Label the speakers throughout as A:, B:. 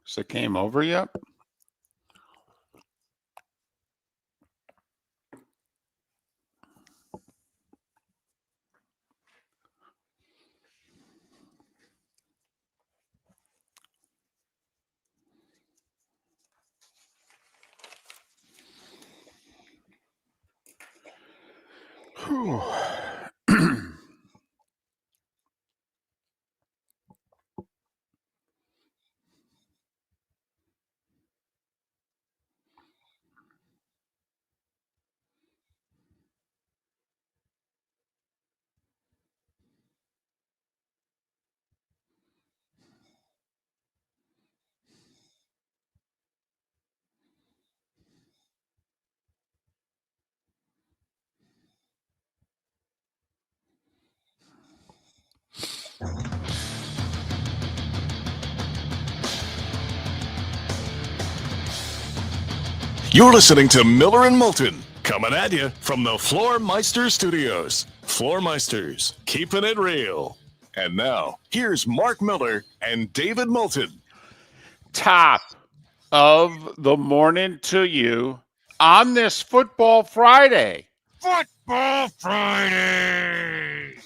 A: So it came over yet? Whew.
B: You're listening to Miller and Moulton, coming at you from the Floormeister Studios. Floormeisters, keeping it real. And now, here's Mark Miller and David Moulton.
A: Top of the morning to you on this Football Friday.
C: Football Friday!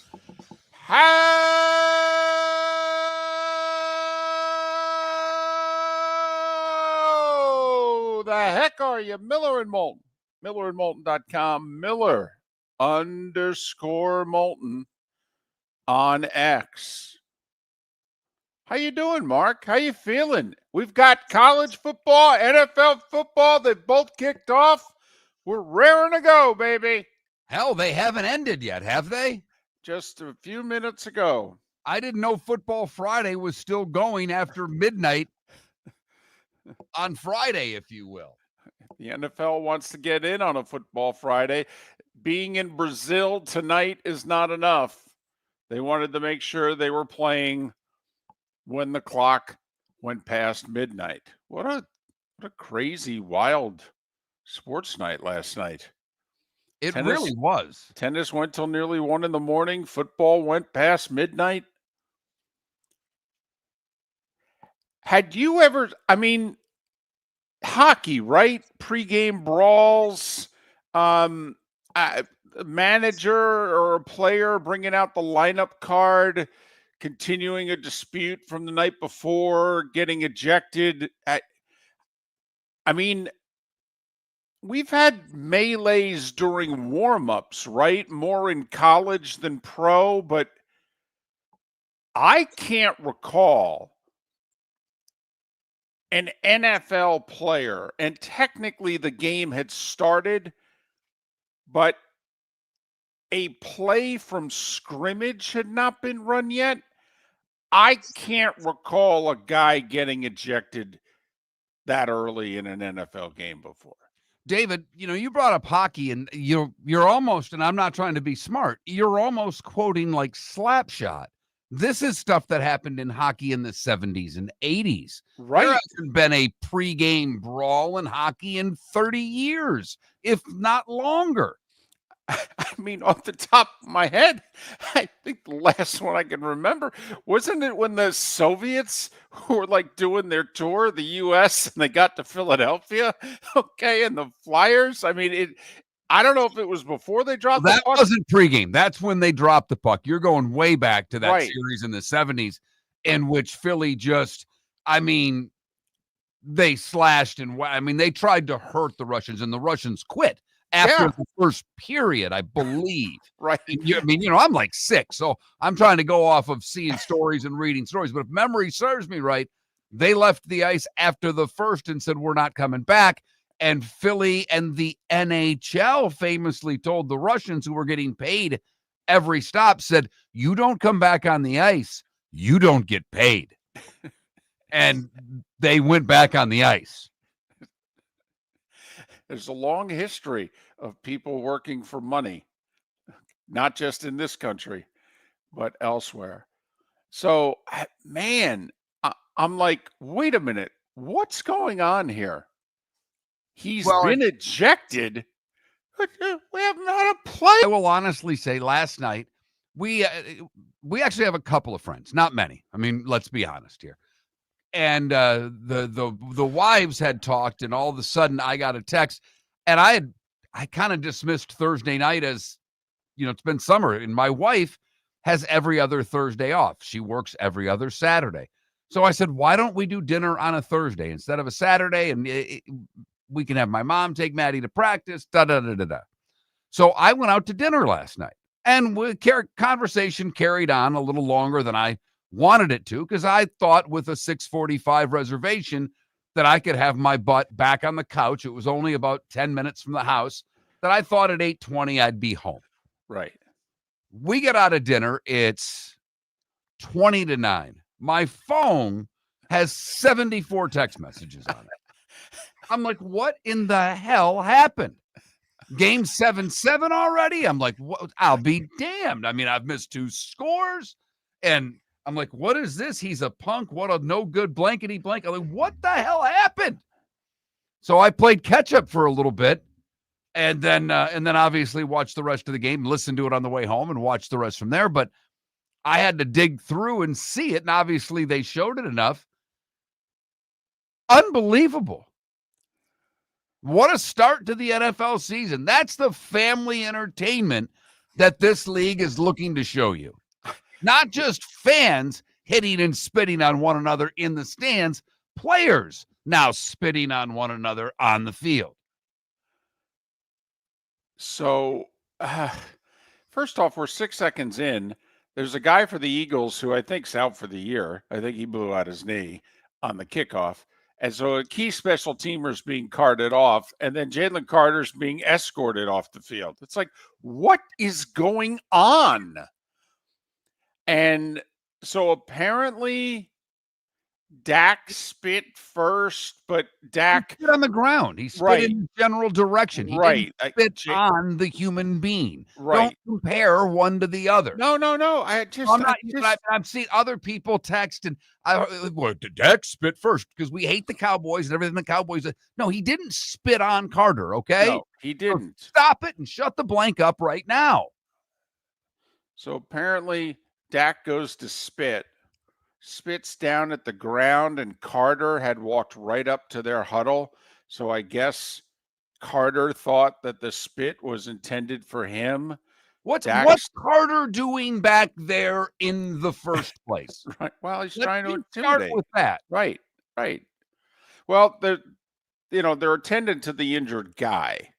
A: How the heck are you? Miller and Moulton. MillerandMoulton.com. Miller_Moulton on X. How you doing, Mark? How you feeling? We've got college football, NFL football. They've both kicked off. We're raring to go, baby.
C: Hell, they haven't ended yet, have they?
A: Just a few minutes ago.
C: I didn't know Football Friday was still going after midnight on Friday, if you will.
A: The NFL wants to get in on a Football Friday. Being in Brazil tonight is not enough. They wanted to make sure they were playing when the clock went past midnight. What a crazy, wild sports night last night.
C: It really was.
A: Tennis went till nearly 1 a.m. Football went past midnight. Had you ever, hockey, right? Pre-game brawls, a manager or a player bringing out the lineup card, continuing a dispute from the night before, getting ejected. We've had melees during warm-ups, right? More in college than pro, but I can't recall an NFL player, and technically the game had started, but a play from scrimmage had not been run yet. I can't recall a guy getting ejected that early in an NFL game before.
C: David, you brought up hockey, and you're almost, and I'm not trying to be smart, you're almost quoting like Slapshot. This is stuff that happened in hockey in the 70s and 80s.
A: Right.
C: There hasn't been a pregame brawl in hockey in 30 years, if not longer.
A: Off the top of my head, I think the last one I can remember, wasn't it when the Soviets who were like doing their tour of the U.S. and they got to Philadelphia? Okay, and the Flyers. I don't know if it was before they dropped the puck.
C: That wasn't pregame. That's when they dropped the puck. You're going way back to that series in the 70s in which Philly just, they slashed and they tried to hurt the Russians, and the Russians quit after the first period, I believe.
A: Right.
C: I'm like 6, so I'm trying to go off of seeing stories and reading stories. But if memory serves me right, they left the ice after the first and said, we're not coming back. And Philly and the NHL famously told the Russians, who were getting paid every stop, said, you don't come back on the ice, you don't get paid. And they went back on the ice.
A: There's a long history of people working for money, not just in this country, but elsewhere. So, man, I'm like, wait a minute, what's going on here? He's been ejected. We haven't had a play.
C: I will honestly say last night, we actually have a couple of friends, not many. Let's be honest here. and the wives had talked, and all of a sudden I got a text, and I kind of dismissed Thursday night as, it's been summer, and my wife has every other Thursday off. She works every other Saturday. So I said, why don't we do dinner on a Thursday instead of a Saturday? And we can have my mom take Maddie to practice, da-da-da-da-da. So I went out to dinner last night, and conversation carried on a little longer than I wanted it to, because I thought with a 6:45 reservation that I could have my butt back on the couch. It was only about 10 minutes from the house, that I thought at 8:20 I'd be home.
A: Right.
C: We get out of dinner. It's 20 to 9. My phone has 74 text messages on it. I'm like, what in the hell happened? Game 7-7 already? I'm like, what? I'll be damned. I mean, I've missed 2 scores. And I'm like, what is this? He's a punk. What a no good blankety blank. I'm like, what the hell happened? So I played catch up for a little bit, and then obviously watched the rest of the game, listened to it on the way home, and watched the rest from there. But I had to dig through and see it, and obviously they showed it enough. Unbelievable. What a start to the NFL season. That's the family entertainment that this league is looking to show you. Not just fans hitting and spitting on one another in the stands, players now spitting on one another on the field.
A: So, first off, we're 6 seconds in. There's a guy for the Eagles who I think's out for the year. I think he blew out his knee on the kickoff. And so a key special teamer's being carted off, and then Jalen Carter's being escorted off the field. It's like, what is going on? And so apparently Dak spit first, but Dak
C: He spit on the ground. He spit in the general direction. He didn't spit on the human being. Don't compare one to the other.
A: No.
C: I've seen other people text, and did Dak spit first? Because we hate the Cowboys and everything the Cowboys. No, he didn't spit on Carter, okay?
A: No, he didn't.
C: So stop it and shut the blank up right now.
A: So apparently Dak goes to spits down at the ground, and Carter had walked right up to their huddle. So I guess Carter thought that the spit was intended for him.
C: What's Carter doing back there in the first place?
A: Right. Well, he's trying to intimidate.
C: Start with that.
A: Right. Well, they're attending to the injured guy.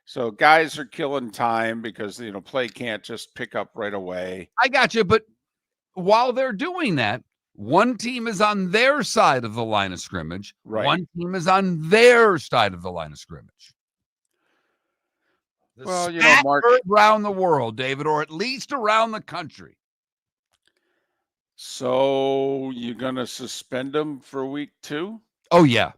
A: So guys are killing time because, play can't just pick up right away.
C: I got you. But while they're doing that, one team is on their side of the line of scrimmage.
A: Right.
C: One team is on their side of the line of scrimmage.
A: Well,
C: Mark, around the world, David, or at least around the country.
A: So you're going to suspend him for week 2?
C: Oh, yeah.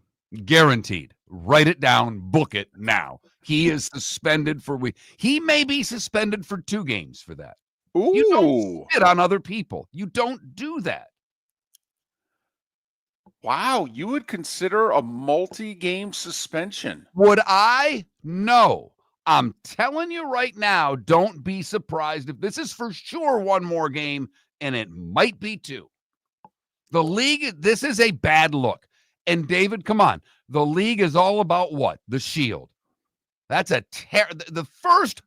C: Guaranteed. Write it down. Book it now. He is suspended for week. He may be suspended for 2 games for that.
A: Ooh.
C: You don't spit on other people. You don't do that.
A: Wow, you would consider a multi-game suspension?
C: Would I? No. I'm telling you right now, don't be surprised if this is for sure one more game, and it might be 2. The league, this is a bad look. And David, come on. The league is all about what? The shield. That's the first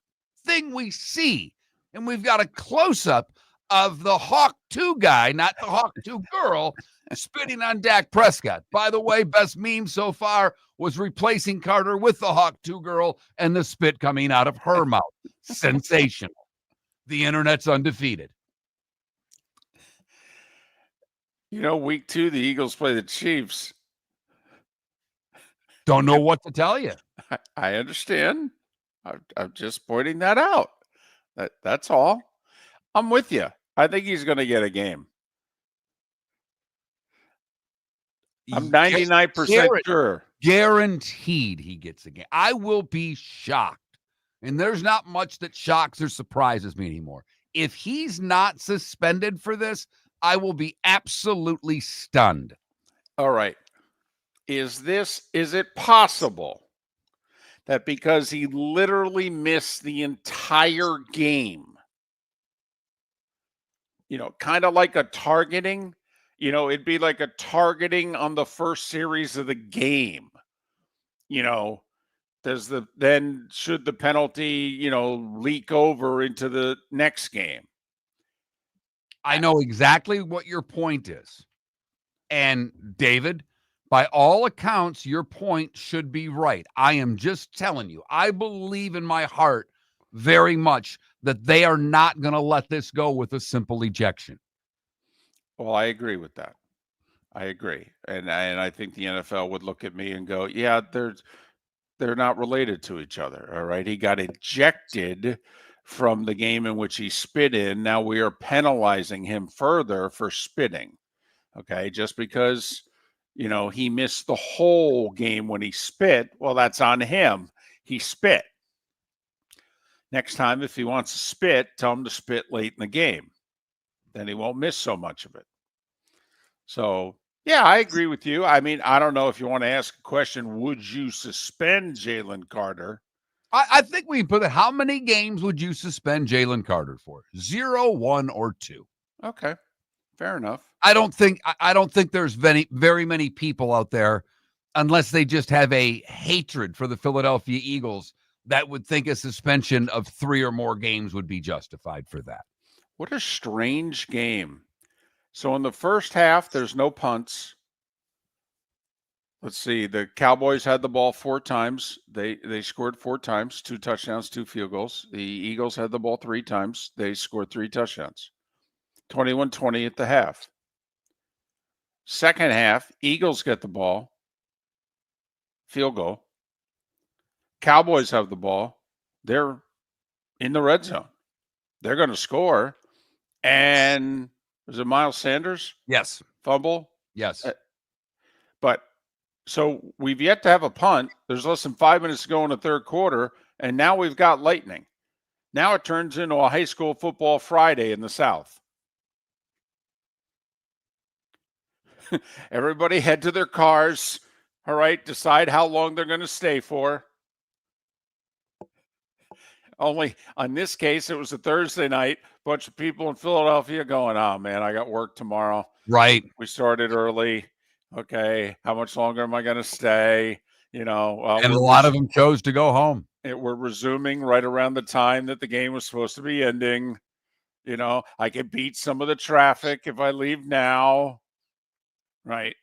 C: thing we see, and we've got a close-up of the Hawk 2 guy, not the Hawk 2 girl, spitting on Dak Prescott. By the way, best meme so far was replacing Carter with the Hawk 2 girl and the spit coming out of her mouth. Sensational. The internet's undefeated.
A: Week 2, the Eagles play the Chiefs.
C: Don't know what to tell you.
A: I understand. I'm just pointing that out. That's all. I'm with you. I think he's going to get a game. I'm 99% sure.
C: Guaranteed he gets a game. I will be shocked. And there's not much that shocks or surprises me anymore. If he's not suspended for this, I will be absolutely stunned.
A: All right. Is it possible that because he literally missed the entire game, kind of like a targeting, It'd be like a targeting on the first series of the game. You know, should the penalty, leak over into the next game?
C: I know exactly what your point is. And David, by all accounts, your point should be right. I am just telling you, I believe in my heart very much that they are not going to let this go with a simple ejection.
A: Well, I agree with that. I agree. And I think the NFL would look at me and go, yeah, they're not related to each other. All right. He got ejected from the game in which he spit in. Now we are penalizing him further for spitting. Okay. Just because, he missed the whole game when he spit. Well, that's on him. He spit. Next time, if he wants to spit, tell him to spit late in the game. Then he won't miss so much of it. So, yeah, I agree with you. I mean, I don't know if you want to ask a question, would you suspend Jalen Carter?
C: I think we put it, how many games would you suspend Jalen Carter for? 0, 1, or 2?
A: Okay, fair enough.
C: I don't think there's very many people out there, unless they just have a hatred for the Philadelphia Eagles, that would think a suspension of 3 or more games would be justified for that.
A: What a strange game. So in the first half, there's no punts. Let's see. The Cowboys had the ball 4 times. They scored 4 times, 2 touchdowns, 2 field goals. The Eagles had the ball 3 times. They scored 3 touchdowns. 21-20 at the half. Second half, Eagles get the ball. Field goal. Cowboys have the ball. They're in the red zone. They're going to score. And was it Miles Sanders?
C: Yes.
A: Fumble?
C: Yes.
A: But so we've yet to have a punt. There's less than 5 minutes to go in the third quarter, and now we've got lightning. Now it turns into a high school football Friday in the South. Everybody head to their cars, all right, decide how long they're going to stay for. Only on this case, it was a Thursday night. Bunch of people in Philadelphia going, oh, man, I got work tomorrow.
C: Right.
A: We started early. Okay, how much longer am I going to stay? And
C: a lot of them chose to go home.
A: We're resuming right around the time that the game was supposed to be ending. I could beat some of the traffic if I leave now. Right.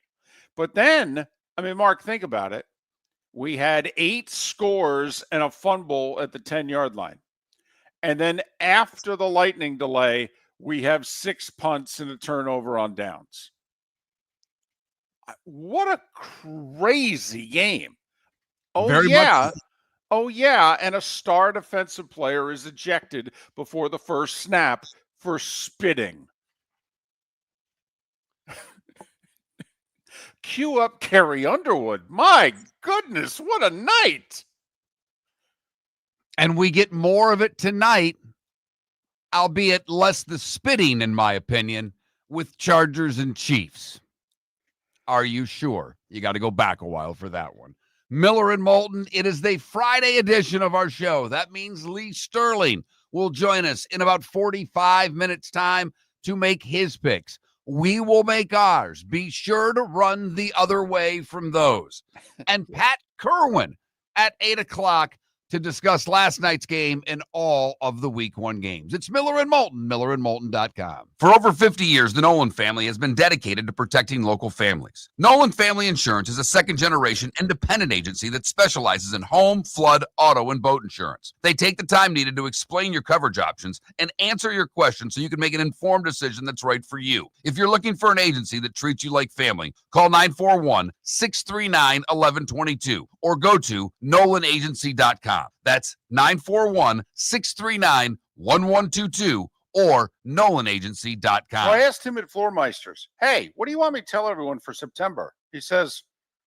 A: But then, I mean, Mark, think about it. We had 8 scores and a fumble at the 10-yard line. And then after the lightning delay, we have 6 punts and a turnover on downs. What a crazy game. Oh,
C: Very
A: yeah.
C: much.
A: Oh, yeah. And a star defensive player is ejected before the first snap for spitting. Cue up Carrie Underwood. My goodness, what a night.
C: And we get more of it tonight, albeit less the spitting, in my opinion, with Chargers and Chiefs. Are you sure? You got to go back a while for that one. Miller and Moulton, it is the Friday edition of our show. That means Lee Sterling will join us in about 45 minutes' time to make his picks. We will make ours. Be sure to run the other way from those. And Pat Kirwan at 8 o'clock to discuss last night's game and all of the week 1 games. It's Miller and Moulton, millerandmoulton.com. For over 50 years, the Nolan family has been dedicated to protecting local families. Nolan Family Insurance is a second-generation independent agency that specializes in home, flood, auto, and boat insurance. They take the time needed to explain your coverage options and answer your questions so you can make an informed decision that's right for you. If you're looking for an agency that treats you like family, call 941-639-1122 or go to nolanagency.com. That's 941-639-1122 or nolanagency.com.
A: So I asked him at Floormeisters, hey, what do you want me to tell everyone for September? He says,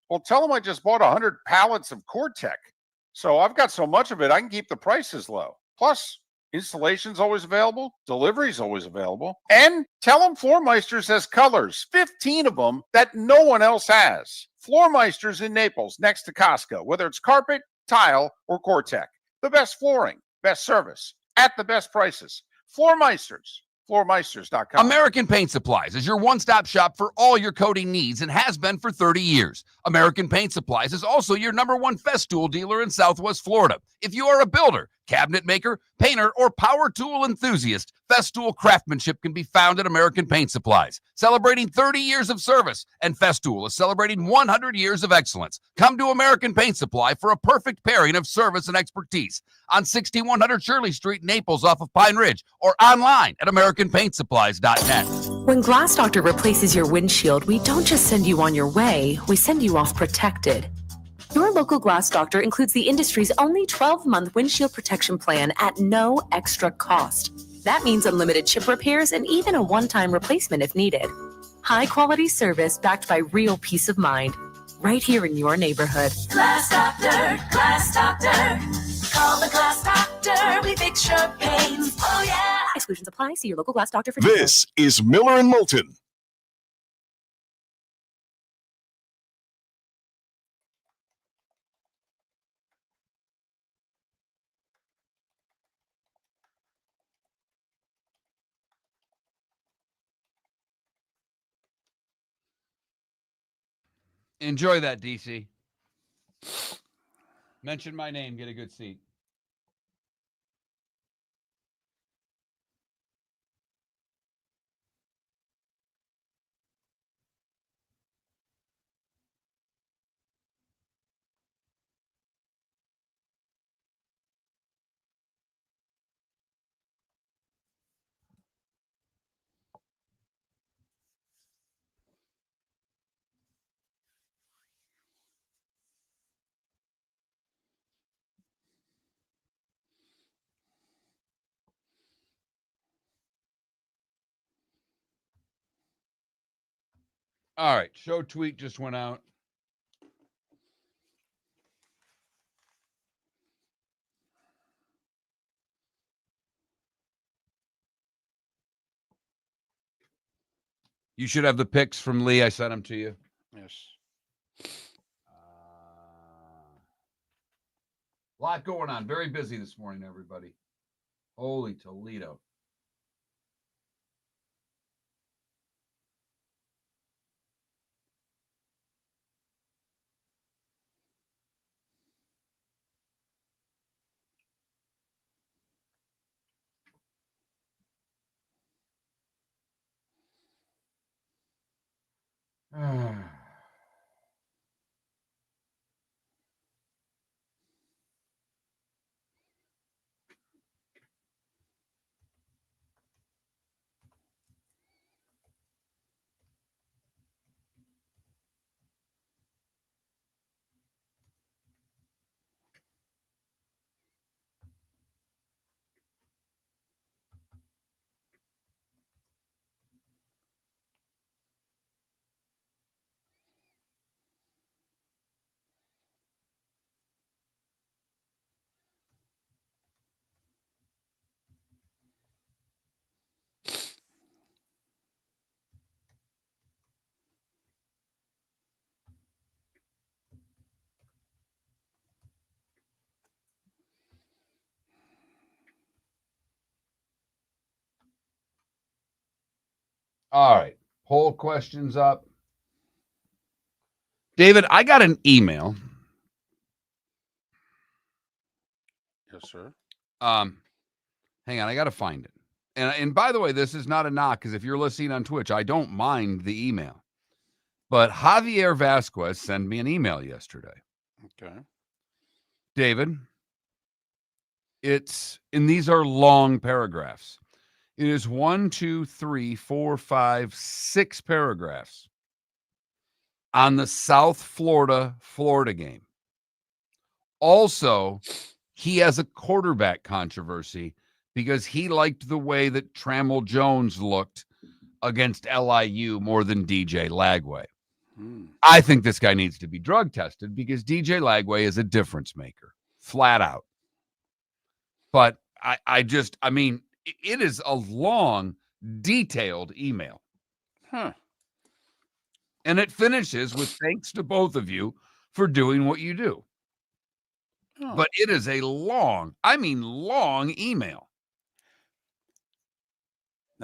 A: well, tell them I just bought 100 pallets of Core-Tech. So I've got so much of it, I can keep the prices low. Plus, installation's always available. Delivery's always available. And tell them Floormeisters has colors, 15 of them that no one else has. Floormeisters in Naples, next to Costco, whether it's carpet, tile, or Core-Tech. The best flooring, best service, at the best prices. Floormeisters, Floormeisters.com.
C: American Paint Supplies is your one-stop shop for all your coating needs and has been for 30 years. American Paint Supplies is also your #1 Festool dealer in Southwest Florida. If you are a builder, cabinet maker, painter, or power tool enthusiast, Festool craftsmanship can be found at American Paint Supplies. Celebrating 30 years of service, and Festool is celebrating 100 years of excellence. Come to American Paint Supply for a perfect pairing of service and expertise on 6100 Shirley Street, Naples, off of Pine Ridge, or online at AmericanPaintSupplies.net.
D: When Glass Doctor replaces your windshield, we don't just send you on your way, we send you off protected. Your local Glass Doctor includes the industry's only 12-month windshield protection plan at no extra cost. That means unlimited chip repairs and even a one-time replacement if needed. High-quality service backed by real peace of mind, right here in your neighborhood.
E: Glass Doctor, Glass Doctor. Call the Glass Doctor, we fix your pains. Oh yeah.
D: Exclusions apply. See your local Glass Doctor for details.
B: This is Miller and Moulton.
C: Enjoy that, DC. Mention my name, get a good seat. All right, show tweet just went out. You should have the pics from Lee. I sent them to you.
A: Yes.
C: A lot going on. Very busy this morning, everybody. Holy Toledo. All right. Poll questions up. David, I got an email.
A: Yes, sir.
C: Hang on, I got to find it. And by the way, this is not a knock, because if you're listening on Twitch, I don't mind the email. But Javier Vasquez sent me an email yesterday.
A: Okay.
C: David, and these are long paragraphs. It is 1, 2, 3, 4, 5, 6 paragraphs on the South Florida game. Also, he has a quarterback controversy because he liked the way that Trammell Jones looked against LIU more than DJ Lagway. I think this guy needs to be drug tested because DJ Lagway is a difference maker, flat out. But I mean, it is a long, detailed email. And it finishes with thanks to both of you for doing what you do. But it is a long email.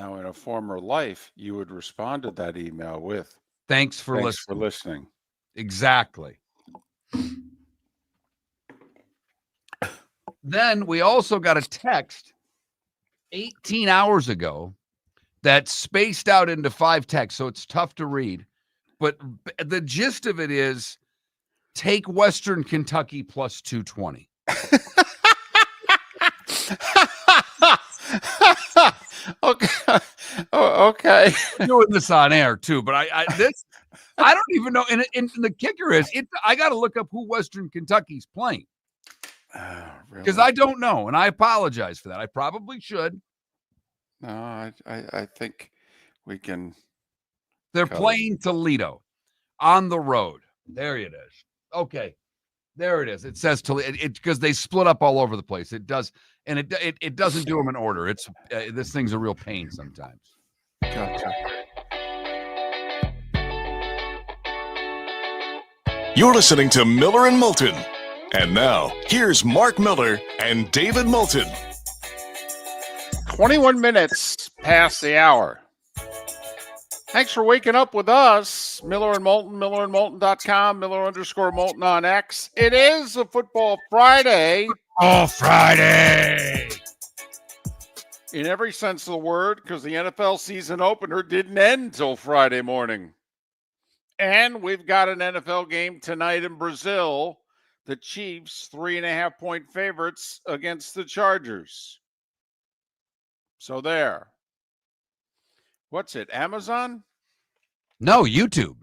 A: Now, in a former life, you would respond to that email with,
C: Thanks for
A: "Thanks for
C: listening.
A: listening."
C: Exactly. Then we also got a text 18 hours ago that spaced out into 5 texts, so it's tough to read. But the gist of it is take Western Kentucky plus 220.
A: Okay. Oh, okay.
C: We're doing this on air too, but I don't even know. And the kicker is, I got to look up who Western Kentucky's playing because
A: Really?
C: I don't know, and I apologize for that. I probably should.
A: No, I think we can.
C: They're
A: Cover.
C: playing Toledo on the road. There it is. Okay, there it is. It says Toledo because they split up all over the place. It does, and it doesn't do them in order. It's this thing's a real pain sometimes.
A: Gotcha.
B: You're listening to Miller and Moulton. And now, here's Mark Miller and David Moulton.
A: 21 minutes past the hour. Thanks for waking up with us. Miller and Moulton, millerandmoulton.com, Miller_Moulton on X. It is a football Friday.
C: Oh, Friday.
A: In every sense of the word, because the NFL season opener didn't end till Friday morning. And we've got an NFL game tonight in Brazil. The Chiefs, 3.5-point favorites against the Chargers. So there. What's it, Amazon?
C: No, YouTube.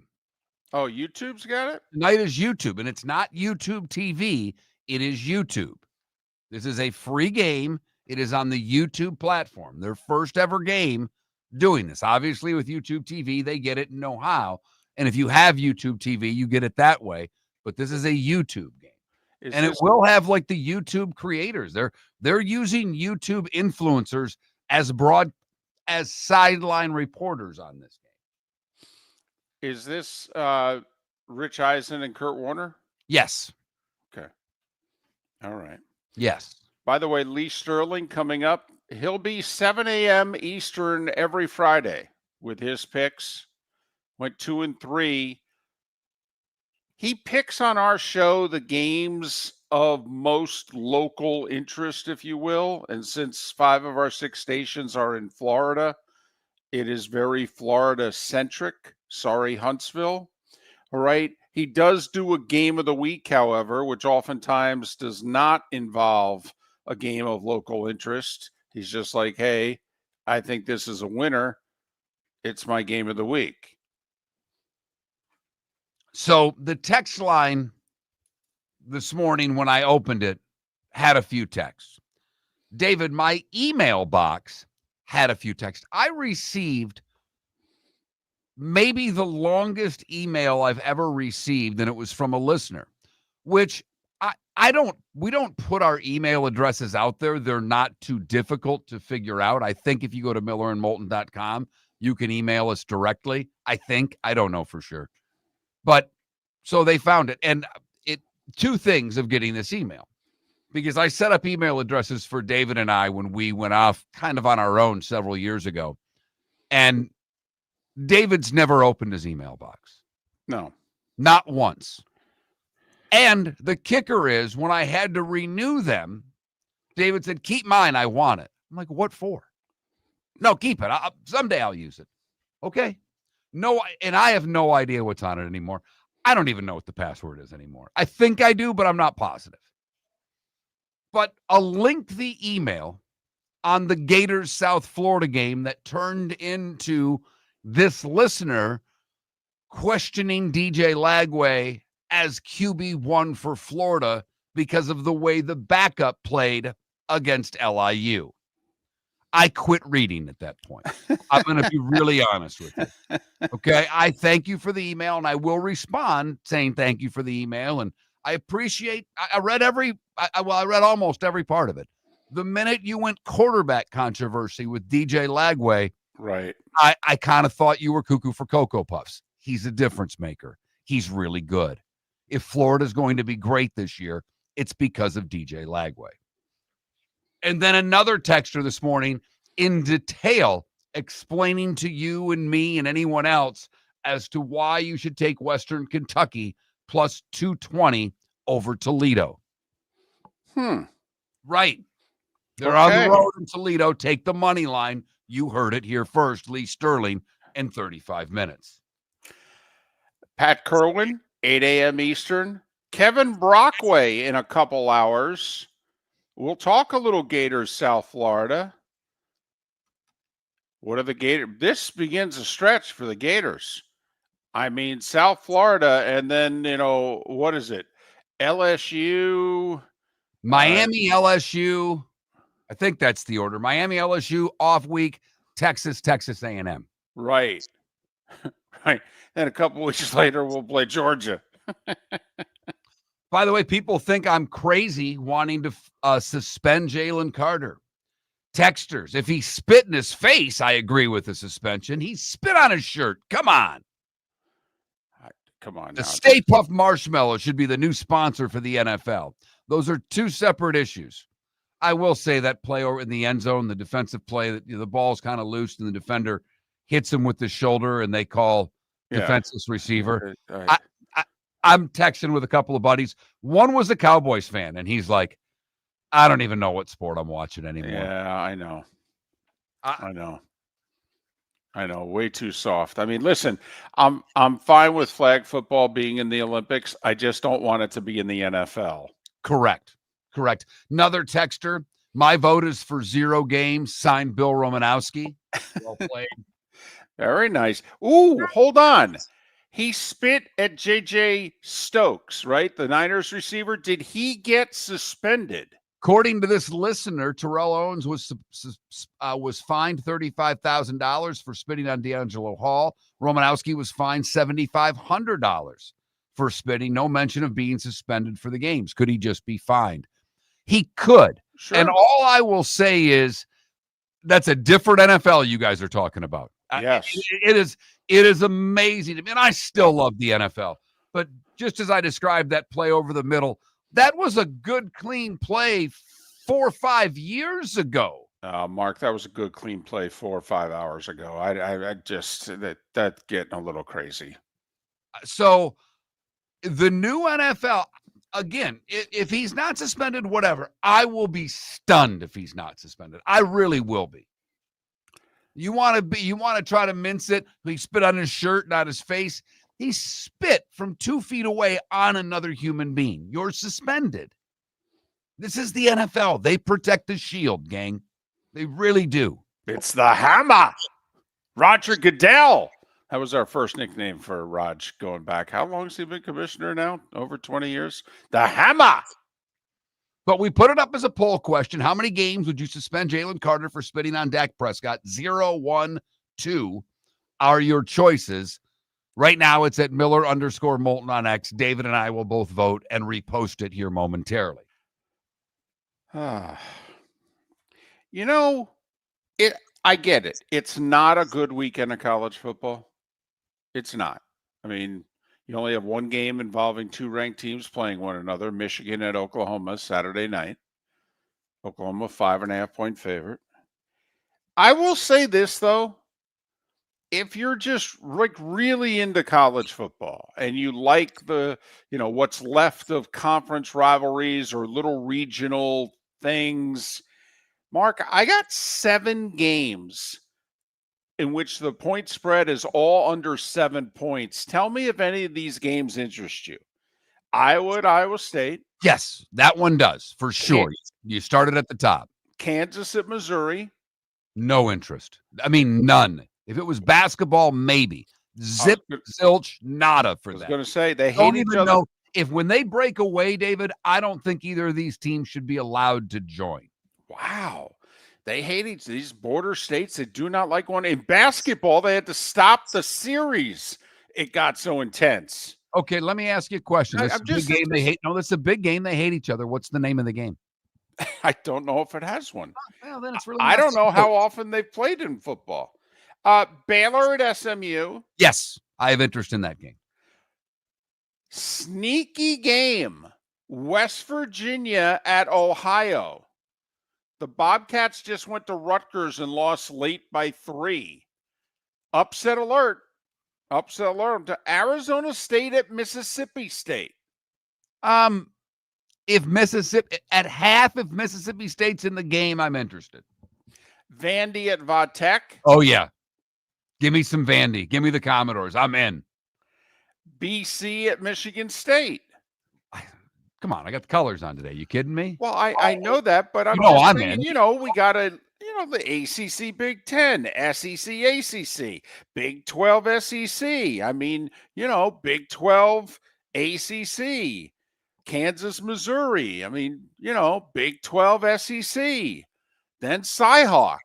A: Oh, YouTube's got it?
C: Tonight is YouTube, and it's not YouTube TV. It is YouTube. This is a free game. It is on the YouTube platform. Their first ever game doing this. Obviously, with YouTube TV, they get it and know how. And if you have YouTube TV, you get it that way. But this is a YouTube game. It will have like the YouTube creators. They're using YouTube influencers as sideline reporters on this game.
A: Is this Rich Eisen and Kurt Warner?
C: Yes.
A: Okay. All right.
C: Yes.
A: By the way, Lee Sterling coming up. He'll be 7 a.m. Eastern every Friday with his picks. Went 2-3. He picks on our show the games of most local interest, if you will. And since 5 of our 6 stations are in Florida, it is very Florida-centric. Sorry, Huntsville. All right. He does do a game of the week, however, which oftentimes does not involve a game of local interest. He's just like, hey, I think this is a winner. It's my game of the week.
C: So the text line this morning when I opened it had a few texts. David, my email box had a few texts. I received maybe the longest email I've ever received, and it was from a listener, which we don't put our email addresses out there. They're not too difficult to figure out. I think if you go to millerandmoulton.com, you can email us directly. I don't know for sure. But so they found it. And two things of getting this email, because I set up email addresses for David and I when we went off kind of on our own several years ago. And David's never opened his email box.
A: No.
C: Not once. And the kicker is when I had to renew them, David said, keep mine. I want it. I'm like, what for? No, keep it. Someday I'll use it. Okay. No, and I have no idea what's on it anymore. I don't even know what the password is anymore. I think I do, but I'm not positive. But a lengthy email on the Gators South Florida game that turned into this listener questioning DJ Lagway as QB1 for Florida because of the way the backup played against LIU. I quit reading at that point. I'm going to be really honest with you. Okay. I thank you for the email, and I will respond saying thank you for the email. And I appreciate, I read I read almost every part of it. The minute you went quarterback controversy with DJ Lagway,
A: right?
C: I kind of thought you were cuckoo for Cocoa Puffs. He's a difference maker. He's really good. If Florida's going to be great this year, it's because of DJ Lagway. And then another texter this morning in detail explaining to you and me and anyone else as to why you should take Western Kentucky plus 220 over Toledo. Right. They're on the
A: Okay.
C: road in Toledo. Take the money line. You heard it here first. Lee Sterling in 35 minutes.
A: Pat Kirwan, 8 a.m. Eastern. Kevin Brockway in a couple hours. We'll talk a little Gators, South Florida. What are the Gators? This begins a stretch for the Gators. I mean, South Florida, and then, what is it? LSU.
C: Miami, LSU. I think that's the order. Miami, LSU, off week. Texas A&M.
A: Right. Right. Then a couple weeks later, we'll play Georgia.
C: By the way, people think I'm crazy wanting to suspend Jalen Carter. Texters, if he spit in his face, I agree with the suspension. He spit on his shirt. Come on.
A: Come on.
C: The
A: now.
C: Stay Puft Marshmallow should be the new sponsor for the NFL. Those are two separate issues. I will say that play over in the end zone, the defensive play, that the ball's kind of loose and the defender hits him with the shoulder and they call defenseless receiver. I'm texting with a couple of buddies. One was a Cowboys fan, and he's like, I don't even know what sport I'm watching anymore.
A: Yeah, I know. I know. Way too soft. I mean, listen, I'm fine with flag football being in the Olympics. I just don't want it to be in the NFL.
C: Correct. Another texter. My vote is for 0 games. Signed, Bill Romanowski. Well played.
A: Very nice. Ooh, hold on. He spit at J.J. Stokes, right? The Niners receiver. Did he get suspended?
C: According to this listener, Terrell Owens was fined $35,000 for spitting on D'Angelo Hall. Romanowski was fined $7,500 for spitting. No mention of being suspended for the games. Could he just be fined? He could.
A: Sure.
C: And all I will say is that's a different NFL you guys are talking about.
A: Yes.
C: It is amazing to me. And I still love the NFL. But just as I described that play over the middle, that was a good, clean play 4 or 5 years ago.
A: Mark, that was a good, clean play 4 or 5 hours ago. I just, that's getting a little crazy.
C: So the new NFL, again, if he's not suspended, whatever, I will be stunned if he's not suspended. I really will be. You want to try to mince it. He spit on his shirt, not his face. He spit from 2 feet away on another human being. You're suspended. This is the NFL. They protect the shield, gang. They really do.
A: It's the Hammer. Roger Goodell. That was our first nickname for Raj going back. How long has he been commissioner now? Over 20 years? The Hammer.
C: But we put it up as a poll question. How many games would you suspend Jalen Carter for spitting on Dak Prescott? 0, 1, 2 are your choices. Right now, it's at Miller_Moulton on X. David and I will both vote and repost it here momentarily.
A: I get it. It's not a good weekend of college football. It's not. I mean, you only have one game involving 2 ranked teams playing one another. Michigan at Oklahoma Saturday night. Oklahoma 5.5-point favorite. I will say this, though. If you're just like really into college football and you like the, what's left of conference rivalries or little regional things, Mark, I got 7 games in which the point spread is all under 7 points. Tell me if any of these games interest you. Iowa State.
C: Yes, that one does, for sure. You started at the top.
A: Kansas at Missouri.
C: No interest. I mean, none. If it was basketball, maybe. Zip, zilch, nada for that.
A: I was going to say, they hate
C: Don't
A: each
C: even
A: other.
C: know if when they break away, David, I don't think either of these teams should be allowed to join.
A: Wow. They hate these border states that do not like one. In basketball, they had to stop the series. It got so intense.
C: Okay, let me ask you a question. This is a big game they hate. No, this is a big game. They hate each other. What's the name of the game?
A: I don't know if it has one.
C: Well, then it's really
A: I don't know how often they've played in football. Baylor at SMU.
C: Yes, I have interest in that game.
A: Sneaky game. West Virginia at Ohio. The Bobcats just went to Rutgers and lost late by 3. Upset alert. Upset alert to Arizona State at Mississippi State.
C: If Mississippi at half, if Mississippi State's in the game, I'm interested.
A: Vandy at Vatech.
C: Oh yeah, give me some Vandy. Give me the Commodores. I'm in.
A: BC at Michigan State.
C: Come on, I got the colors on today. You kidding me?
A: Well, I know that, but I'm
C: I'm
A: saying,
C: in.
A: we got the ACC Big 10, SEC ACC, Big 12 SEC. I mean, Big 12 ACC, Kansas, Missouri. I mean, Big 12 SEC. Then Cyhawk.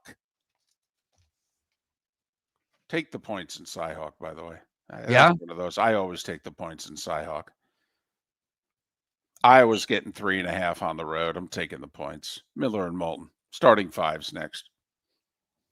A: Take the points in Cyhawk, by the way. That's one of those. I always take the points in Cyhawk. Iowa's getting 3.5 on the road. I'm taking the points. Miller and Moulton. Starting 5s next.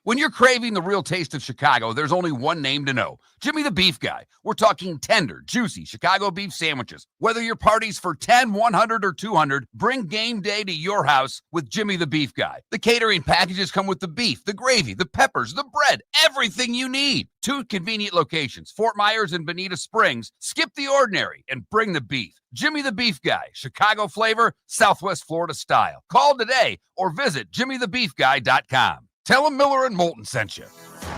C: When you're craving the real taste of Chicago, there's only one name to know. Jimmy the Beef Guy. We're talking tender, juicy Chicago beef sandwiches. Whether your party's for 10, 100, or 200, bring game day to your house with Jimmy the Beef Guy. The catering packages come with the beef, the gravy, the peppers, the bread, everything you need. 2 convenient locations, Fort Myers and Bonita Springs. Skip the ordinary and bring the beef. Jimmy the Beef Guy, Chicago flavor, Southwest Florida style. Call today or visit jimmythebeefguy.com. Tell them Miller and Moulton sent you.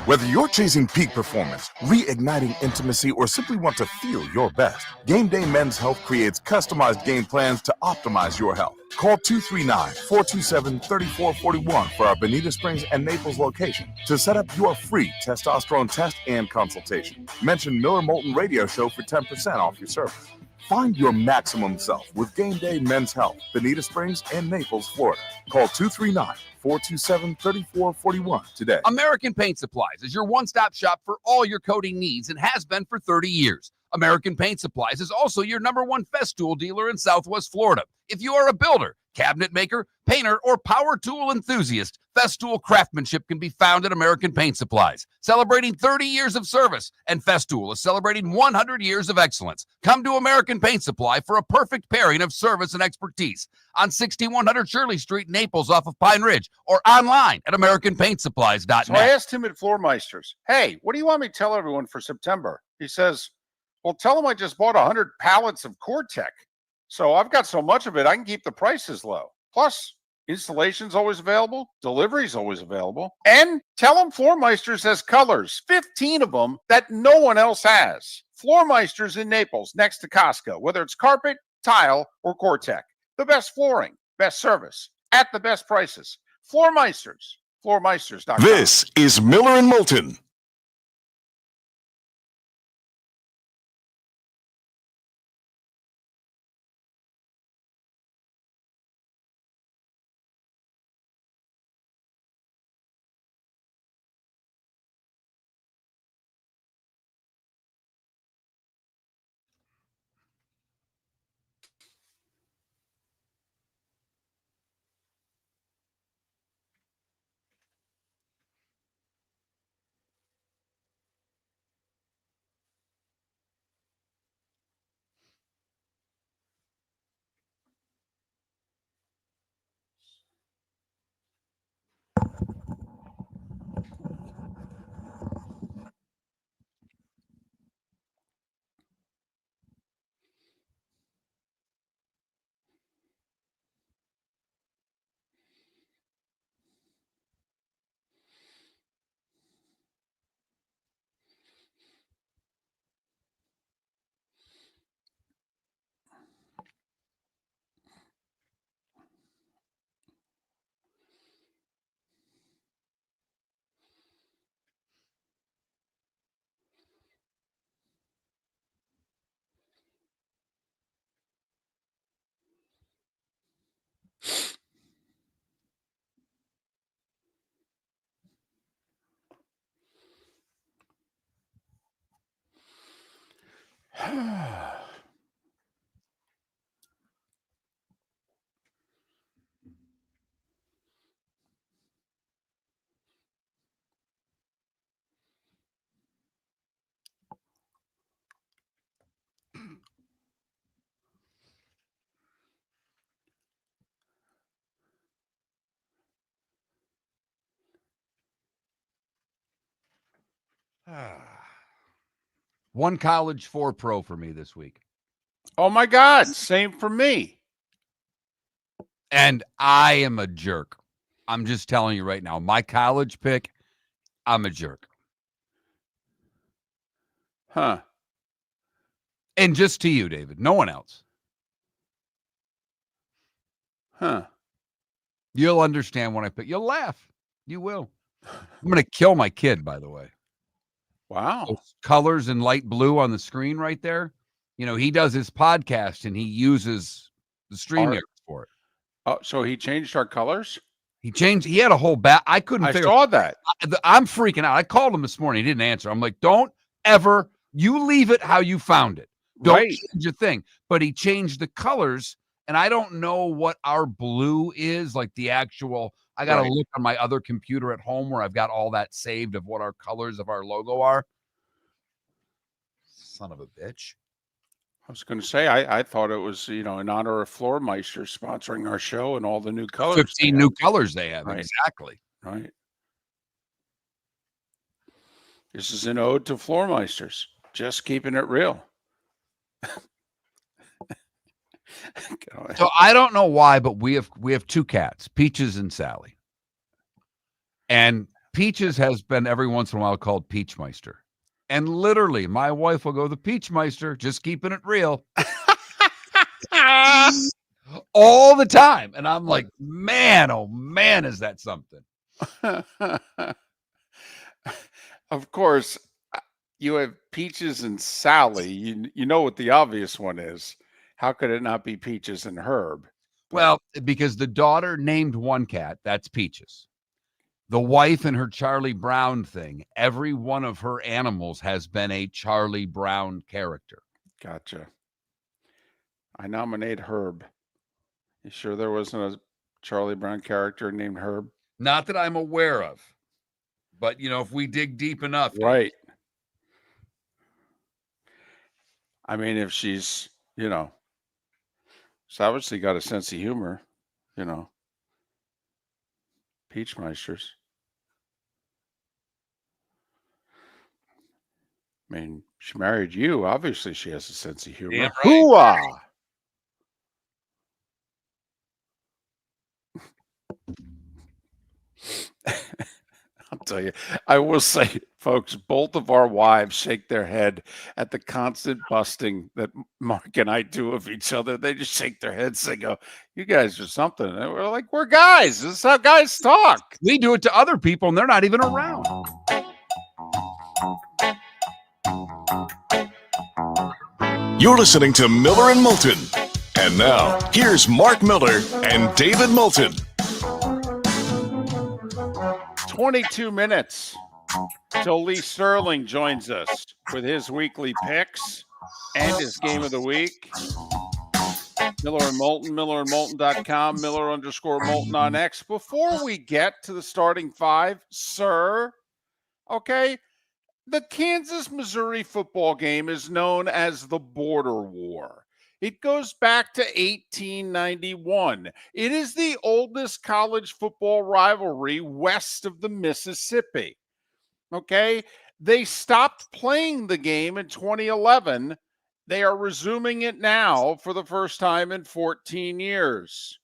F: Whether you're chasing peak performance, reigniting intimacy, or simply want to feel your best, Game Day Men's Health creates customized game plans to optimize your health. Call 239-427-3441 for our Bonita Springs and Naples location to set up your free testosterone test and consultation. Mention Miller Moulton Radio Show for 10% off your service. Find your maximum self with Game Day Men's Health, Bonita Springs and Naples, Florida. Call 239-427-3441 today.
C: American Paint Supplies is your one-stop shop for all your coating needs and has been for 30 years. American Paint Supplies is also your #1 Festool dealer in Southwest Florida. If you are a builder, cabinet maker, painter, or power tool enthusiast, Festool craftsmanship can be found at American Paint Supplies. Celebrating 30 years of service, and Festool is celebrating 100 years of excellence. Come to American Paint Supply for a perfect pairing of service and expertise on 6100 Shirley Street, Naples, off of Pine Ridge, or online at AmericanPaintSupplies.net.
A: So I asked him at Floormeisters, hey, what do you want me to tell everyone for September? He says, well, tell them I just bought 100 pallets of Core-Tech. So I've got so much of it, I can keep the prices low. Plus, installation's always available. Delivery's always available. And tell them Floormeisters has colors, 15 of them that no one else has. Floormeisters in Naples, next to Costco, whether it's carpet, tile, or Core-Tech. The best flooring, best service, at the best prices. Floormeisters, floormeisters.com.
B: This is Miller and Moulton.
C: One college, 4 pro for me this week.
A: Oh my God, same for me.
C: And I am a jerk. I'm just telling you right now. My college pick, I'm a jerk.
A: Huh.
C: And just to you, David, no one else.
A: Huh.
C: You'll understand when I pick. You'll laugh. You will. I'm going to kill my kid, by the way.
A: Wow.
C: Those colors in light blue on the screen right there. You know, he does his podcast and he uses the StreamYard for it.
A: Oh, so he changed our colors?
C: He had a whole I couldn't
A: I
C: figure
A: saw that.
C: I'm freaking out. I called him this morning. He didn't answer. I'm like, don't ever, you leave it how you found it. Don't
A: Right.
C: change a thing. But he changed the colors, and I don't know what our blue is, like the actual. I got to look on my other computer at home where I've got all that saved of what our colors of our logo are. Son of a bitch.
A: I was going to say, I thought it was, in honor of Floormeister sponsoring our show and all the new colors.
C: 15 new colors they have.
A: Right.
C: Exactly.
A: Right. This is an ode to Floormeisters. Just keeping it real.
C: So I don't know why, but we have 2 cats, Peaches and Sally. And Peaches has been every once in a while called Peachmeister. And literally, my wife will go, the Peachmeister, just keeping it real. All the time. And I'm like, man, oh man, is that something?
A: Of course, you have Peaches and Sally. You know what the obvious one is. How could it not be Peaches and Herb?
C: Well, because the daughter named one cat, that's Peaches. The wife and her Charlie Brown thing, every one of her animals has been a Charlie Brown character.
A: Gotcha. I nominate Herb. You sure there wasn't a Charlie Brown character named Herb?
C: Not that I'm aware of. But, if we dig deep enough.
A: Right. I mean, if she's, she's obviously got a sense of humor, Peachmeisters. I mean, she married you. Obviously, she has a sense of humor.
C: Yeah, right.
A: Hoo-ah! I'll tell you, I will say, folks, both of our wives shake their head at the constant busting that Mark and I do of each other. They just shake their heads. They go, you guys are something. And we're like, we're guys. This is how guys talk.
C: We do it to other people, and they're not even around.
B: You're listening to Miller and Moulton. And now, here's Mark Miller and David Moulton.
A: 22 minutes till Lee Sterling joins us with his weekly picks and his game of the week. Miller and Moulton, millerandmoulton.com, Miller_Moulton on X. Before we get to the starting 5, sir, okay, the Kansas-Missouri football game is known as the Border War. It goes back to 1891. It is the oldest college football rivalry west of the Mississippi. Okay? They stopped playing the game in 2011. They are resuming it now for the first time in 14 years.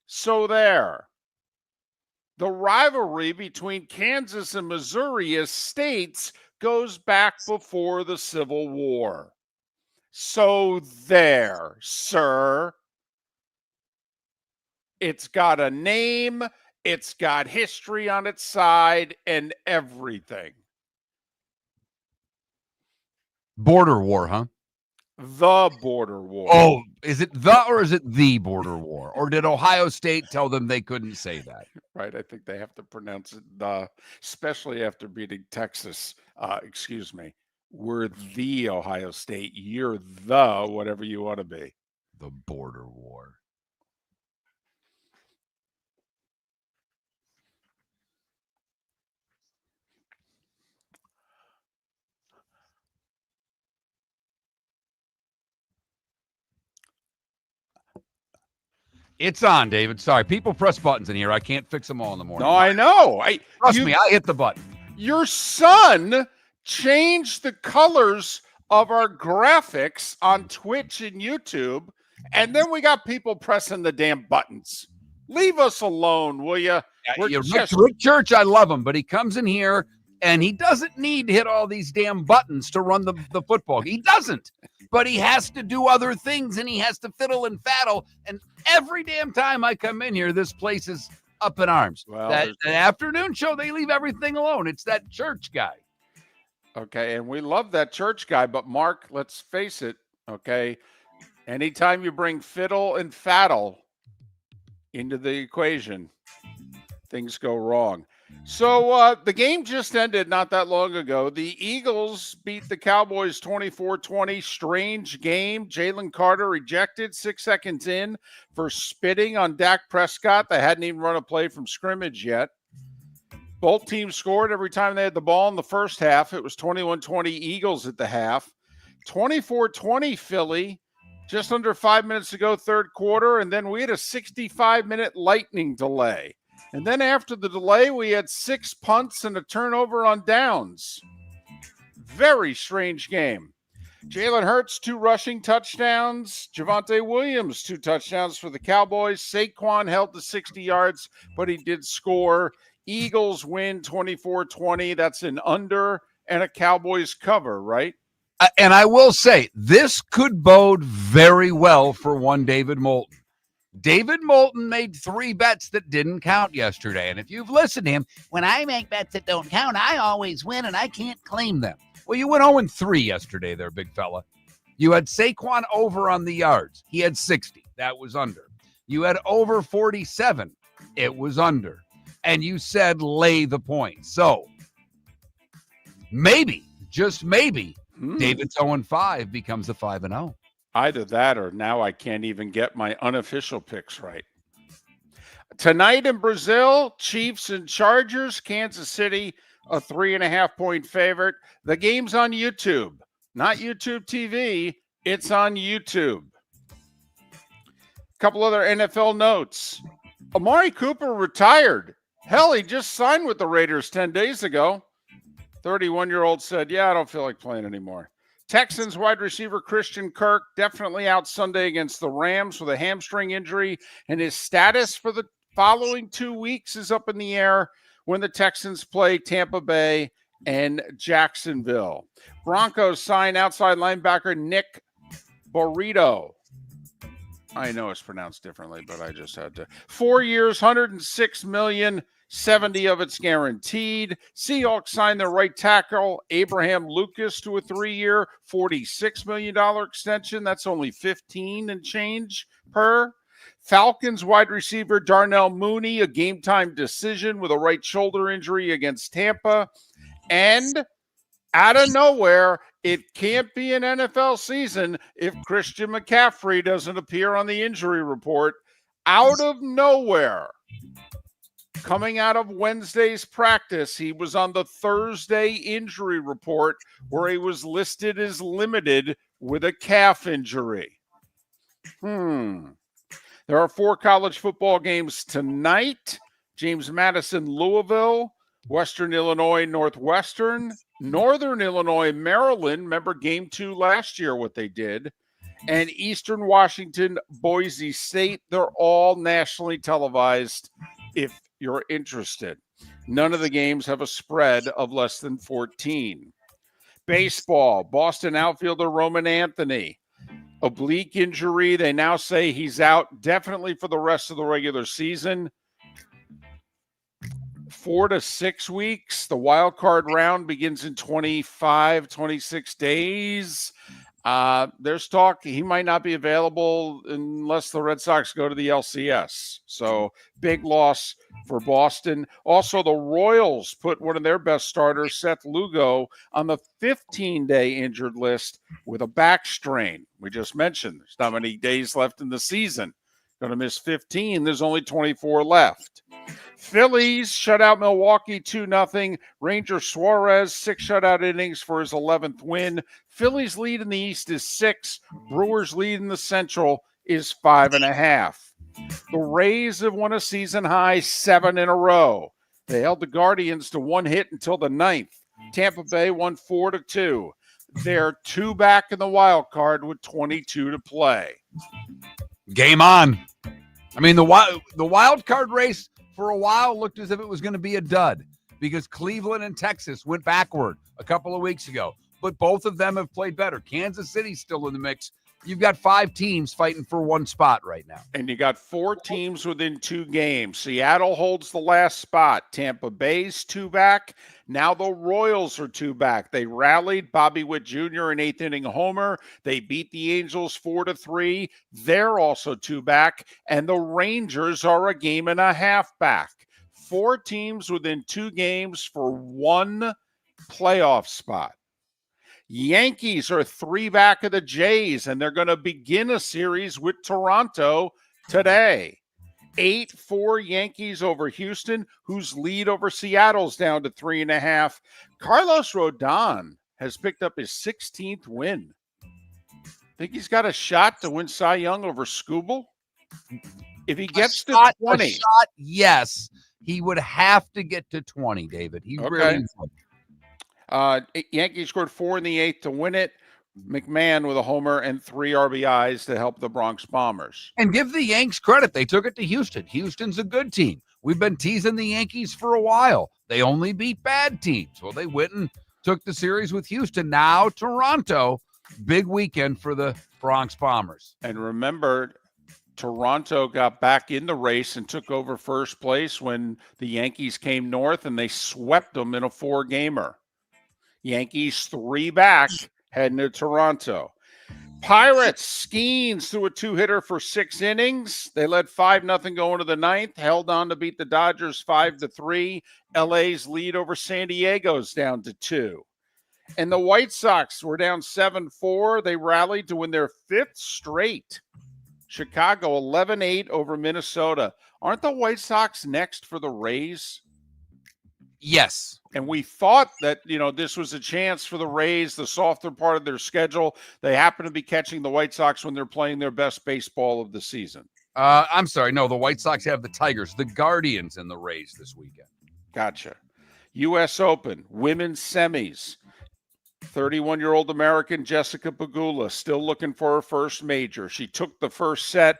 A: So there. The rivalry between Kansas and Missouri as states goes back before the Civil War. So there, sir. It's got a name, it's got history on its side, and everything.
C: Border War, huh?
A: The Border War.
C: Oh, is it the or is it the Border War? Or did Ohio State tell them they couldn't say that?
A: Right, I think they have to pronounce it the, especially after beating Texas. Excuse me. We're the Ohio State. You're the whatever you want to be.
C: The Border War. It's on, David. Sorry, people press buttons in here. I can't fix them all in the morning.
A: No, I know.
C: Trust me, I hit the button.
A: Your son changed the colors of our graphics on Twitch and YouTube, and then we got people pressing the damn buttons. Leave us alone, will you?
C: Rick Church, I love him, but he comes in here and he doesn't need to hit all these damn buttons to run the football. He doesn't, but he has to do other things, and he has to fiddle and faddle. And every damn time I come in here, this place is up in arms.
A: Well,
C: that afternoon show, they leave everything alone. It's that Church guy.
A: Okay, and we love that Church guy, but Mark, let's face it, okay, anytime you bring fiddle and faddle into the equation, things go wrong. So the game just ended not that long ago. The Eagles beat the Cowboys 24-20. Strange game. Jalen Carter ejected 6 seconds in for spitting on Dak Prescott. They hadn't even run a play from scrimmage yet. Both teams scored every time they had the ball in the first half. It was 21-20 Eagles at the half. 24-20 Philly just under 5 minutes to go, third quarter. And then we had a 65-minute lightning delay. And then after the delay, we had 6 punts and a turnover on downs. Very strange game. Jalen Hurts, 2 rushing touchdowns. Javonte Williams, 2 touchdowns for the Cowboys. Saquon held to 60 yards, but he did score. Eagles win 24-20. That's an under and a Cowboys cover, right?
C: And I will say, this could bode very well for one David Moulton. David Moulton made 3 bets that didn't count yesterday. And if you've listened to him, when I make bets that don't count, I always win and I can't claim them. Well, you went 0-3 yesterday there, big fella. You had Saquon over on the yards. He had 60. That was under. You had over 47. It was under. And you said lay the points. So maybe, just maybe, David's 0-5 becomes a 5-0.
A: Either that or now I can't even get my unofficial picks right. Tonight in Brazil, Chiefs and Chargers, Kansas City, a 3.5-point favorite. The game's on YouTube, not YouTube TV. It's on YouTube. A couple other NFL notes. Amari Cooper retired. Hell, he just signed with the Raiders 10 days ago. 31-year-old said, yeah, I don't feel like playing anymore. Texans wide receiver Christian Kirk definitely out Sunday against the Rams with a hamstring injury, and his status for the following 2 weeks is up in the air when the Texans play Tampa Bay and Jacksonville. Broncos sign outside linebacker Nick Burrito. I know it's pronounced differently, but I just had to. 4 years, $106 million. 70 of it's guaranteed. Seahawks signed their right tackle, Abraham Lucas, to a 3-year, $46 million extension. That's only 15 and change per. Falcons wide receiver Darnell Mooney, a game-time decision with a right shoulder injury against Tampa. And out of nowhere, it can't be an NFL season if Christian McCaffrey doesn't appear on the injury report. Out of nowhere. Coming out of Wednesday's practice, he was on the Thursday injury report where he was listed as limited with a calf injury. There are 4 college football games tonight. James Madison, Louisville, Western Illinois, Northwestern, Northern Illinois, Maryland. Remember game 2 last year, what they did. And Eastern Washington, Boise State. They're all nationally televised if you're interested. None of the games have a spread of less than 14. Baseball, Boston outfielder Roman Anthony. Oblique injury. They now say he's out definitely for the rest of the regular season. 4 to 6 weeks. The wild card round begins in 26 days. There's talk he might not be available unless the Red Sox go to the LCS. So big loss for Boston. Also, the Royals put one of their best starters, Seth Lugo, on the 15-day injured list with a back strain. We just mentioned there's not many days left in the season. Going to miss 15. There's only 24 left. Phillies shut out Milwaukee 2-0. Ranger Suarez, 6 shutout innings for his 11th win. Phillies lead in the East is 6. Brewers lead in the Central is 5.5. The Rays have won a season high 7 in a row. They held the Guardians to one hit until the ninth. Tampa Bay won 4-2. They're 2 back in the wild card with 22 to play.
C: Game on. I mean, the wild card race for a while looked as if it was going to be a dud because Cleveland and Texas went backward a couple of weeks ago. But both of them have played better. Kansas City's still in the mix. You've got 5 teams fighting for one spot right now.
A: And you got 4 teams within 2 games. Seattle holds the last spot. Tampa Bay's 2 back. Now the Royals are 2 back. They rallied. Bobby Witt Jr. an 8th inning homer. They beat the Angels 4-3. They're also 2 back. And the Rangers are a game and a half back. 4 teams within 2 games for 1 playoff spot. Yankees are 3 back of the Jays, and they're going to begin a series with Toronto today. 8-4 Yankees over Houston, whose lead over Seattle's down to 3.5. Carlos Rodon has picked up his 16th win. Think he's got a shot to win Cy Young over Skubal? If he gets to 20.
C: Yes. He would have to get to 20, David. He really would.
A: Yankees scored 4 in the 8th to win it. McMahon with a homer and 3 RBIs to help the Bronx Bombers.
C: And give the Yanks credit. They took it to Houston. Houston's a good team. We've been teasing the Yankees for a while. They only beat bad teams. Well, they went and took the series with Houston. Now Toronto, big weekend for the Bronx Bombers.
A: And remember, Toronto got back in the race and took over first place when the Yankees came north, and they swept them in a 4-gamer. Yankees 3 back, heading to Toronto. Pirates, Skeens threw a 2-hitter for 6 innings. They led 5-0 going to the 9th, held on to beat the Dodgers 5-3. LA's lead over San Diego's down to 2. And the White Sox were down 7-4. They rallied to win their 5th straight. Chicago 11-8 over Minnesota. Aren't the White Sox next for the Rays?
C: Yes.
A: And we thought that, this was a chance for the Rays, the softer part of their schedule. They happen to be catching the White Sox when they're playing their best baseball of the season.
C: I'm sorry. No, the White Sox have the Tigers, the Guardians, and the Rays this weekend.
A: Gotcha. U.S. Open, women's semis. 31-year-old American Jessica Pegula still looking for her first major. She took the first set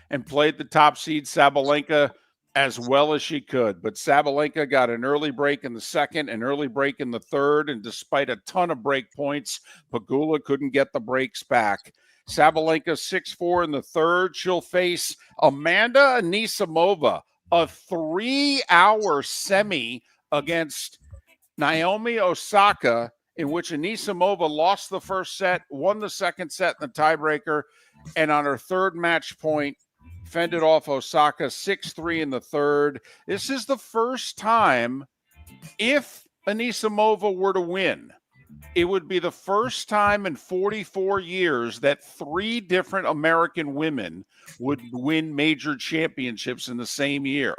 A: and played the top seed Sabalenka as well as she could. But Sabalenka got an early break in the second, an early break in the third, and despite a ton of break points, Pegula couldn't get the breaks back. Sabalenka 6-4 in the third. She'll face Amanda Anisimova, a 3-hour semi against Naomi Osaka, in which Anisimova lost the first set, won the second set in the tiebreaker, and on her third match point, fended off Osaka 6-3 in the third. This is the first time, if Anisimova were to win, it would be the first time in 44 years that 3 different American women would win major championships in the same year.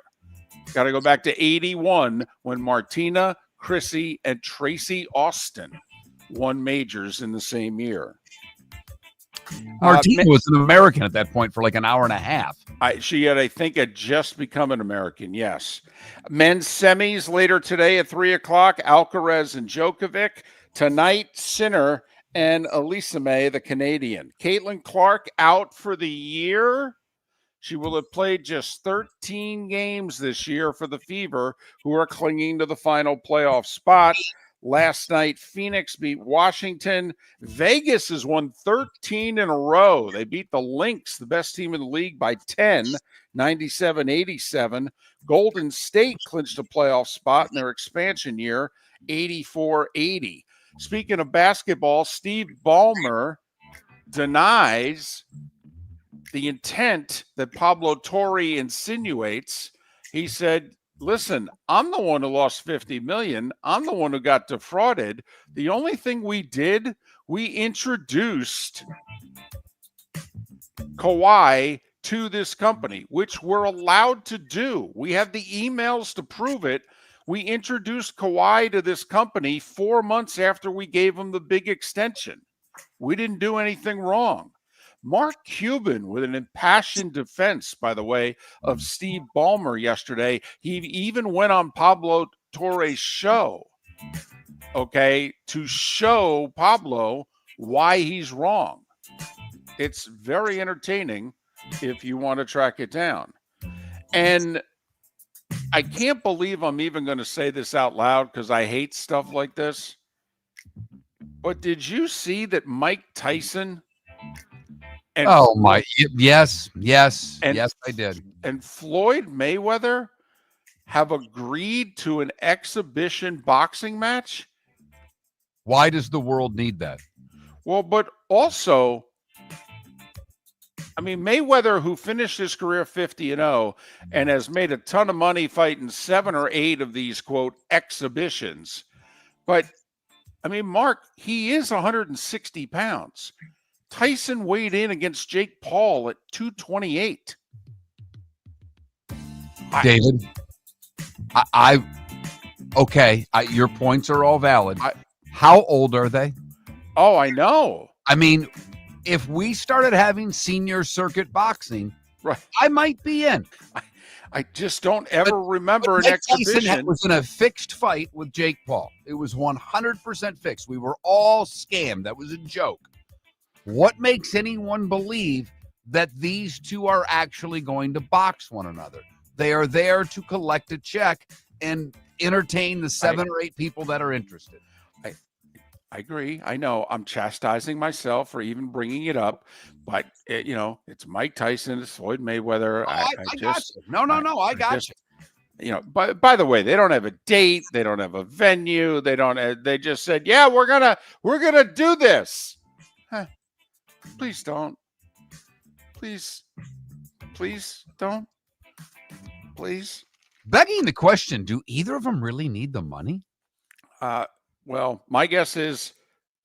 A: Got to go back to 81 when Martina, Chrissy, and Tracy Austin won majors in the same year.
C: Martina was an American at that point for like an hour and a half.
A: She had just become an American, yes. Men's semis later today at 3 o'clock, Alcaraz and Djokovic. Tonight, Sinner and Elisame, the Canadian. Caitlin Clark out for the year. She will have played just 13 games this year for the Fever, who are clinging to the final playoff spot. Last night, Phoenix beat Washington. Vegas has won 13 in a row. They beat the Lynx, the best team in the league, by 10, 97-87. Golden State clinched a playoff spot in their expansion year, 84-80. Speaking of basketball, Steve Ballmer denies the intent that Pablo Torre insinuates. He said, listen, I'm the one who lost $50 million. I'm the one who got defrauded. The only thing we did, we introduced Kawhi to this company, which we're allowed to do. We have the emails to prove it. We introduced Kawhi to this company 4 months after we gave him the big extension. We didn't do anything wrong. Mark Cuban with an impassioned defense, by the way, of Steve Ballmer yesterday. He even went on Pablo Torre's show, okay, to show Pablo why he's wrong. It's very entertaining if you want to track it down. And I can't believe I'm even going to say this out loud because I hate stuff like this. But did you see that Mike Tyson and
C: yes,
A: and
C: I did.
A: and Floyd Mayweather have agreed to an exhibition boxing match?
C: Why does the world need that?
A: Well, but also, I mean, Mayweather, who finished his career 50-0 and has made a ton of money fighting 7 or 8 of these, quote, exhibitions. But, I mean, Mark, he is 160 pounds. Tyson weighed in against Jake Paul at 228.
C: David, your points are all valid. How old are they?
A: Oh, I know.
C: I mean, if we started having senior circuit boxing,
A: right,
C: I might be in.
A: I just don't ever remember an
C: Mike
A: exhibition.
C: Tyson was in a fixed fight with Jake Paul. It was 100% fixed. We were all scammed. That was a joke. What makes anyone believe that these two are actually going to box one another? They are there to collect a check and entertain the 7 or 8 people that are interested.
A: I agree. I know I'm chastising myself for even bringing it up, but it's Mike Tyson, it's Floyd Mayweather.
C: I got you. No, I got you.
A: By the way, they don't have a date, they don't have a venue, they just said, yeah, we're gonna do this. Huh. Please don't. Please don't. Please.
C: Begging the question, do either of them really need the money?
A: Well, my guess is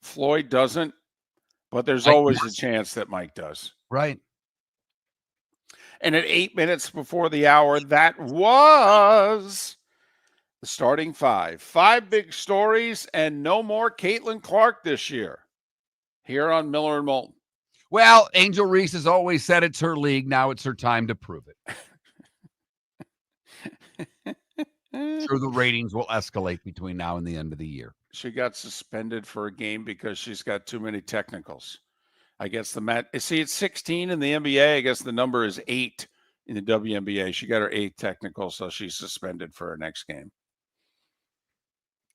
A: Floyd doesn't, but there's always a chance that Mike does.
C: Right.
A: And at 8 minutes before the hour, that was the starting 5. 5 big stories and no more Caitlin Clark this year here on Miller and Moulton.
C: Well, Angel Reese has always said it's her league. Now it's her time to prove it. Sure, the ratings will escalate between now and the end of the year.
A: She got suspended for a game because she's got too many technicals. I guess it's 16 in the NBA. I guess the number is 8 in the WNBA. She got her 8th technical, so she's suspended for her next game.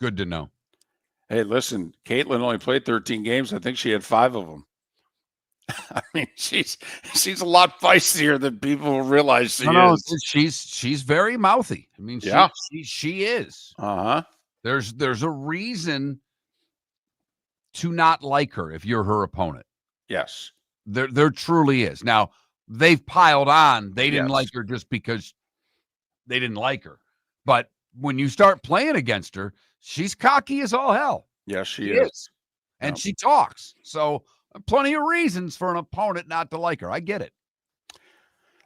C: Good to know.
A: Hey, listen, Caitlin only played 13 games. I think she had 5 of them. I mean, she's a lot feistier than people realize she is.
C: She's very mouthy. I mean, she is.
A: Uh-huh.
C: There's a reason to not like her if you're her opponent.
A: Yes.
C: There truly is. Now, they've piled on. They didn't like her just because they didn't like her. But when you start playing against her, she's cocky as all hell.
A: Yes, she is.
C: And she talks. So plenty of reasons for an opponent not to like her. I get it.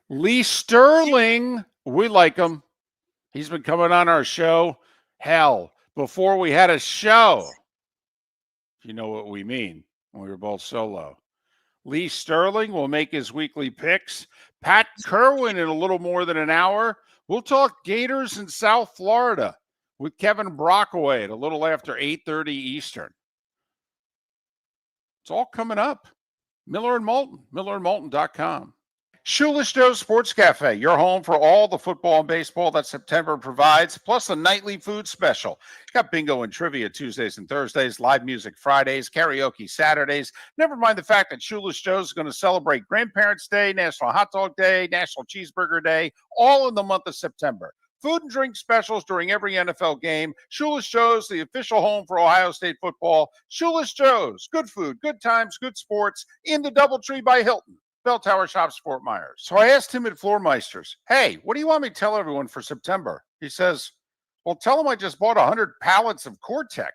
A: Lee Sterling, we like him. He's been coming on our show. Hell, before we had a show. You know what we mean when we were both solo. Lee Sterling will make his weekly picks. Pat Kirwan in a little more than an hour. We'll talk Gators in South Florida with Kevin Brockway at a little after 8:30 Eastern. It's all coming up. Miller and Moulton, millerandmoulton.com. Shoeless Joe's Sports Cafe, your home for all the football and baseball that September provides, plus a nightly food special. Got bingo and trivia Tuesdays and Thursdays, live music Fridays, karaoke Saturdays. Never mind the fact that Shoeless Joe's is going to celebrate Grandparents' Day, National Hot Dog Day, National Cheeseburger Day, all in the month of September. Food and drink specials during every NFL game. Shoeless Joe's, the official home for Ohio State football. Shoeless Joe's, good food, good times, good sports in the Doubletree by Hilton. Bell Tower Shops, Fort Myers. So I asked him at Floormeisters, hey, what do you want me to tell everyone for September? He says, well, tell them I just bought 100 pallets of Core-Tech.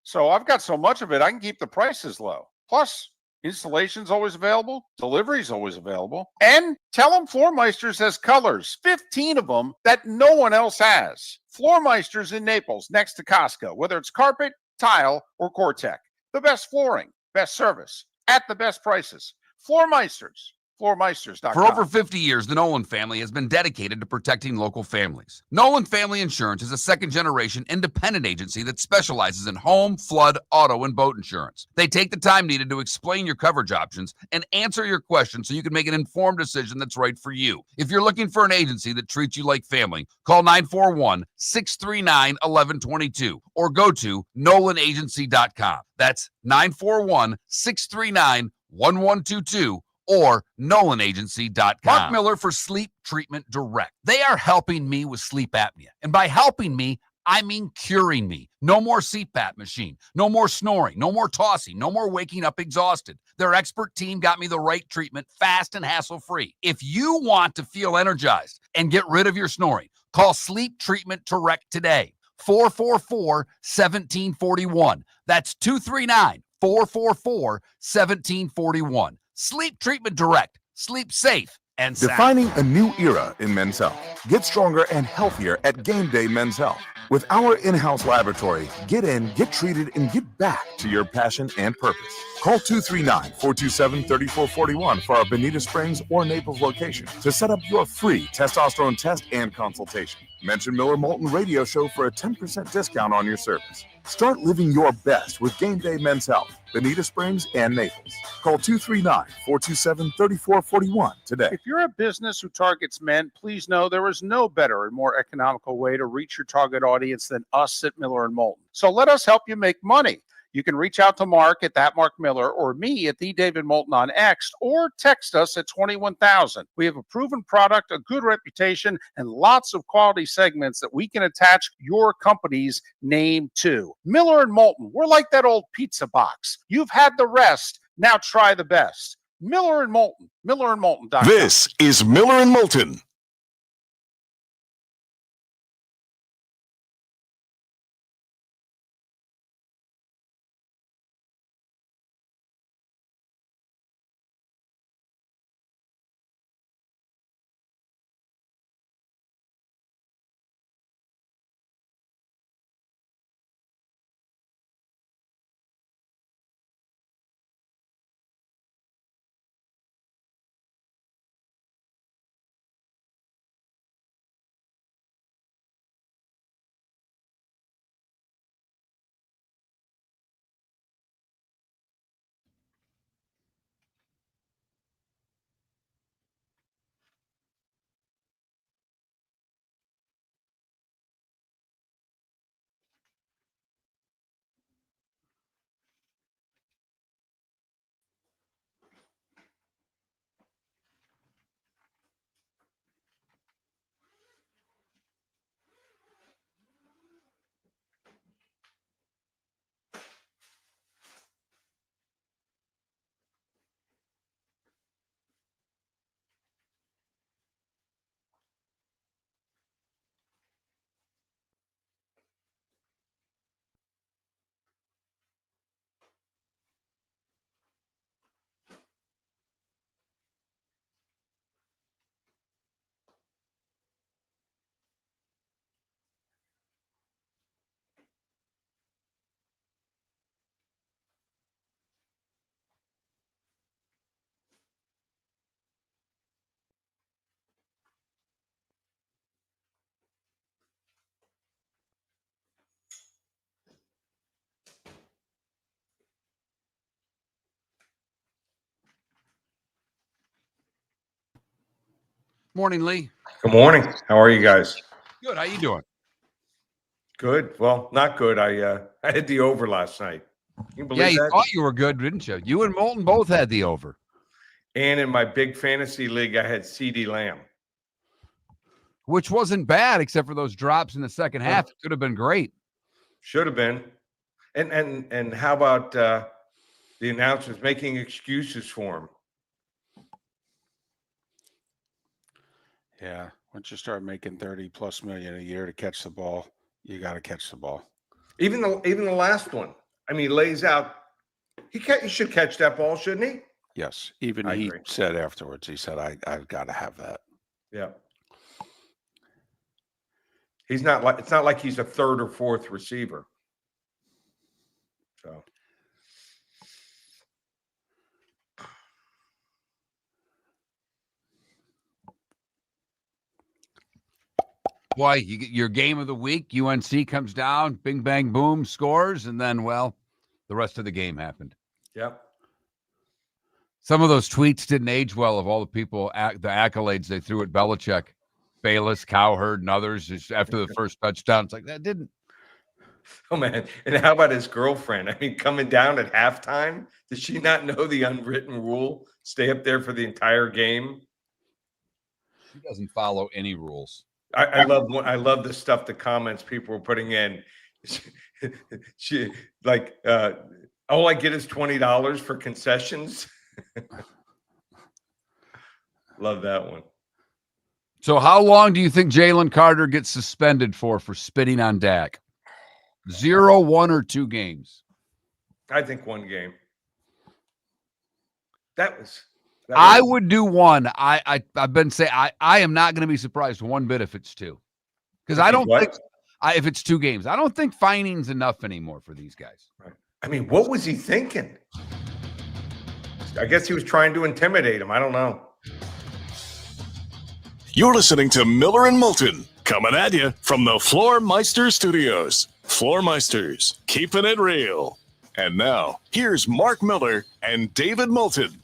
A: So I've got so much of it, I can keep the prices low. Plus, installation's always available. Delivery's always available. And tell them Floormeisters has colors, 15 of them that no one else has. Floormeisters in Naples, next to Costco, whether it's carpet, tile, or Core-Tech. The best flooring, best service, at the best prices. Floormeisters.com.
C: For over 50 years, the Nolan family has been dedicated to protecting local families. Nolan Family Insurance is a second-generation independent agency that specializes in home, flood, auto, and boat insurance. They take the time needed to explain your coverage options and answer your questions so you can make an informed decision that's right for you. If you're looking for an agency that treats you like family, call 941-639-1122 or go to nolanagency.com. That's 941-639-1122 or nolanagency.com. Mark Miller for Sleep Treatment Direct. They are helping me with sleep apnea. And by helping me, I mean curing me. No more CPAP machine, no more snoring, no more tossing, no more waking up exhausted. Their expert team got me the right treatment fast and hassle-free. If you want to feel energized and get rid of your snoring, call Sleep Treatment Direct today. 444-1741. That's 239-444-1741. Sleep Treatment Direct. Sleep safe and sound.
F: Defining a new era in men's health. Get stronger and healthier at Game Day Men's Health. With our in-house laboratory, get in, get treated, and get back to your passion and purpose. Call 239-427-3441 for our Bonita Springs or Naples location to set up your free testosterone test and consultation. Mention Miller Moulton Radio Show for a 10% discount on your service. Start living your best with Game Day Men's Health, Bonita Springs and Naples. Call 239-427-3441 today.
A: If you're a business who targets men, please know there is no better and more economical way to reach your target audience than us at Miller and Moulton. So let us help you make money. You can reach out to Mark at that Mark Miller or me at the David Moulton on X or text us at 21,000. We have a proven product, a good reputation, and lots of quality segments that we can attach your company's name to. Miller and Moulton, we're like that old pizza box. You've had the rest. Now try the best. Miller and Moulton, millerandmoulton.com.
B: This is Miller and Moulton.
C: Morning, Lee.
G: Good morning. How are you guys?
C: Good. How you doing?
G: Good. Well, not good. I had the over last night. Can you believe
C: Yeah, you
G: that?
C: thought you were good, didn't you? You and Moulton both had the over.
G: And in my big fantasy league, I had CD Lamb.
C: Which wasn't bad, except for those drops in the second half. It could have been great.
G: Should have been. And how about the announcers making excuses for him?
A: Yeah, once you start making 30+ million a year to catch the ball, you got to catch the ball.
G: Even the last one. I mean, he lays out. He should catch that ball, shouldn't he?
A: Yes, even
G: I
A: he
G: agree.
A: said afterwards, he said, I've got to have that.
G: Yeah. It's not like he's a third or fourth receiver. So
C: boy, you get your game of the week. UNC comes down, bing, bang, boom, scores, and then, well, the rest of the game happened.
G: Yep.
C: Some of those tweets didn't age well of all the people, the accolades they threw at Belichick, Bayless, Cowherd, and others just after the first touchdown. It's like, that didn't.
G: Oh, man. And how about his girlfriend? I mean, coming down at halftime, does she not know the unwritten rule? Stay up there for the entire game?
C: She doesn't follow any rules.
G: I love the stuff, the comments people were putting in. She like, all I get is $20 for concessions. Love that one.
C: So how long do you think Jalen Carter gets suspended for spitting on Dak? 0, 1, or 2 games?
G: I think 1 game.
C: I would do 1. I've been saying I am not going to be surprised one bit if it's 2. Because I don't think if it's 2 games, I don't think fining's enough anymore for these guys.
G: Right. I mean, what was he thinking? I guess he was trying to intimidate him. I don't know.
B: You're listening to Miller and Moulton, coming at you from the Floor Meister Studios. Floor Meisters, keeping it real. And now, here's Mark Miller and David Moulton.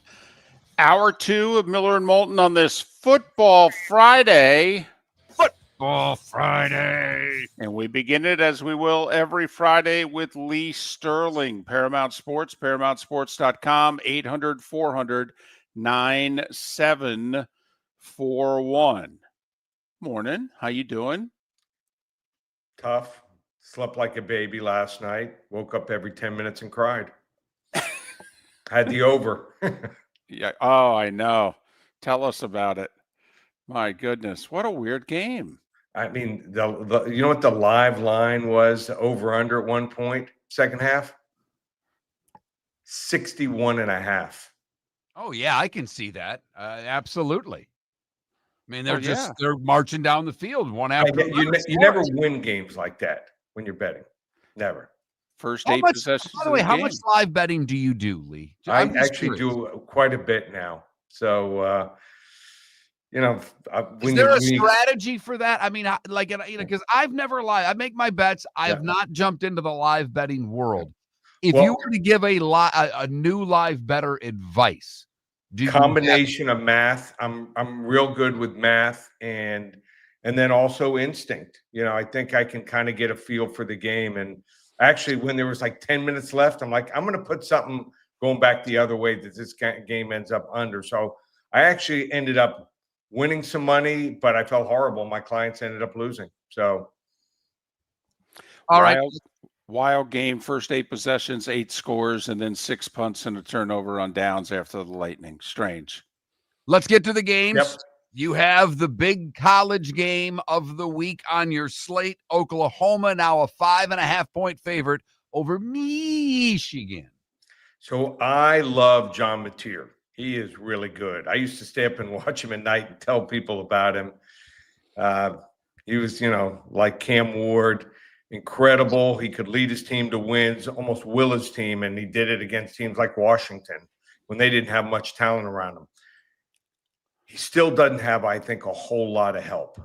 A: Hour 2 of Miller and Moulton on this Football Friday.
C: Football Friday.
A: And we begin it as we will every Friday with Lee Sterling, Paramount Sports, ParamountSports.com, 800-400-9741. Morning. How you doing?
G: Tough. Slept like a baby last night. Woke up every 10 minutes and cried. Had the over.
A: Yeah. Oh, I know. Tell us about it. My goodness. What a weird game.
G: I mean, the you know what the live line was over under at one point, second half? 61.5.
C: Oh, yeah, I can see that. Absolutely. I mean, they're
A: yeah.
C: they're marching down the field one after another.
G: You never win games like that when you're betting. Never.
A: First 8 possessions.
C: By the way, how much live betting do you do, Lee?
G: I actually do quite a bit now. So,
C: is there a strategy for that? I mean, because I've never live. I make my bets. I have not jumped into the live betting world. If you were to give a new live bettor advice,
G: combination of math. I'm real good with math and then also instinct. I think I can kind of get a feel for the game. And actually, when there was like 10 minutes left, I'm like, I'm going to put something going back the other way that this game ends up under. So I actually ended up winning some money, but I felt horrible. My clients ended up losing. So,
C: all right.
A: Wild game, first 8 possessions, 8 scores, and then 6 punts and a turnover on downs after the Lightning. Strange.
C: Let's get to the games.
G: Yep.
C: You have the big college game of the week on your slate. Oklahoma now a 5.5-point favorite over Michigan.
G: So I love John Mateer. He is really good. I used to stay up and watch him at night and tell people about him. He was, like Cam Ward. Incredible. He could lead his team to wins, almost will his team, and he did it against teams like Washington when they didn't have much talent around him. He still doesn't have, I think, a whole lot of help.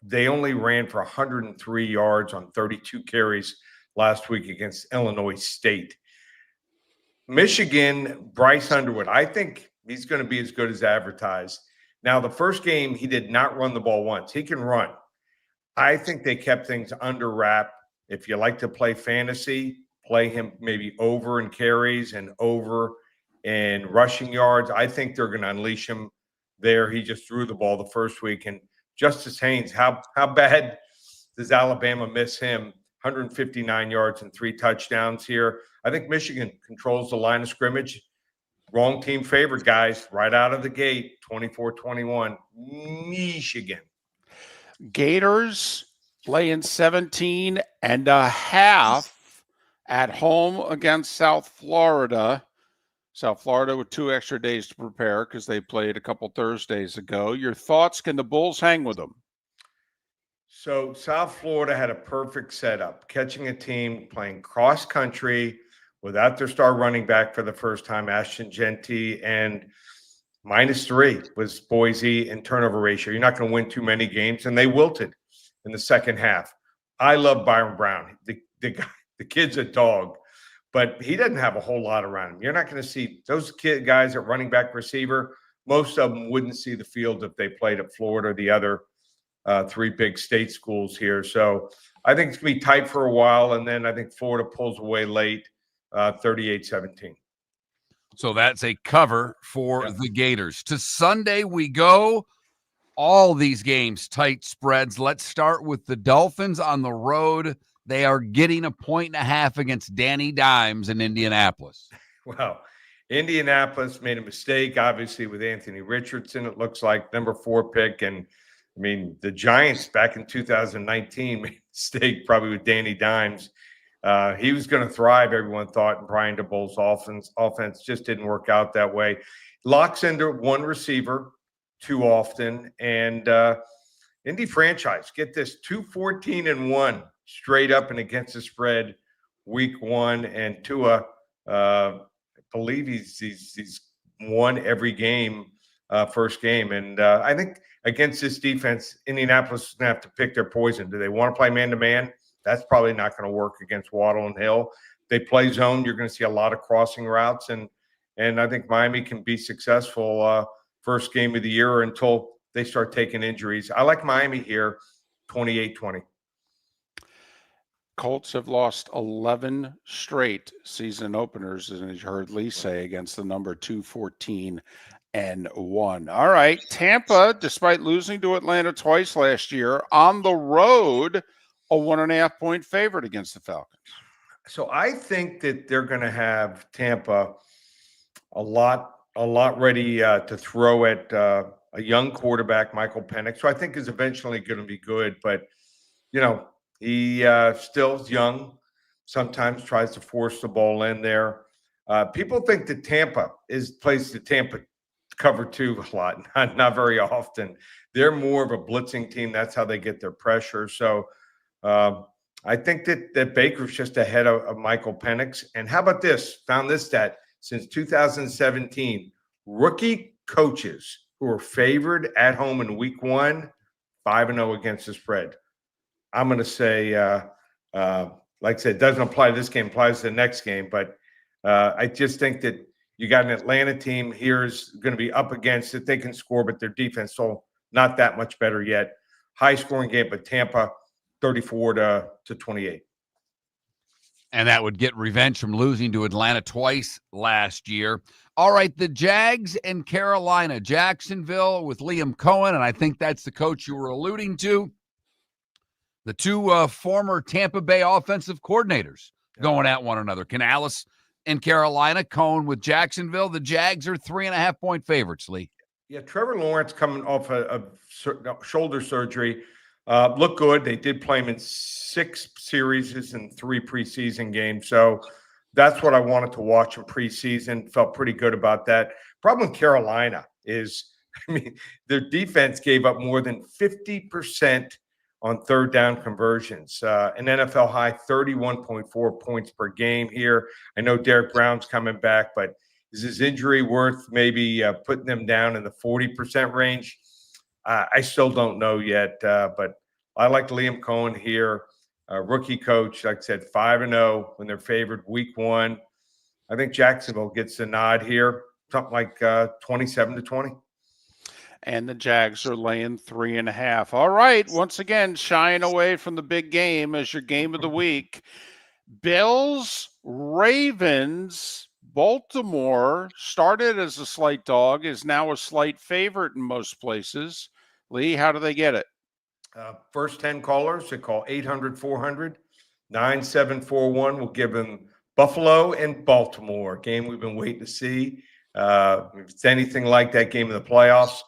G: They only ran for 103 yards on 32 carries last week against Illinois State. Michigan, Bryce Underwood, I think he's going to be as good as advertised. Now, the first game, he did not run the ball once. He can run. I think they kept things under wrap. If you like to play fantasy, play him maybe over in carries and over in rushing yards. I think they're going to unleash him there. He just threw the ball the first week. And Justice Haynes, how bad does Alabama miss him? 159 yards and 3 touchdowns here. I think Michigan controls the line of scrimmage. Wrong team favored, guys, right out of the gate, 24-21. Michigan.
A: Gators laying 17.5 at home against South Florida. South Florida with 2 extra days to prepare because they played a couple Thursdays ago. Your thoughts? Can the Bulls hang with them?
G: So South Florida had a perfect setup, catching a team playing cross country without their star running back for the first time, Ashton Genty, and -3 was Boise in turnover ratio. You're not going to win too many games, and they wilted. in the second half. I love Byron Brown. The kid's a dog, but he doesn't have a whole lot around him. You're not going to see those guys at running back, receiver. Most of them wouldn't see the field if they played at Florida or the other three big state schools here. So I think it's going to be tight for a while, and then I think Florida pulls away late, 38-17.
C: So that's a cover for the Gators. To Sunday we go. All these games, tight spreads. Let's start with the Dolphins on the road. They are getting 1.5 against Danny Dimes in Indianapolis.
G: Well, Indianapolis made a mistake, obviously, with Anthony Richardson, it looks like, number 4 pick. And, I mean, the Giants back in 2019 made a mistake probably with Danny Dimes. He was going to thrive, everyone thought, in Brian DeBoer's offense just didn't work out that way. Locks into one receiver too often. And Indy franchise, get this, 2-14-1 straight up and against the spread week 1. And Tua, I believe he's won every game, first game. And I think against this defense, Indianapolis is going to have to pick their poison. Do they want to play man-to-man? That's probably not going to work against Waddle and Hill. They play zone. You're going to see a lot of crossing routes. And I think Miami can be successful first game of the year until they start taking injuries. I like Miami here, 28-20.
A: Colts have lost 11 straight season openers, as you heard Lee say, against the number 2-14-1. All right, Tampa, despite losing to Atlanta twice last year, on the road, a 1.5-point favorite against the Falcons.
G: So I think that they're going to have Tampa a lot ready to throw at a young quarterback, Michael Penix, who I think is eventually going to be good. But, you know, he still is young, sometimes tries to force the ball in there. People think that Tampa plays the Tampa cover 2 a lot, not very often. They're more of a blitzing team. That's how they get their pressure. So I think that Baker's just ahead of Michael Penix. And how about this? Found this stat. Since 2017, rookie coaches who are favored at home in week 1, 5-0 against the spread. I'm going to say, like I said, it doesn't apply to this game, applies to the next game. But I just think that you got an Atlanta team here is going to be up against it. They can score, but their defense so not that much better yet. High scoring game, but Tampa 34-28.
C: And that would get revenge from losing to Atlanta twice last year. All right, the Jags and Carolina. Jacksonville with Liam Cohen, and I think that's the coach you were alluding to. The two former Tampa Bay offensive coordinators going at one another. Canales in Carolina, Cohen with Jacksonville. The Jags are 3.5-point favorites, Lee.
G: Yeah, Trevor Lawrence coming off a shoulder surgery. Look good. They did play him in 6 series and 3 preseason games. So that's what I wanted to watch in preseason. Felt pretty good about that. Problem with Carolina is, I mean, their defense gave up more than 50% on third down conversions. An NFL high 31.4 points per game here. I know Derek Brown's coming back, but is his injury worth maybe putting them down in the 40% range? I still don't know yet, but I like Liam Cohen here, rookie coach. Like I said, 5-0 when they're favored week 1. I think Jacksonville gets the nod here, something like 27-20.
A: And the Jags are laying 3.5. All right, once again, shying away from the big game as your game of the week. Bills, Ravens. Baltimore started as a slight dog, is now a slight favorite in most places. Lee, how do they get it?
G: First 10 callers, they call 800-400-9741. We'll give them Buffalo and Baltimore, game we've been waiting to see. If it's anything like that game in the playoffs,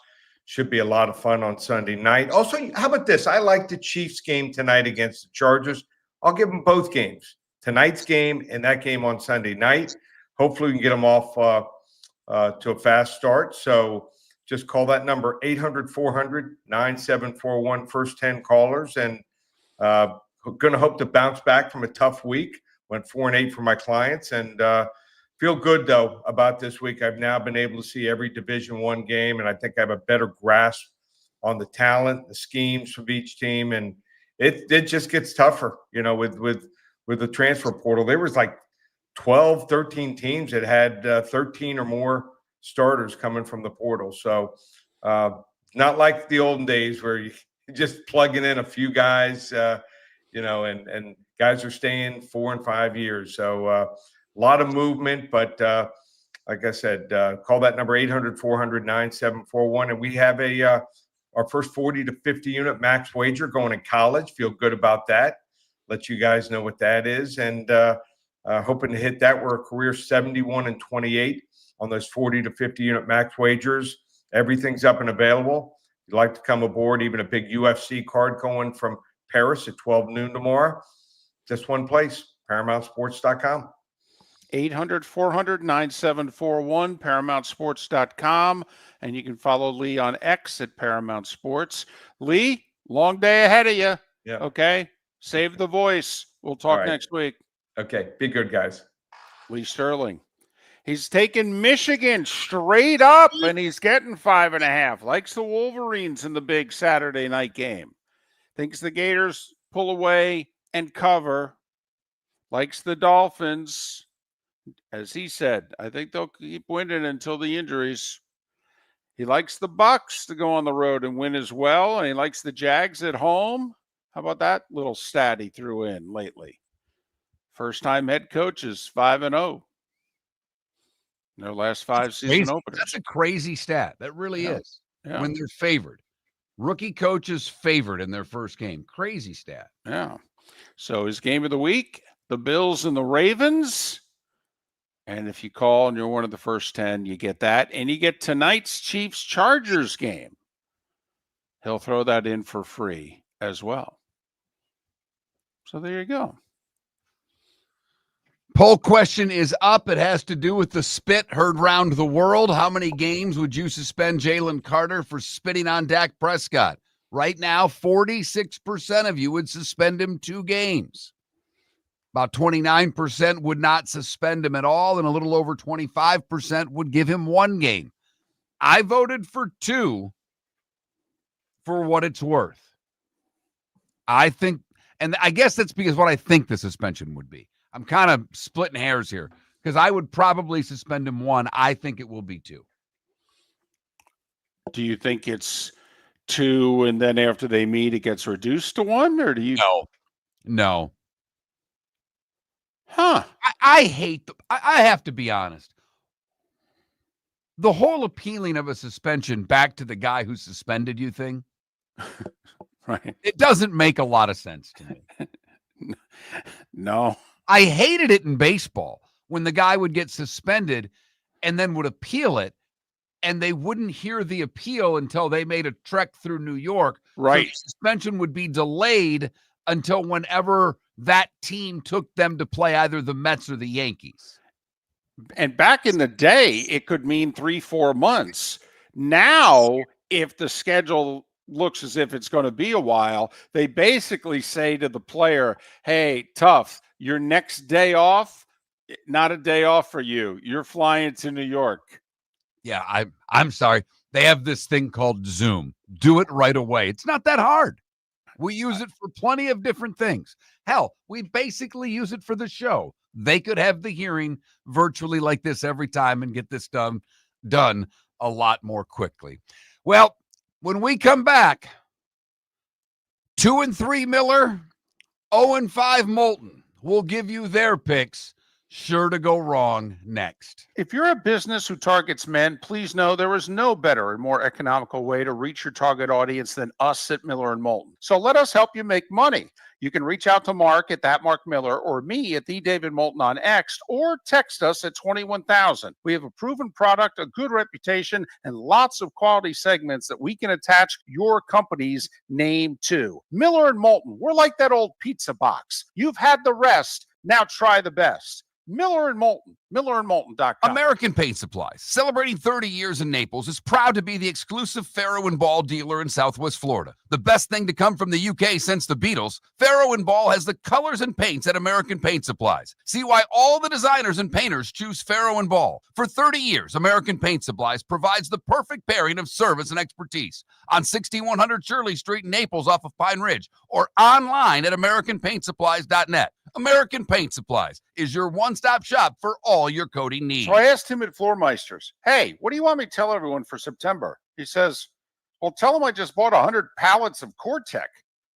G: should be a lot of fun on Sunday night. Also, how about this? I like the Chiefs game tonight against the Chargers. I'll give them both games, tonight's game and that game on Sunday night. Hopefully we can get them off to a fast start. So just call that number, 800-400-9741, first 10 callers. And going to hope to bounce back from a tough week. Went 4-8 for my clients. And feel good, though, about this week. I've now been able to see every Division I game, and I think I have a better grasp on the talent, the schemes of each team. And it just gets tougher, with the transfer portal. There was like 12, 13 teams that had 13 or more starters coming from the portal. So not like the olden days where you just plugging in a few guys, and guys are staying 4 and 5 years. So a lot of movement, but like I said, call that number 800-400-9741. And we have our first 40 to 50 unit max wager going in college. Feel good about that. Let you guys know what that is. And hoping to hit that. We're a career 71 and 28 on those 40 to 50 unit max wagers. Everything's up and available. If you'd like to come aboard, even a big UFC card going from Paris at 12 noon tomorrow. Just one place, ParamountSports.com.
A: 800-400-9741, ParamountSports.com. And you can follow Lee on X at Paramount Sports. Lee, long day ahead of you.
G: Yeah.
A: Okay. Save the voice. We'll talk next week.
G: Okay. Be good, guys.
A: Lee Sterling. He's taking Michigan straight up, and he's getting 5.5. Likes the Wolverines in the big Saturday night game. Thinks the Gators pull away and cover. Likes the Dolphins. As he said, I think they'll keep winning until the injuries. He likes the Bucks to go on the road and win as well, and he likes the Jags at home. How about that little stat he threw in lately? First-time head coaches, 5-0. Their last 5 season openers.
C: That's a crazy stat. That really is.
A: Yeah.
C: When they're favored. Rookie coaches favored in their first game. Crazy stat.
A: Yeah. So his game of the week, the Bills and the Ravens. And if you call and you're one of the first 10, you get that. And you get tonight's Chiefs-Chargers game. He'll throw that in for free as well. So there you go.
C: Poll question is up. It has to do with the spit heard round the world. How many games would you suspend Jalen Carter for spitting on Dak Prescott? Right now, 46% of you would suspend him 2 games. About 29% would not suspend him at all, and a little over 25% would give him 1 game. I voted for 2 for what it's worth. I think, and I guess that's because what I think the suspension would be. I'm kind of splitting hairs here because I would probably suspend him 1. I think it will be 2.
A: Do you think it's 2 and then after they meet it gets reduced to 1, or do you?
C: No.
A: Huh.
C: I hate I have to be honest. The whole appealing of a suspension back to the guy who suspended you thing.
A: Right.
C: It doesn't make a lot of sense to me.
A: No.
C: I hated it in baseball when the guy would get suspended and then would appeal it, and they wouldn't hear the appeal until they made a trek through New York.
A: Right.
C: So the suspension would be delayed until whenever that team took them to play either the Mets or the Yankees.
A: And back in the day, it could mean 3-4 months. Now, if the schedule looks as if it's going to be a while, they basically say to the player, hey, tough, your next day off, not a day off for you. You're flying to New York.
C: Yeah, I'm sorry. They have this thing called Zoom. Do it right away. It's not that hard. We use it for plenty of different things. Hell, we basically use it for the show. They could have the hearing virtually like this every time and get this done a lot more quickly. Well, when we come back, 2-3 Miller, 0-5 Moulton. We'll give you their picks. Sure to go wrong next.
A: If you're a business who targets men, please know there is no better and more economical way to reach your target audience than us at Miller & Moulton. So let us help you make money. You can reach out to Mark at that Mark Miller or me at the David Moulton on X, or text us at 21,000. We have a proven product, a good reputation, and lots of quality segments that we can attach your company's name to. Miller & Moulton, we're like that old pizza box. You've had the rest. Now try the best. Miller and Moulton, millerandmoulton.com.
C: American Paint Supplies, celebrating 30 years in Naples, is proud to be the exclusive Farrow and Ball dealer in Southwest Florida. The best thing to come from the UK since the Beatles, Farrow and Ball has the colors and paints at American Paint Supplies. See why all the designers and painters choose Farrow and Ball. For 30 years, American Paint Supplies provides the perfect pairing of service and expertise on 6100 Shirley Street in Naples off of Pine Ridge, or online at AmericanPaintSupplies.net. American Paint Supplies is your one-stop shop for all your coating needs.
A: So I asked him at Floormeisters, hey, what do you want me to tell everyone for September? He says, well, tell them I just bought 100 pallets of Core-Tech.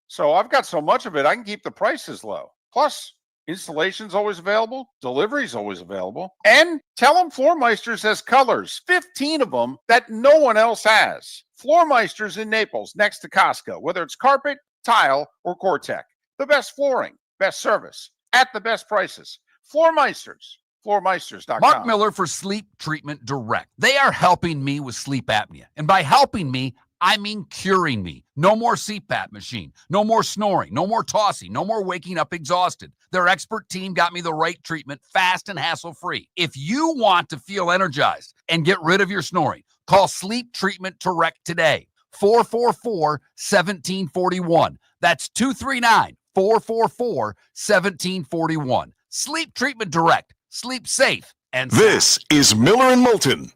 A: So I've got so much of it, I can keep the prices low. Plus, installation's always available. Delivery's always available. And tell them Floormeisters has colors, 15 of them that no one else has. Floormeisters in Naples, next to Costco, whether it's carpet, tile, or Core-Tech. The best flooring, best service, at the best prices. Floormeisters, floormeisters.com.
C: Mark Miller for Sleep Treatment Direct. They are helping me with sleep apnea. And by helping me, I mean curing me. No more CPAP machine, no more snoring, no more tossing, no more waking up exhausted. Their expert team got me the right treatment, fast and hassle-free. If you want to feel energized and get rid of your snoring, call Sleep Treatment Direct today. 444-1741. That's 239-444-1741. Sleep Treatment Direct. Sleep safe and sound.
B: This is Miller and Moulton.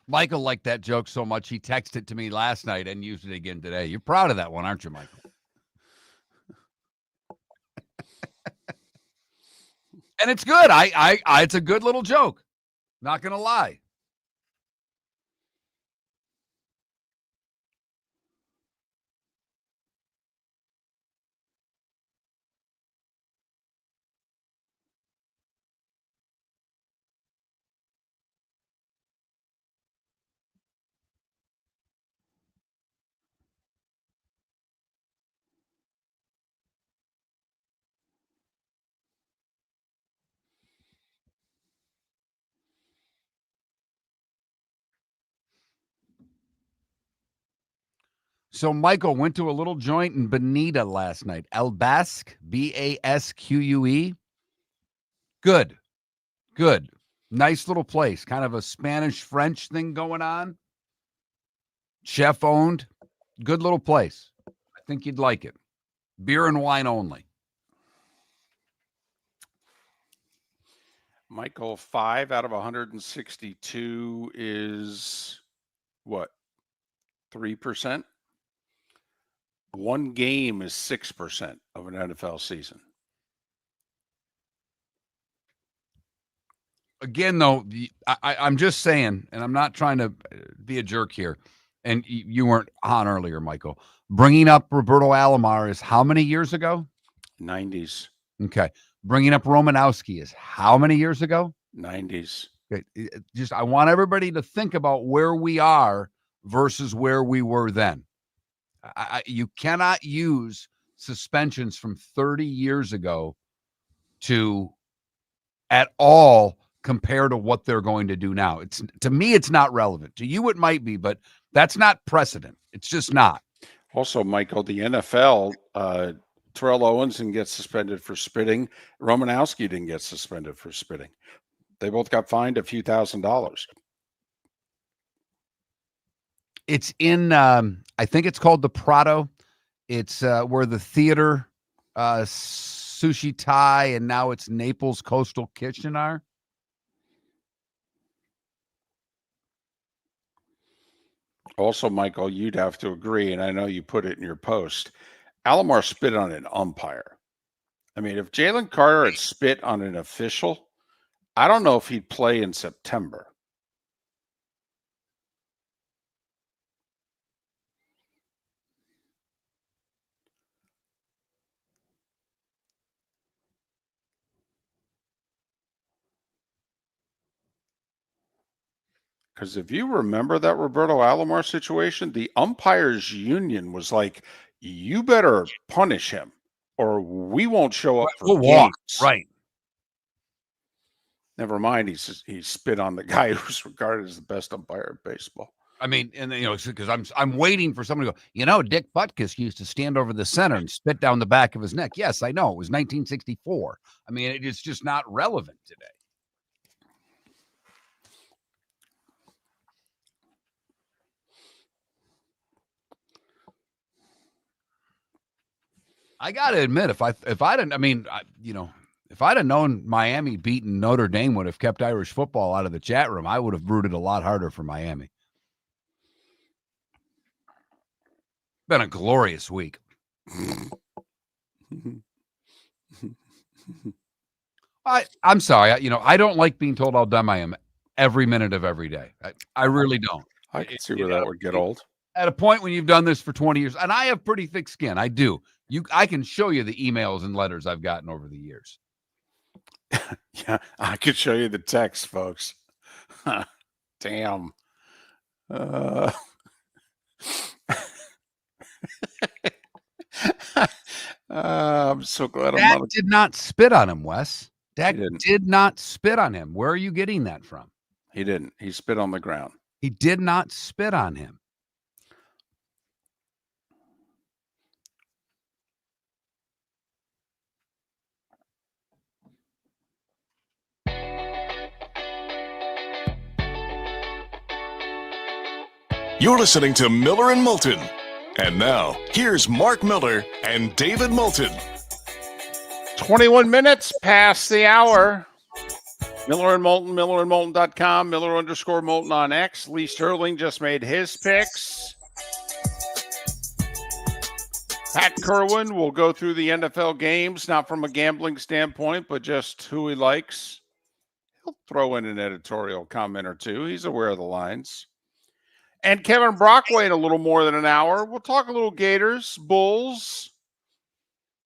C: Michael liked that joke so much, he texted it to me last night and used it again today. You're proud of that one, aren't you, Michael? And it's good. It's a good little joke. Not going to lie. So Michael went to a little joint in Bonita last night. El Basque, Basque. Good. Nice little place. Kind of a Spanish-French thing going on. Chef owned. Good little place. I think you'd like it. Beer and wine only.
A: Michael, 5 out of 162 is what? 3%? One game is 6% of an NFL season.
C: Again, though, I'm just saying, and I'm not trying to be a jerk here, and you weren't on earlier, Michael. Bringing up Roberto Alomar is how many years ago?
A: 90s.
C: Okay. Bringing up Romanowski is how many years ago?
A: 90s.
C: Okay. Just, I want everybody to think about where we are versus where we were then. You cannot use suspensions from 30 years ago to at all compare to what they're going to do now. It's, to me, it's not relevant. To you, it might be, but that's not precedent. It's just not.
A: Also, Michael, the NFL, Terrell Owens didn't get suspended for spitting. Romanowski didn't get suspended for spitting. They both got fined a few $1,000s.
C: It's in, I think it's called the Prado. It's where the theater, Sushi Thai, and now it's Naples Coastal Kitchen are.
A: Also, Michael, you'd have to agree, and I know you put it in your post, Alomar spit on an umpire. I mean, if Jalen Carter had spit on an official, I don't know if he'd play in September. Because if you remember that Roberto Alomar situation, the umpires union was like, you better punish him. or we won't show up for
C: We'll walk.
A: games.
C: Right.
A: Never mind. He spit on the guy who's regarded as the best umpire in baseball.
C: I mean, and because I'm waiting for someone to go, Dick Butkus used to stand over the center and spit down the back of his neck. Yes, I know. It was 1964. I mean, it's just not relevant today. I got to admit, if I'd have known Miami beating Notre Dame would have kept Irish football out of the chat room, I would have rooted a lot harder for Miami. Been a glorious week. I'm sorry. I don't like being told how dumb I am every minute of every day. I really don't.
A: I can see where that would get old.
C: At a point when you've done this for 20 years, and I have pretty thick skin. I do. I can show you the emails and letters I've gotten over the years.
A: Yeah, I could show you the text, folks. Damn. I'm so glad
C: Dak
A: I'm not.
C: did not spit on him, Wes. Dak
A: didn't.
C: did not spit on him. Where are you getting that from?
A: He didn't. He spit on the ground.
C: He did not spit on him.
B: You're listening to Miller and Moulton. And now, here's Mark Miller and David Moulton.
A: 21 minutes past the hour. Miller and Moulton, millerandmoulton.com, Miller_Moulton on X. Lee Sterling just made his picks. Pat Kirwan will go through the NFL games, not from a gambling standpoint, but just who he likes. He'll throw in an editorial comment or two. He's aware of the lines. And Kevin Brockway in a little more than an hour. We'll talk a little Gators, Bulls,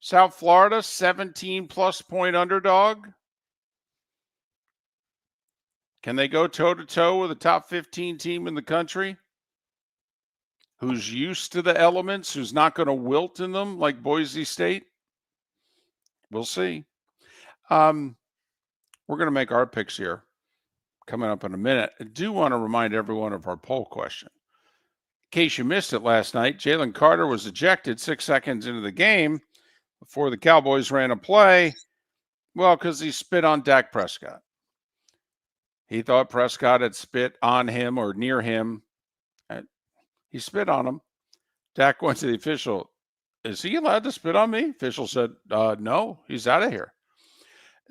A: South Florida, 17-plus point underdog. Can they go toe-to-toe with a top 15 team in the country? Who's used to the elements, who's not going to wilt in them like Boise State? We'll see. We're going to make our picks here coming up in a minute. I do want to remind everyone of our poll question. In case you missed it last night, Jalen Carter was ejected 6 seconds into the game before the Cowboys ran a play. Well, because he spit on Dak Prescott. He thought Prescott had spit on him or near him. He spit on him. Dak went to the official. Is he allowed to spit on me? Official said, no, he's out of here.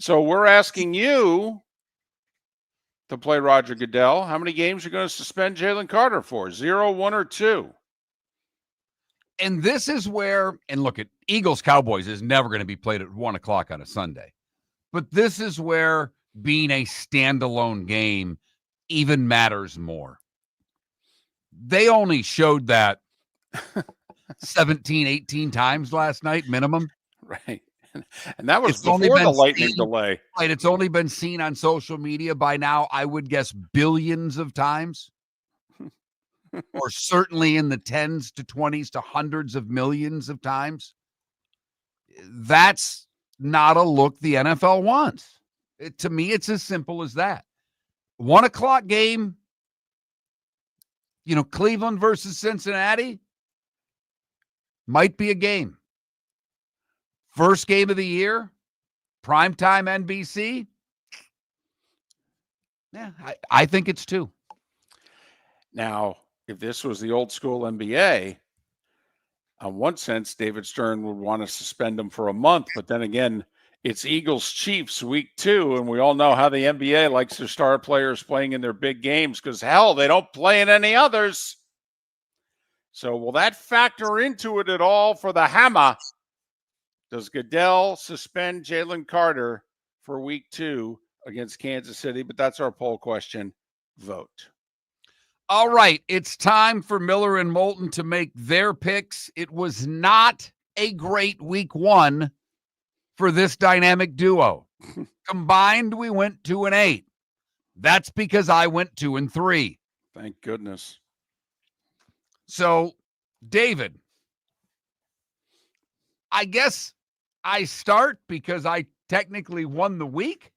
A: So we're asking you to play Roger Goodell. How many games are you going to suspend Jalen Carter for? 0, 1, or 2?
C: And this is where, and look, at Eagles-Cowboys is never going to be played at 1 o'clock on a Sunday. But this is where being a standalone game even matters more. They only showed that 17, 18 times last night, minimum.
A: Right. And that was
C: It's only
A: before the
C: been
A: lightning
C: seen-
A: delay.
C: Right, it's only been seen on social media by now, I would guess, billions of times. Or certainly in the tens to 20s to hundreds of millions of times. That's not a look the NFL wants. To me, it's as simple as that. 1 o'clock game, Cleveland versus Cincinnati might be a game. First game of the year, primetime NBC. Yeah, I think it's 2.
A: Now, if this was the old school NBA, in one sense, David Stern would want to suspend him for a month. But then again, it's Eagles-Chiefs week 2, and we all know how the NBA likes their star players playing in their big games because, hell, they don't play in any others. So will that factor into it at all for the Hammer? Does Goodell suspend Jalen Carter for week 2 against Kansas City? But that's our poll question. Vote.
C: All right, it's time for Miller and Moulton to make their picks. It was not a great week 1 for this dynamic duo. Combined, we went 2-8. That's because I went 2-3.
A: Thank goodness.
C: So, David, I guess I start because I technically won the week.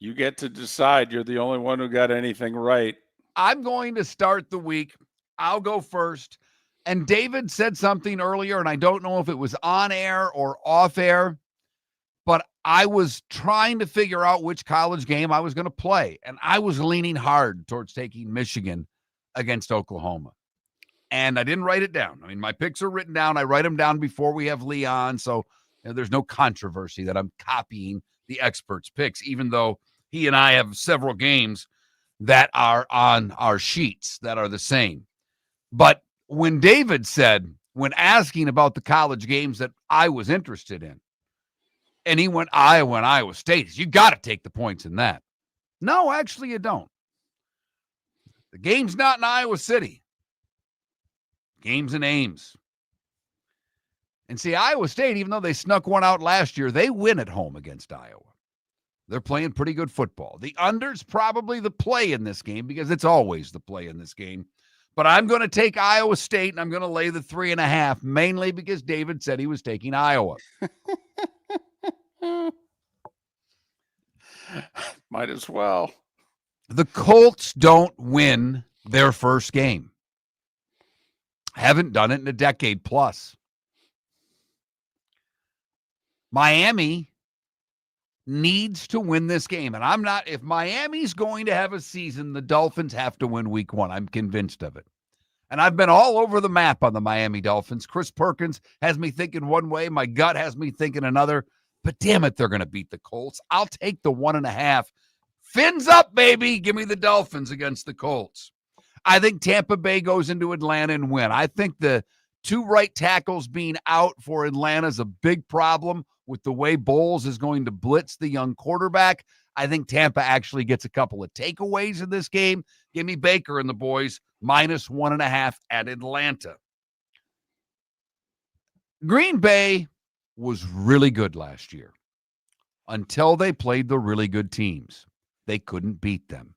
A: You get to decide. You're the only one who got anything right.
C: I'm going to start the week. I'll go first. And David said something earlier, and I don't know if it was on air or off air, but I was trying to figure out which college game I was going to play. And I was leaning hard towards taking Michigan against Oklahoma. And I didn't write it down. I mean, my picks are written down. I write them down before we have Leon. So there's no controversy that I'm copying the experts' picks, even though he and I have several games that are on our sheets that are the same. But when David said, when asking about the college games that I was interested in, and he went Iowa and Iowa State, you got to take the points in that. No, actually, you don't. The game's not in Iowa City. Game's in Ames. And see, Iowa State, even though they snuck one out last year, they win at home against Iowa. They're playing pretty good football. The under's probably the play in this game because it's always the play in this game. But I'm going to take Iowa State, and I'm going to lay the 3.5, mainly because David said he was taking Iowa.
A: Might as well.
C: The Colts don't win their first game. Haven't done it in a decade plus. Miami needs to win this game. And I'm not, if Miami's going to have a season, the Dolphins have to win week 1. I'm convinced of it. And I've been all over the map on the Miami Dolphins. Chris Perkins has me thinking one way. My gut has me thinking another. But damn it, they're going to beat the Colts. I'll take the 1.5. Fins up, baby. Give me the Dolphins against the Colts. I think Tampa Bay goes into Atlanta and win. I think the 2 right tackles being out for Atlanta is a big problem with the way Bowles is going to blitz the young quarterback. I think Tampa actually gets a couple of takeaways in this game. Give me Baker and the boys minus 1.5 at Atlanta. Green Bay was really good last year until they played the really good teams. They couldn't beat them.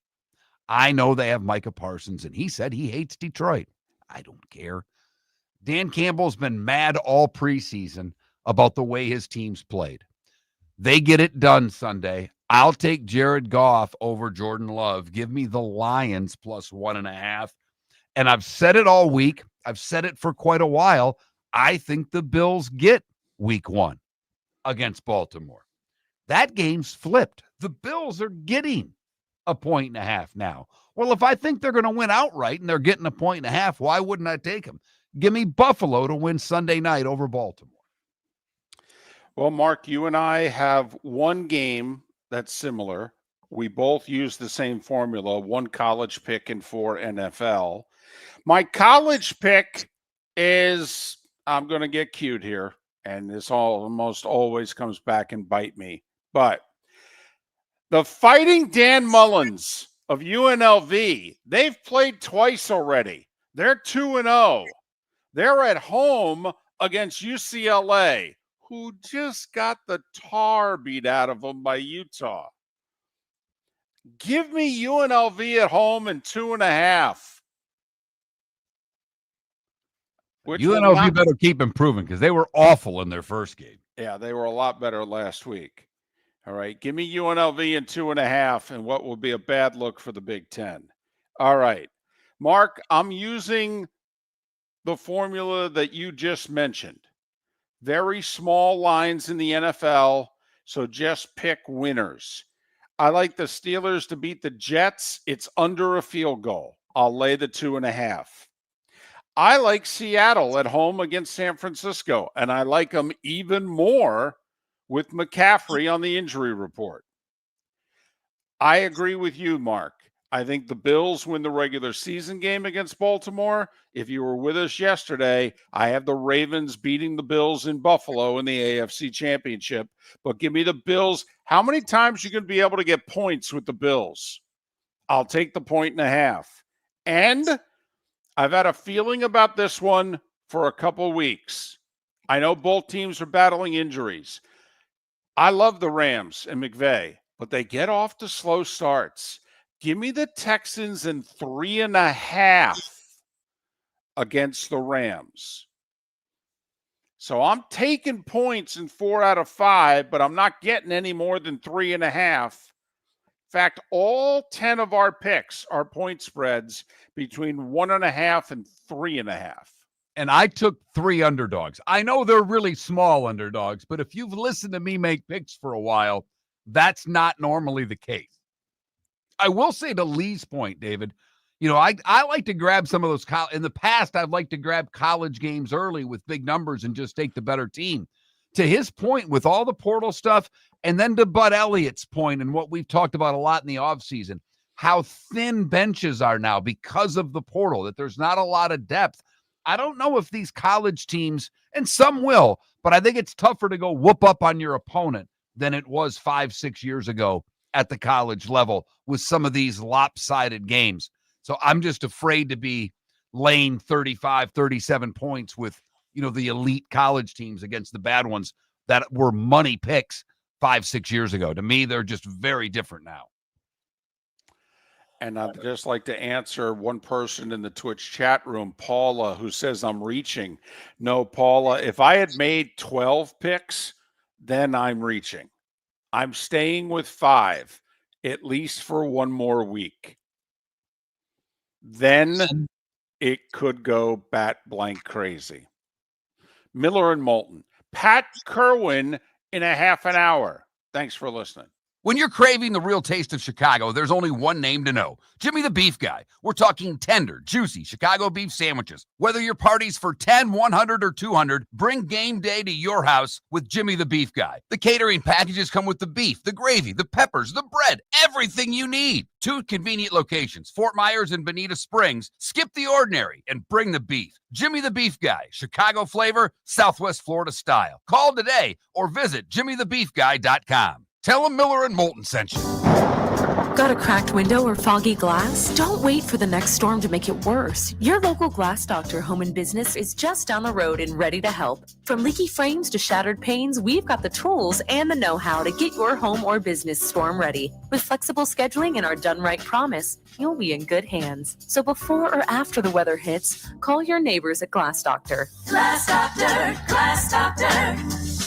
C: I know they have Micah Parsons, and he said he hates Detroit. I don't care. Dan Campbell's been mad all preseason about the way his team's played. They get it done Sunday. I'll take Jared Goff over Jordan Love. Give me the Lions plus 1.5. And I've said it all week. I've said it for quite a while. I think the Bills get week 1 against Baltimore. That game's flipped. The Bills are getting 1.5 now. Well, if I think they're going to win outright and they're getting 1.5, why wouldn't I take them? Give me Buffalo to win Sunday night over Baltimore.
A: Well, Mark, you and I have one game that's similar. We both use the same formula, 1 college pick and 4 NFL. My college pick is, I'm going to get cute here, and this almost always comes back and bite me. But the Fighting Dan Mullins of UNLV, they've played twice already. They're 2-0. They're at home against UCLA, who just got the tar beat out of them by Utah. Give me UNLV at home and 2.5.
C: UNLV better keep improving because they were awful in their first game.
A: Yeah, they were a lot better last week. All right, give me UNLV and 2.5 and what will be a bad look for the Big Ten. All right, Mark, I'm using the formula that you just mentioned. Very small lines in the NFL, so just pick winners. I like the Steelers to beat the Jets. It's under a field goal. I'll lay the 2.5. I like Seattle at home against San Francisco, and I like them even more with McCaffrey on the injury report. I agree with you, Mark. I think the Bills win the regular season game against Baltimore. If you were with us yesterday, I have the Ravens beating the Bills in Buffalo in the AFC Championship. But give me the Bills. How many times are you going to be able to get points with the Bills? I'll take the 1.5. And I've had a feeling about this one for a couple weeks. I know both teams are battling injuries. I love the Rams and McVay, but they get off to slow starts. Give me the Texans in 3.5 against the Rams. So I'm taking points in 4 out of 5, but I'm not getting any more than 3.5. In fact, all 10 of our picks are point spreads between 1.5 and 3.5.
C: And I took 3 underdogs. I know they're really small underdogs, but if you've listened to me make picks for a while, that's not normally the case. I will say to Lee's point, David, I like to grab some of those. In the past, I've liked to grab college games early with big numbers and just take the better team. To his point, with all the portal stuff, and then to Bud Elliott's point and what we've talked about a lot in the offseason, how thin benches are now because of the portal, that there's not a lot of depth. I don't know if these college teams, and some will, but I think it's tougher to go whoop up on your opponent than it was 5-6 years ago at the college level with some of these lopsided games. So I'm just afraid to be laying 35, 37 points with, the elite college teams against the bad ones that were money picks 5-6 years ago. To me, they're just very different now.
A: And I'd just like to answer one person in the Twitch chat room, Paula, who says I'm reaching. No, Paula, if I had made 12 picks, then I'm reaching. I'm staying with 5, at least for one more week. Then it could go bat blank crazy. Miller and Moulton. Pat Kirwan in a half an hour. Thanks for listening.
C: When you're craving the real taste of Chicago, there's only one name to know. Jimmy the Beef Guy. We're talking tender, juicy Chicago beef sandwiches. Whether your party's for 10, 100, or 200, bring game day to your house with Jimmy the Beef Guy. The catering packages come with the beef, the gravy, the peppers, the bread, everything you need. 2 convenient locations, Fort Myers and Bonita Springs. Skip the ordinary and bring the beef. Jimmy the Beef Guy, Chicago flavor, Southwest Florida style. Call today or visit jimmythebeefguy.com. Tell them Miller and Moulton sent you.
D: Got a cracked window or foggy glass? Don't wait for the next storm to make it worse. Your local Glass Doctor Home and Business is just down the road and ready to help. From leaky frames to shattered panes, we've got the tools and the know-how to get your home or business storm ready. With flexible scheduling and our done right promise, you'll be in good hands. So before or after the weather hits, call your neighbors at Glass Doctor.
E: Glass Doctor, Glass Doctor.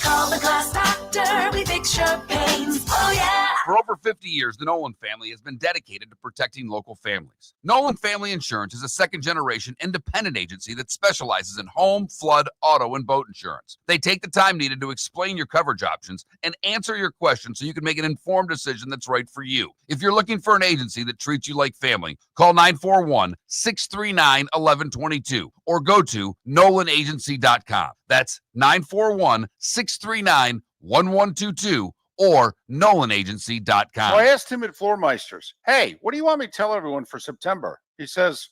E: Call the Glass Doctor, we fix your pains. Oh yeah.
C: For over 50 years, the Nolan family has been dedicated to protecting local families. Nolan Family Insurance is a second-generation independent agency that specializes in home, flood, auto, and boat insurance. They take the time needed to explain your coverage options and answer your questions so you can make an informed decision that's right for you. If you're looking for an agency that treats you like family, call 941-639-1122 or go to nolanagency.com. That's 941-639-1122 or nolanagency.com.
A: So I asked him at Floormeisters, hey, what do you want me to tell everyone for September? He says,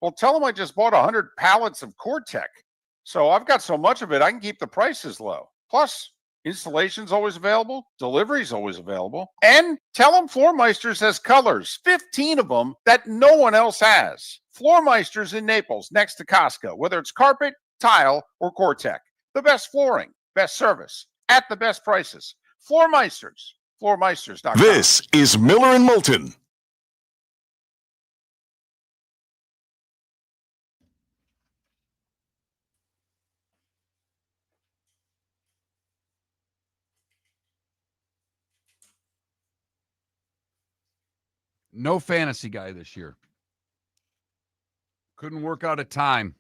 A: well, tell them I just bought 100 pallets of Core-Tech. So I've got so much of it, I can keep the prices low. Plus, installation's always available. Delivery's always available. And tell them Floormeisters has colors, 15 of them that no one else has. Floormeisters in Naples, next to Costco, whether it's carpet, tile, or Core-Tech. The best flooring, best service, at the best prices. Floormeisters, floormeisters.com.
B: This is Miller and Moulton.
C: No fantasy guy this year. Couldn't work out a time.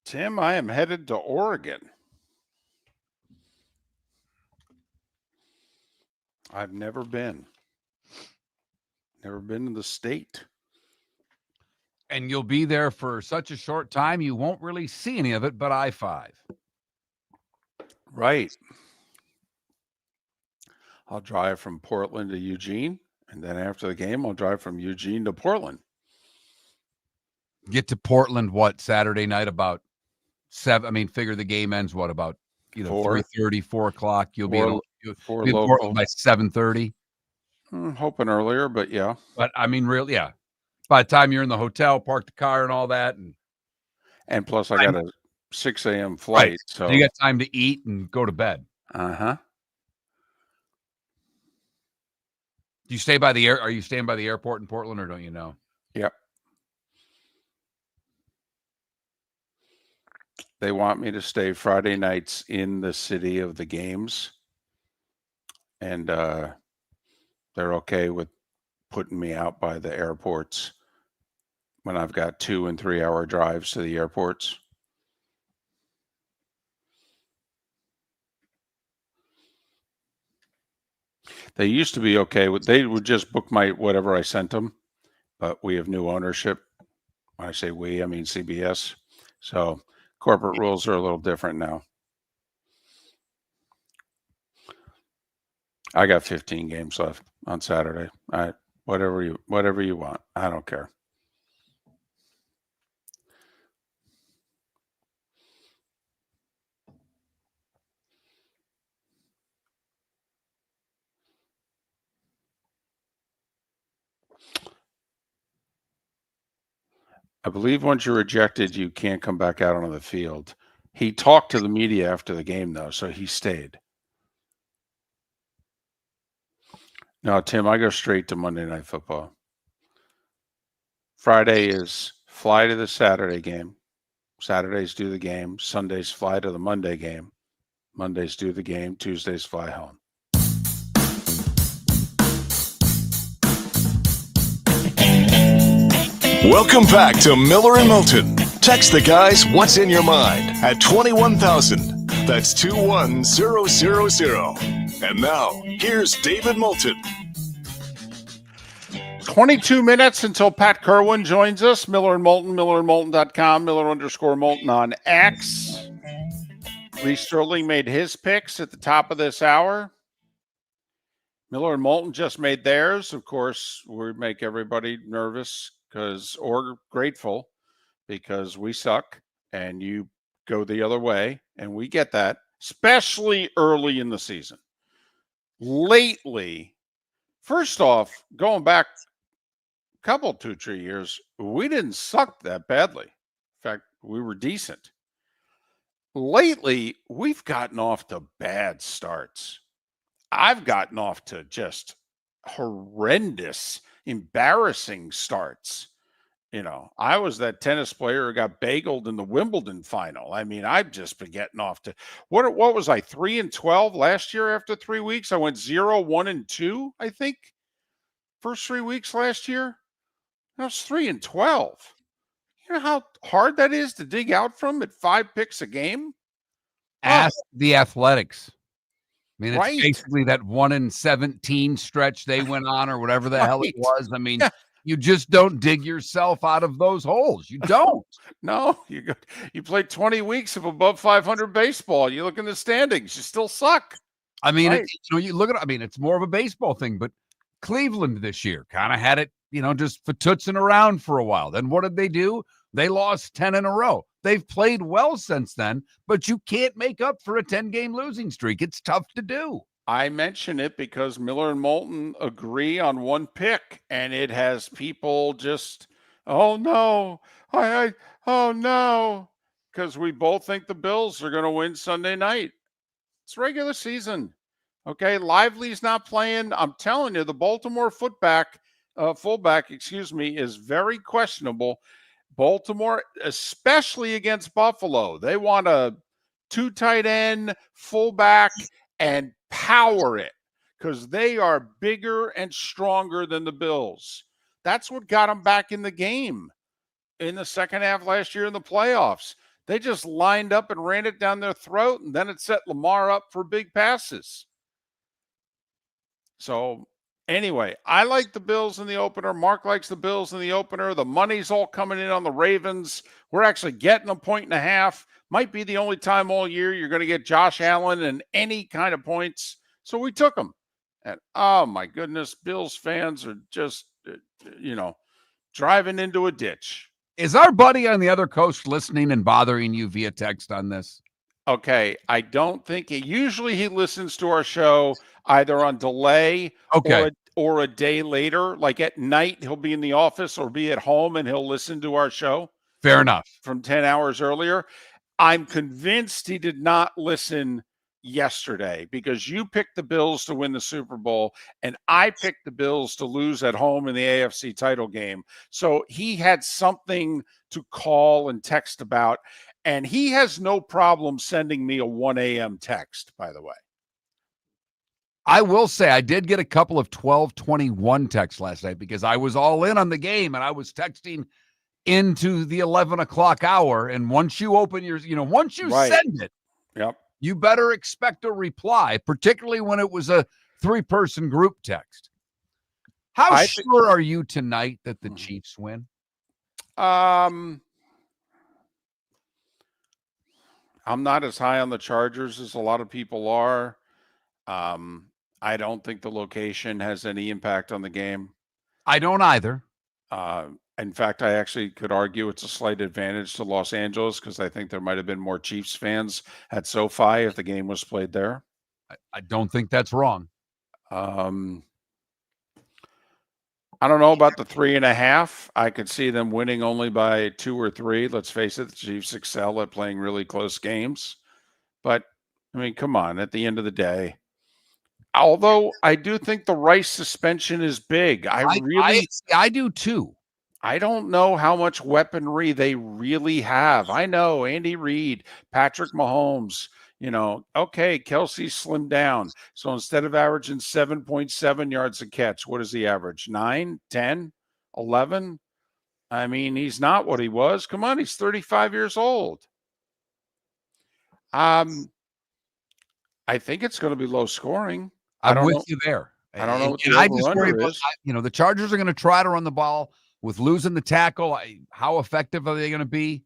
A: Tim, I am headed to Oregon. I've never been. Never been to the state.
C: And you'll be there for such a short time, you won't really see any of it but I-5.
A: Right. I'll drive from Portland to Eugene, and then after the game, I'll drive from Eugene to Portland.
C: Get to Portland, what, Saturday night about 7? I mean, figure the game ends, what, about 3:30, 4 o'clock? You'll be in Portland by 7:30.
A: Hoping earlier, but yeah.
C: But I mean, really, yeah. By the time you're in the hotel, park the car and all that,
A: and plus I got a 6 a.m. flight,
C: right.
A: so
C: you got time to eat and go to bed.
A: Uh-huh.
C: Do you stay by the air? Are you staying by the airport in Portland, or don't you know?
A: Yep. They want me to stay Friday nights in the city of the games, and they're okay with putting me out by the airports when I've got 2 and 3 hour drives to the airports. They used to be okay with, they would just book my whatever I sent them, but we have new ownership. When I say we, I mean CBS. So corporate rules are a little different now. I got 15 games left on Saturday. Whatever you want. I don't care. I believe once you're ejected, you can't come back out onto the field. He talked to the media after the game, though, so he stayed. No, Tim, I go straight to Monday Night Football. Friday is fly to the Saturday game. Saturdays do the game. Sundays fly to the Monday game. Mondays do the game. Tuesdays fly home.
B: Welcome back to Miller and Moulton. Text the guys what's in your mind at 21,000. That's 21000. And now, here's David Moulton.
A: 22 minutes until Pat Kirwan joins us. Miller and Moulton, millerandmoulton.com, Miller_Moulton on X. Lee Sterling made his picks at the top of this hour. Miller and Moulton just made theirs. Of course, we make everybody nervous or grateful because we suck and you go the other way, and we get that, especially early in the season. Lately, first off, going back a couple, 2-3 years, we didn't suck that badly. In fact, we were decent. Lately, we've gotten off to bad starts. I've gotten off to just horrendous, embarrassing starts. I was that tennis player who got bageled in the Wimbledon final. I mean, I've just been getting off to what was I 3-12 last year after 3 weeks? I went 0-1-2, I think. First 3 weeks last year. I was 3-12. You know how hard that is to dig out from at 5 picks a game?
C: Ask the Athletics. I mean, it's
A: Right.
C: basically that 1-17 stretch they went on, or whatever the hell it was. I mean, you just don't dig yourself out of those holes. You don't.
A: No, you played 20 weeks of above 500 baseball. You look in the standings, you still suck.
C: I mean,
A: Right.
C: you look at it. I mean, it's more of a baseball thing, but Cleveland this year kind of had it, just fatutzing around for a while. Then what did they do? They lost 10 in a row. They've played well since then, but you can't make up for a 10-game losing streak. It's tough to do.
A: I mention it because Miller and Moulton agree on one pick, and it has people just, oh no, oh no, because we both think the Bills are going to win Sunday night. It's regular season. Okay, Lively's not playing. I'm telling you, the Baltimore fullback, is very questionable. Baltimore, especially against Buffalo, they want a 2 tight end fullback and power it because they are bigger and stronger than the Bills. That's what got them back in the game in the second half last year in the playoffs. They just lined up and ran it down their throat, and then it set Lamar up for big passes. So anyway, I like the Bills in the opener. Mark likes the Bills in the opener. The money's all coming in on the Ravens. We're actually getting 1.5. Might be the only time all year you're going to get Josh Allen and any kind of points. So we took them. And oh my goodness, Bills fans are just, driving into a ditch.
C: Is our buddy on the other coast listening and bothering you via text on this?
A: Okay, I don't think usually he listens to our show either on delay or a day later. Like at night, he'll be in the office or be at home and he'll listen to our show.
C: Fair enough.
A: From 10 hours earlier. I'm convinced he did not listen yesterday because you picked the Bills to win the Super Bowl and I picked the Bills to lose at home in the AFC title game. So he had something to call and text about. And he has no problem sending me a 1 a.m. text, by the way.
C: I will say I did get a couple of 12:21 texts last night because I was all in on the game and I was texting into the 11 o'clock hour. And once you open your, once you send it, you better expect a reply, particularly when it was a 3-person group text. How sure are you tonight that the Chiefs win?
A: I'm not as high on the Chargers as a lot of people are. I don't think the location has any impact on the game.
C: I don't either.
A: In fact, I actually could argue it's a slight advantage to Los Angeles because I think there might have been more Chiefs fans at SoFi if the game was played there.
C: I don't think that's wrong.
A: I don't know about the 3.5. I could see them winning only by 2 or 3. Let's face it, the Chiefs excel at playing really close games. But, I mean, come on, at the end of the day. Although I do think the Rice suspension is big.
C: I do too.
A: I don't know how much weaponry they really have. I know Andy Reid, Patrick Mahomes, okay, Kelsey slimmed down. So instead of averaging 7.7 yards a catch, what does he average? 9, 10, 11? I mean, he's not what he was. Come on, he's 35 years old. I think it's going to be low scoring.
C: I'm with you there.
A: I don't know what
C: the over-under is. The Chargers are going to try to run the ball with losing the tackle. How effective are they going to be?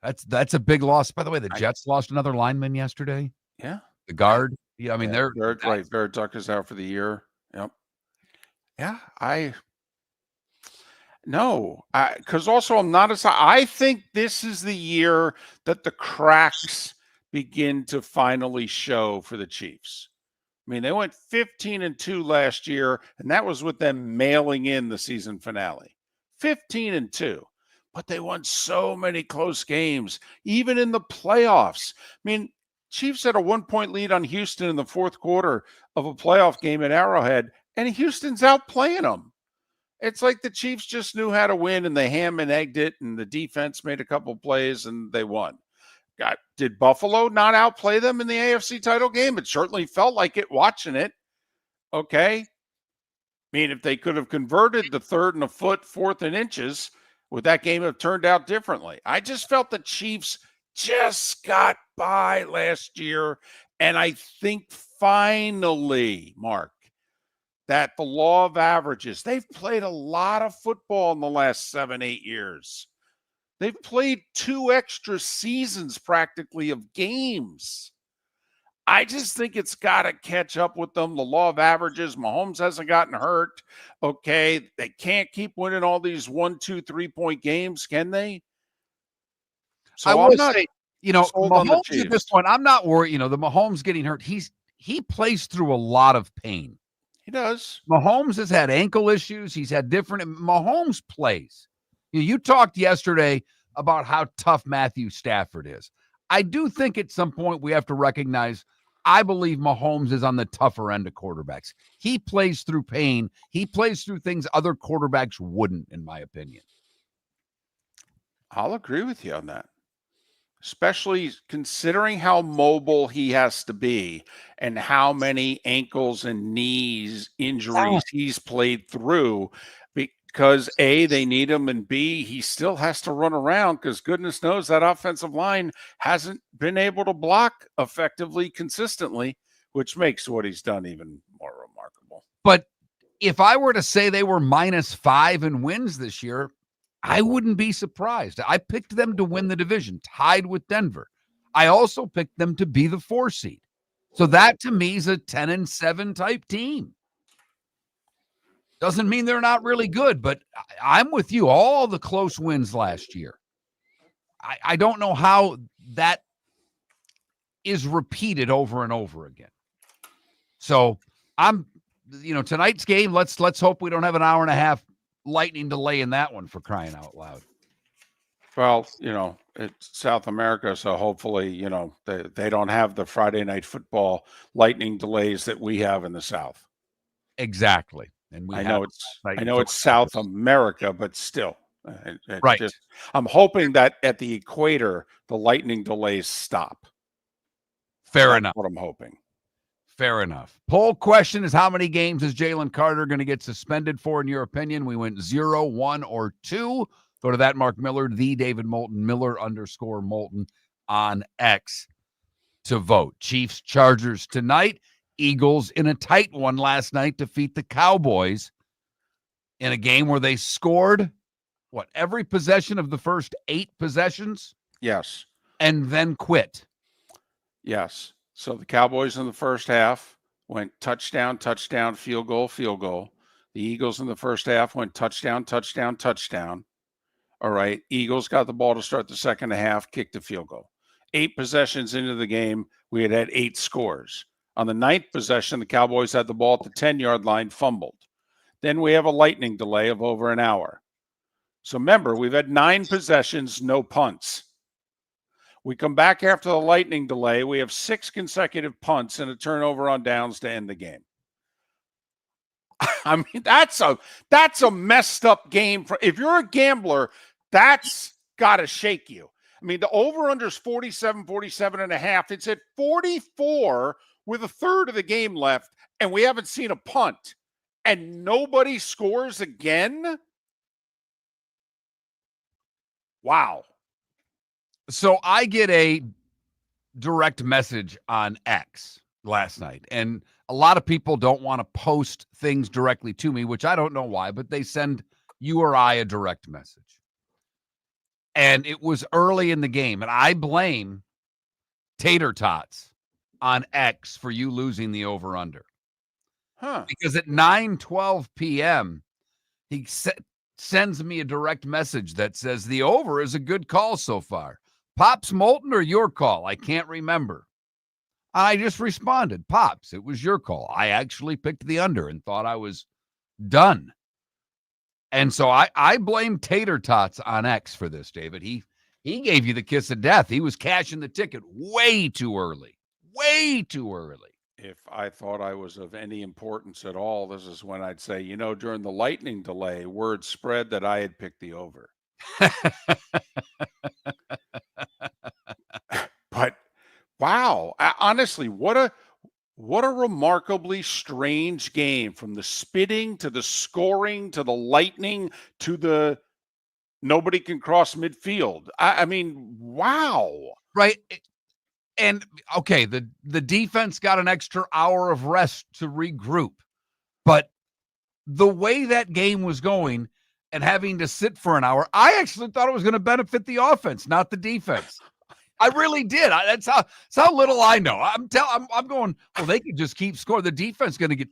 C: That's a big loss. By the way, the Jets lost another lineman yesterday.
A: Yeah.
C: The guard. Yeah, I mean, they're
A: right. Barrett Duck is out for the year. Yep. Yeah, because also I'm not as I think this is the year that the cracks begin to finally show for the Chiefs. I mean, they went 15-2 last year, and that was with them mailing in the season finale. 15-2. But they won so many close games, even in the playoffs. I mean, Chiefs had a 1-point lead on Houston in the fourth quarter of a playoff game at Arrowhead, and Houston's outplaying them. It's like the Chiefs just knew how to win, and they ham and egged it, and the defense made a couple plays, and they won. Did Buffalo not outplay them in the AFC title game? It certainly felt like it watching it. Okay. I mean, if they could have converted the 3rd and a foot, 4th and inches, would that game have turned out differently? I just felt the Chiefs just got by last year. And I think finally, Mark, that the law of averages, they've played a lot of football in the last 7-8 years. They've played 2 extra seasons practically of games. I just think it's got to catch up with them. The law of averages, Mahomes hasn't gotten hurt. Okay, they can't keep winning all these 1, 2, 3-point games, can they? So
C: I will say, Mahomes at this point, I'm not worried. The Mahomes getting hurt, he plays through a lot of pain.
A: He does.
C: Mahomes has had ankle issues. He's had Mahomes plays. You talked yesterday about how tough Matthew Stafford is. I do think at some point we have to recognize, I believe Mahomes is on the tougher end of quarterbacks. He plays through pain. He plays through things other quarterbacks wouldn't, in my opinion.
A: I'll agree with you on that, especially considering how mobile he has to be and how many ankles and knees injuries he's played through. because A, they need him, and B, he still has to run around because goodness knows that offensive line hasn't been able to block effectively, consistently, which makes what he's done even more remarkable.
C: But if I were to say they were -5 in wins this year, I wouldn't be surprised. I picked them to win the division, tied with Denver. I also picked them to be the 4 seed. So that to me is a 10-7 type team. Doesn't mean they're not really good, but I'm with you. All the close wins last year. I don't know how that is repeated over and over again. So tonight's game, let's hope we don't have an hour and a half lightning delay in that one, for crying out loud.
A: Well, it's South America, so hopefully, they don't have the Friday night football lightning delays that we have in the South.
C: Exactly. And
A: I know it's South America, but still,
C: right.
A: I'm hoping that at the equator, the lightning delays stop.
C: Fair enough.
A: What I'm hoping.
C: Fair enough. Poll question is, how many games is Jalen Carter going to get suspended for, in your opinion? We went 0, 1, or 2. Go to that Mark Miller, the David Moulton, Miller_Moulton on X to vote. Chiefs, Chargers tonight. Eagles in a tight one last night defeat the Cowboys in a game where they scored, every possession of the first 8 possessions?
A: Yes.
C: And then quit.
A: Yes. So the Cowboys in the first half went touchdown, touchdown, field goal, field goal. The Eagles in the first half went touchdown, touchdown, touchdown. All right. Eagles got the ball to start the second half, kicked a field goal. 8 possessions into the game, we had 8 scores. On the 9th possession, the Cowboys had the ball at the 10-yard line, fumbled. Then we have a lightning delay of over an hour. So remember, we've had 9 possessions, no punts. We come back after the lightning delay. We have 6 consecutive punts and a turnover on downs to end the game. I mean, that's a messed up game. If you're a gambler, that's got to shake you. I mean, the over-under is 47.5. It's at 44 with a third of the game left, and we haven't seen a punt, and nobody scores again? Wow.
C: So I get a direct message on X last night, and a lot of people don't want to post things directly to me, which I don't know why, but they send you or I a direct message. And it was early in the game, and I blame Tater Tots on X for you losing the over-under. Because at 9:12 p.m., he sends me a direct message that says, the over is a good call so far. Pops, Moulton, or your call? I can't remember. I just responded, Pops, it was your call. I actually picked the under and thought I was done. And so I blame Tater Tots on X for this, David. He gave you the kiss of death. He was cashing the ticket way too early. Way too early.
A: If I thought I was of any importance at all, this is when I'd say, during the lightning delay, word spread that I had picked the over. But wow, honestly, what a remarkably strange game, from the spitting to the scoring to the lightning to the nobody can cross midfield. I mean, wow.
C: Right. And okay, the defense got an extra hour of rest to regroup, but the way that game was going and having to sit for an hour, I actually thought it was going to benefit the offense, not the defense. I really did. That's how little I know. I'm going, well, they can just keep scoring. The defense going to get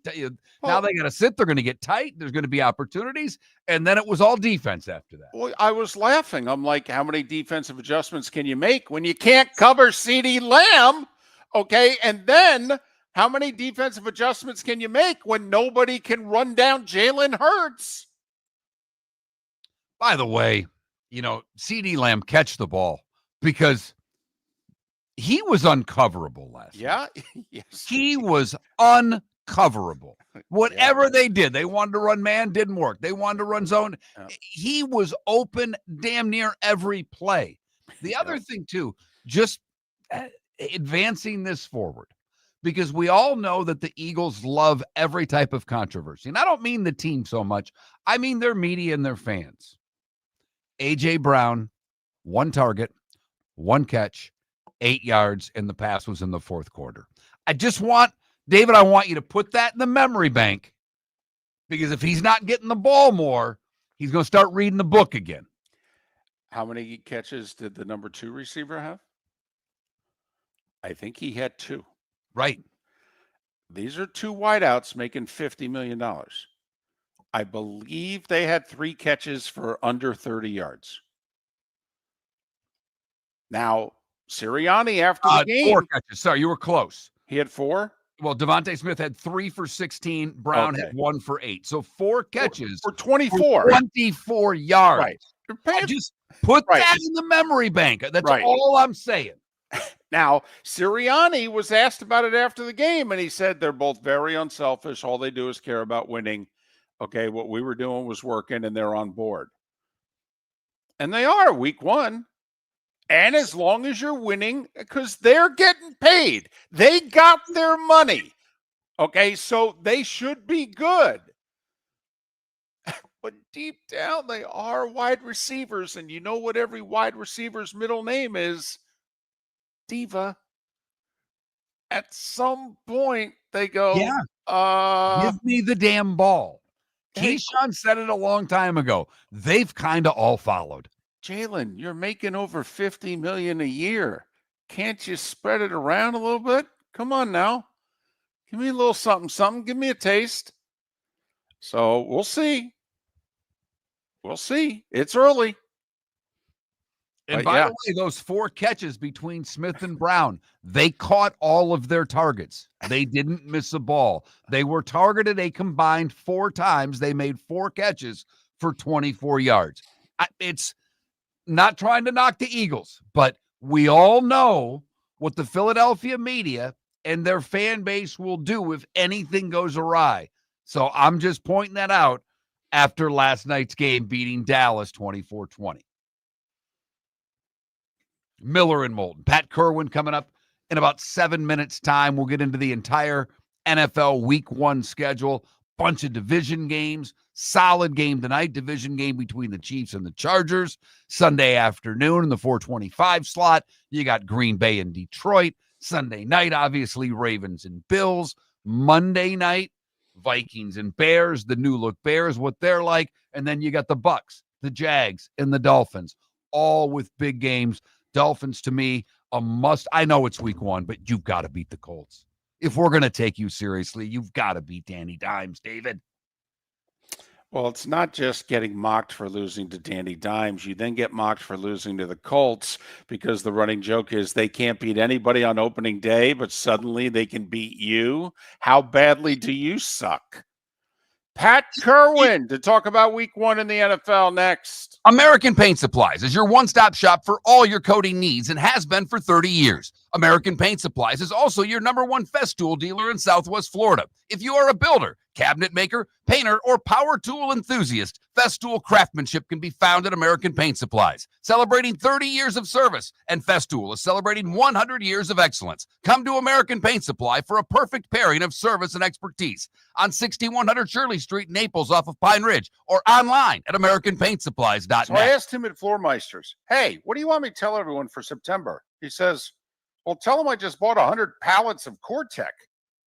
C: now they got to sit. They're going to get tight. There's going to be opportunities, and then it was all defense after that.
A: Well, I was laughing. I'm like, how many defensive adjustments can you make when you can't cover CeeDee Lamb? Okay, and then how many defensive adjustments can you make when nobody can run down Jalen Hurts?
C: By the way, CeeDee Lamb catch the ball, because he was uncoverable last night.
A: Yeah. Yes.
C: He was uncoverable. Whatever they did, they wanted to run man, didn't work. They wanted to run zone. Yeah. He was open damn near every play. The other thing, too, just advancing this forward, because we all know that the Eagles love every type of controversy. And I don't mean the team so much. I mean their media and their fans. A.J. Brown, 1 target, 1 catch, 8 yards, and the pass was in the 4th quarter. David, I want you to put that in the memory bank, because if he's not getting the ball more, he's going to start reading the book again.
A: How many catches did the number 2 receiver have? I think he had 2.
C: Right.
A: These are 2 wideouts making $50 million. I believe they had 3 catches for under 30 yards. Now, Sirianni after the game.
C: 4 catches. Sorry, you were close.
A: He had 4?
C: Well, Devontae Smith had 3 for 16. Brown had 1 for 8. So 4 catches
A: for 24.
C: 24 yards.
A: Right.
C: Just put that in the memory bank. That's all I'm saying.
A: Now, Sirianni was asked about it after the game, and he said they're both very unselfish. All they do is care about winning. Okay, what we were doing was working, and they're on board. And they are week 1. And as long as you're winning, because they're getting paid, they got their money. Okay, so they should be good. But deep down, they are wide receivers. And you know what every wide receiver's middle name is? Diva. At some point, they go,
C: give me the damn ball. Keyshawn said it a long time ago. They've kind of all followed.
A: Jalen, you're making over $50 million a year. Can't you spread it around a little bit? Come on now. Give me a little something. Give me a taste. So we'll see. We'll see. It's early.
C: And by the way, those 4 catches between Smith and Brown, they caught all of their targets. They didn't miss a ball. They were targeted a combined 4 times. They made 4 catches for 24 yards. It's not trying to knock the Eagles, but we all know what the Philadelphia media and their fan base will do if anything goes awry. So I'm just pointing that out after last night's game beating Dallas 24-20. Miller and Moulton. Pat Kirwan coming up in about 7 minutes' time. We'll get into the entire NFL Week 1 schedule. Bunch of division games. Solid game tonight. Division game between the Chiefs and the Chargers. Sunday afternoon in the 425 slot. You got Green Bay and Detroit. Sunday night, obviously, Ravens and Bills. Monday night, Vikings and Bears. The new look Bears, what they're like. And then you got the Bucks, the Jags, and the Dolphins. All with big games. Dolphins, to me, a must. I know it's week 1, but you've got to beat the Colts. If we're going to take you seriously, you've got to beat Danny Dimes, David.
A: Well, it's not just getting mocked for losing to Danny Dimes. You then get mocked for losing to the Colts because the running joke is they can't beat anybody on opening day, but suddenly they can beat you. How badly do you suck? Pat Kirwan to talk about week 1 in the NFL next.
C: American Paint Supplies is your one-stop shop for all your coating needs and has been for 30 years. American Paint Supplies is also your #1 Festool dealer in Southwest Florida. If you are a builder, cabinet maker, painter, or power tool enthusiast, Festool craftsmanship can be found at American Paint Supplies. Celebrating 30 years of service, and Festool is celebrating 100 years of excellence. Come to American Paint Supply for a perfect pairing of service and expertise on 6100 Shirley Street, Naples, off of Pine Ridge, or online at AmericanPaintSupplies.net.
A: So I asked him at Floormeisters, hey, what do you want me to tell everyone for September? He says, well, tell them I just bought 100 pallets of Core-Tech.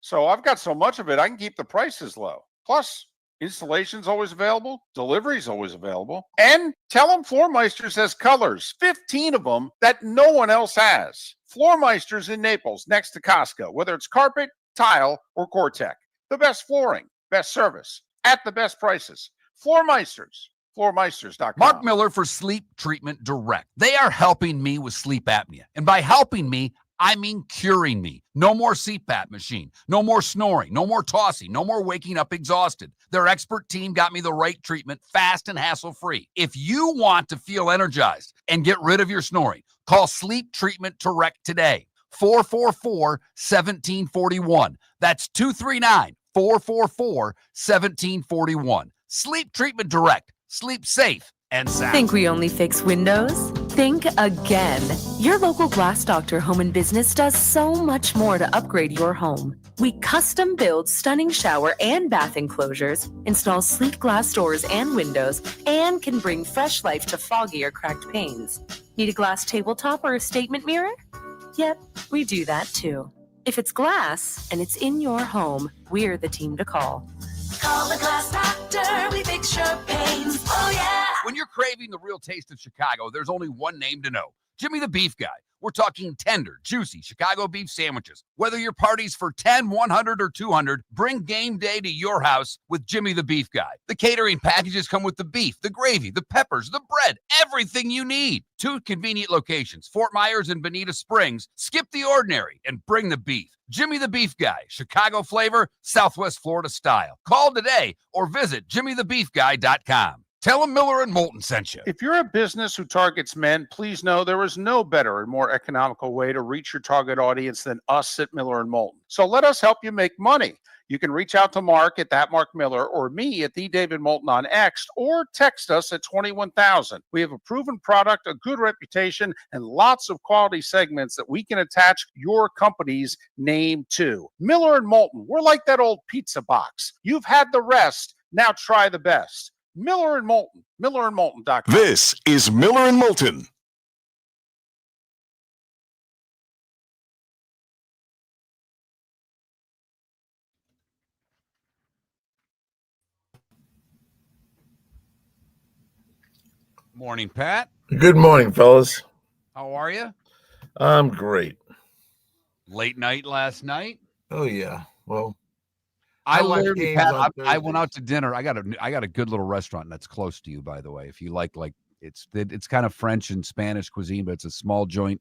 A: So I've got so much of it, I can keep the prices low. Plus, installation's always available. Delivery's always available. And tell them Floormeisters has colors, 15 of them that no one else has. Floormeisters in Naples, next to Costco, whether it's carpet, tile, or Core-Tech. The best flooring, best service, at the best prices. Floormeisters. Floormeisters.com.
C: Mark Miller for Sleep Treatment Direct. They are helping me with sleep apnea. And by helping me, I mean curing me. No more CPAP machine. No more snoring. No more tossing. No more waking up exhausted. Their expert team got me the right treatment, fast and hassle-free. If you want to feel energized and get rid of your snoring, call Sleep Treatment Direct today. 444-1741. That's 239-444-1741. Sleep Treatment Direct. Sleep safe and sound.
D: Think we only fix windows? Think again. Your local Glass Doctor Home and Business does so much more to upgrade your home. We custom build stunning shower and bath enclosures, install sleek glass doors and windows, and can bring fresh life to foggy or cracked panes. Need a glass tabletop or a statement mirror? Yep, we do that too. If it's glass and it's in your home, we're the team to call.
E: Call the Glass Doctor, we fix your pains. Oh, yeah.
C: When you're craving the real taste of Chicago, there's only one name to know. Jimmy the Beef Guy. We're talking tender, juicy Chicago beef sandwiches. Whether your party's for 10, 100, or 200, bring game day to your house with Jimmy the Beef Guy. The catering packages come with the beef, the gravy, the peppers, the bread, everything you need. 2 convenient locations, Fort Myers and Bonita Springs. Skip the ordinary and bring the beef. Jimmy the Beef Guy, Chicago flavor, Southwest Florida style. Call today or visit jimmythebeefguy.com. Tell them Miller and Moulton sent you.
A: If you're a business who targets men, please know there is no better and more economical way to reach your target audience than us at Miller and Moulton. So let us help you make money. You can reach out to Mark at that Mark Miller or me at the David Moulton on X, or text us at 21,000. We have a proven product, a good reputation, and lots of quality segments that we can attach your company's name to. Miller and Moulton, we're like that old pizza box. You've had the rest, now try the best. Miller and Moulton, millerandmoulton.com.
B: This is Miller and Moulton.
C: Morning, Pat.
H: Good morning, fellas.
C: How are you?
H: I'm great.
C: Late night last night.
H: Oh yeah. Well,
C: I
H: watch
C: learned,
H: games
C: Pat,
H: on
C: I went out
H: Thursdays.
C: to dinner. I got a good little restaurant that's close to you, by the way. If you like it's kind of French and Spanish cuisine, but it's a small joint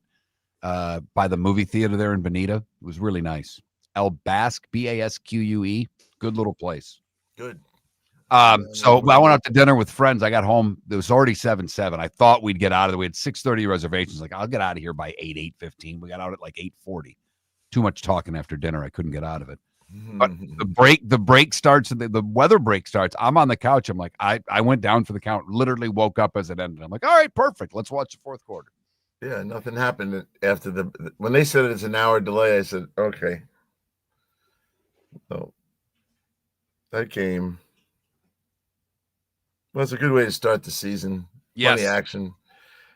C: by the movie theater there in Bonita. It was really nice. El Basque, Basque. Good little place.
H: Good.
C: So I went out to dinner with friends. I got home. It was already 7:07. I thought we'd get out of there. We had 6:30 reservations. Like, I'll get out of here by 8:15. We got out at like 8:40. Too much talking after dinner. I couldn't get out of it. But the break starts, the weather break starts. I'm on the couch. I'm like, I went down for the count, literally woke up as it ended. I'm like, all right, perfect. Let's watch the fourth quarter.
H: Yeah, nothing happened after when they said it's an hour delay. I said, okay. So that game. Well, it's a good way to start the season.
C: Yes.
H: Plenty of action.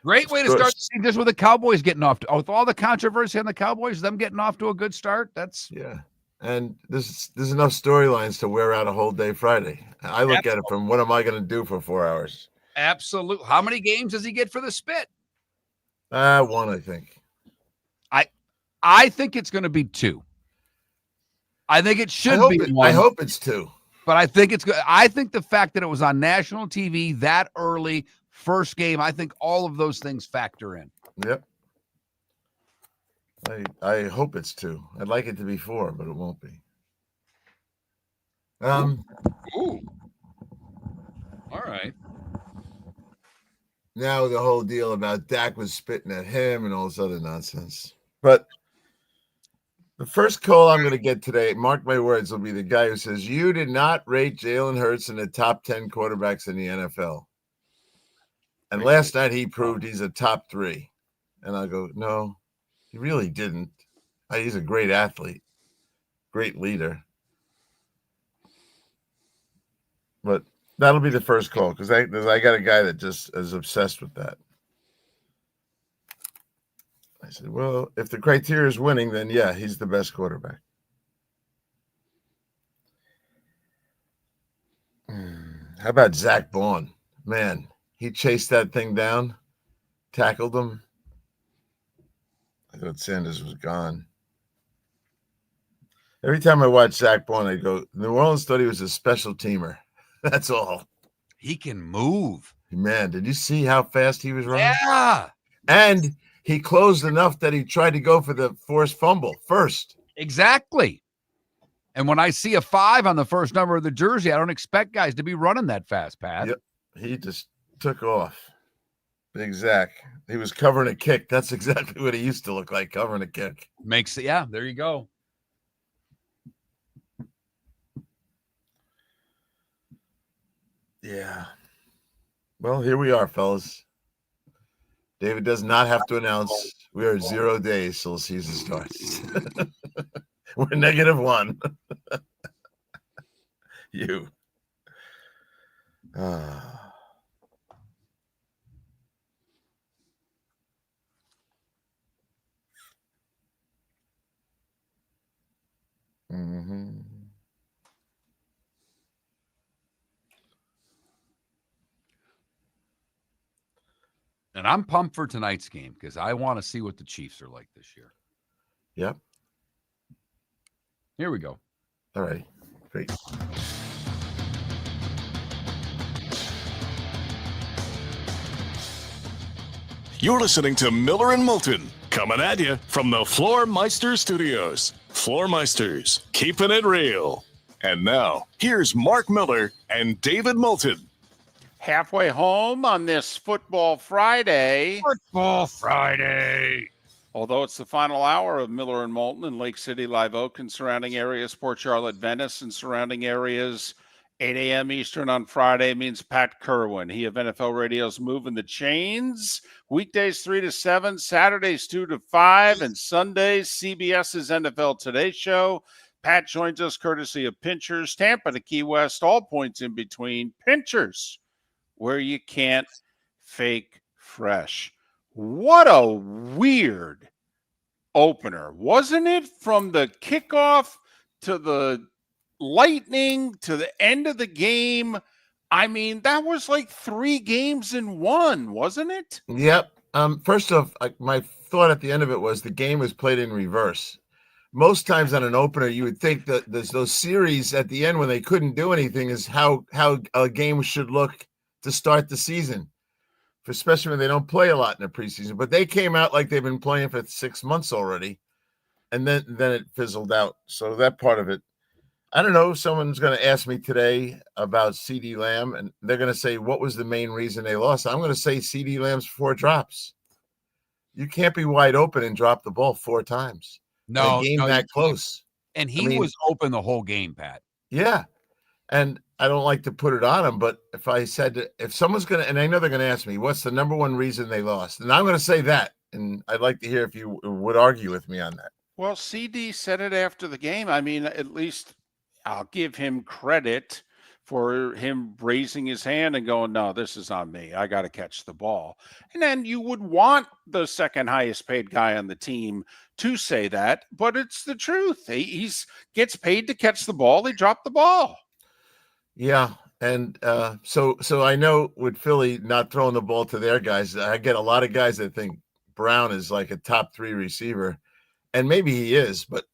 C: Great way to start the season, just with the Cowboys getting off to, with all the controversy on the Cowboys, them getting off to a good start. That's
H: Yeah. And there's enough storylines to wear out a whole day Friday. I look at it from what am I going to do for 4 hours?
C: absolute. How many games does he get for the spit?
H: One, I think.
C: I think it's going to be 2. I think it should be 1.
H: I hope it's 2.
C: But I think it's good. I think the fact that it was on national TV that early, first game, I think all of those things factor in.
H: Yep. I hope it's 2. I'd like it to be 4, but it won't be.
C: Ooh. All right.
H: Now the whole deal about Dak was spitting at him and all this other nonsense. But the first call I'm going to get today, mark my words, will be the guy who says, you did not rate Jalen Hurts in the top 10 quarterbacks in the NFL. And last night he proved he's a top 3. And I'll go, no, he really didn't. He's a great athlete, great leader. But that'll be the first call because I got a guy that just is obsessed with that. I said, well, if the criteria is winning, then yeah, he's the best quarterback. How about Zach Bond? Man, he chased that thing down, tackled him. I thought Sanders was gone. Every time I watch Zach Bond, I go, New Orleans thought he was a special teamer. That's all.
C: He can move.
H: Man, did you see how fast he was running?
C: Yeah.
H: And he closed enough that he tried to go for the forced fumble first.
C: Exactly. And when I see a 5 on the first number of the jersey, I don't expect guys to be running that fast, Pat.
H: Yep. He just took off. Big Zach. He was covering a kick. That's exactly what he used to look like, covering a kick.
C: Makes it, yeah, there you go.
H: Yeah. Well, here we are, fellas. David does not have to announce we are 0 days till the season starts. We're -1. You. Mm-hmm.
C: And I'm pumped for tonight's game because I want to see what the Chiefs are like this year.
H: Yep.
C: Here we go.
H: All right. Great.
B: You're listening to Miller and Moulton, coming at you from the Floor Meister Studios. Floor Meisters, keeping it real. And now, here's Mark Miller and David Moulton.
A: Halfway home on this Football Friday.
C: Football Friday.
A: Although it's the final hour of Miller and Moulton in Lake City, Live Oak, and surrounding areas, Port Charlotte, Venice, and surrounding areas, 8 a.m. Eastern on Friday means Pat Kirwan. He of NFL Radio's Moving the Chains. Weekdays 3 to 7, Saturdays 2 to 5, and Sundays CBS's NFL Today Show. Pat joins us courtesy of Pinchers, Tampa to Key West, all points in between. Pinchers, where you can't fake fresh. What a weird opener, wasn't it? From the kickoff to the lightning to the end of the game. I mean, that was like 3 games in one, wasn't it?
H: Yep. First off, my thought at the end of it was the game was played in reverse. Most times on an opener, you would think that there's those series at the end when they couldn't do anything is how a game should look to start the season, especially when they don't play a lot in the preseason. But they came out like they've been playing for 6 months already, and then it fizzled out. So that part of it, I don't know. Someone's going to ask me today about CeeDee Lamb, and they're going to say, what was the main reason they lost? I'm going to say CeeDee Lamb's 4 drops. You can't be wide open and drop the ball 4 times.
C: No,
H: a game that close.
C: And he was open the whole game, Pat.
H: Yeah. And I don't like to put it on him, but if someone's going to, and I know they're going to ask me, what's the number one reason they lost? And I'm going to say that. And I'd like to hear if you would argue with me on that.
A: Well, CD said it after the game. I mean, at least I'll give him credit for him raising his hand and going, no, this is on me. I got to catch the ball. And then you would want the second highest paid guy on the team to say that, but it's the truth. He gets paid to catch the ball. He dropped the ball.
H: Yeah. And so I know with Philly not throwing the ball to their guys, I get a lot of guys that think Brown is like a top 3 receiver, and maybe he is, but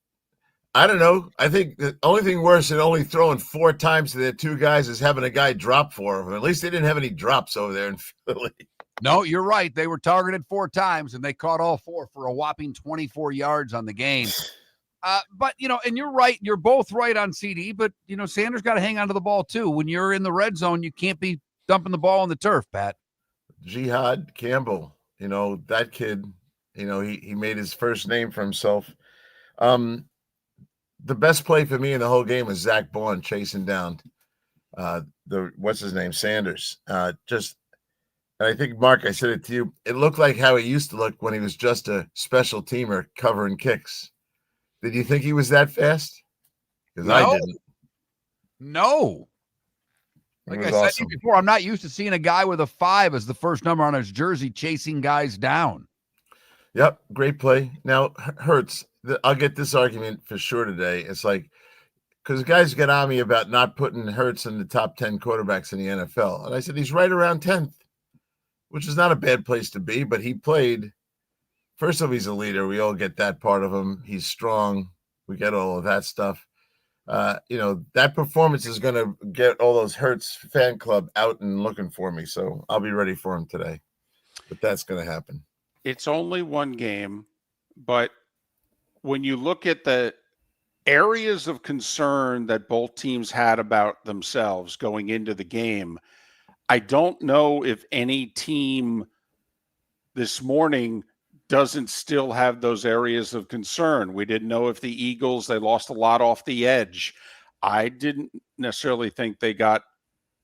H: I don't know. I think the only thing worse than only throwing 4 times to their 2 guys is having a guy drop 4 of them. At least they didn't have any drops over there in Philly.
C: No, you're right. They were targeted 4 times, and they caught all 4 for a whopping 24 yards on the game. But, and you're right. You're both right on CD, but, Sanders got to hang on to the ball, too. When you're in the red zone, you can't be dumping the ball on the turf, Pat.
H: Jihad Campbell, that kid, he made his first name for himself. The best play for me in the whole game was Zach Bourne chasing down Sanders. And I think, Mark, I said it to you, it looked like how he used to look when he was just a special teamer covering kicks. Did you think he was that fast? Because I didn't.
C: No. Like I said to you before, I'm not used to seeing a guy with a 5 as the first number on his jersey chasing guys down.
H: Yep, great play. Now, Hurts, I'll get this argument for sure today. It's like, because guys get on me about not putting Hurts in the top 10 quarterbacks in the NFL. And I said, he's right around 10th, which is not a bad place to be, but he played. First of all, he's a leader. We all get that part of him. He's strong. We get all of that stuff. That performance is going to get all those Hurts fan club out and looking for me. So I'll be ready for him today. But that's going to happen.
A: It's only one game, but when you look at the areas of concern that both teams had about themselves going into the game, I don't know if any team this morning doesn't still have those areas of concern. We didn't know if the Eagles, they lost a lot off the edge. I didn't necessarily think they got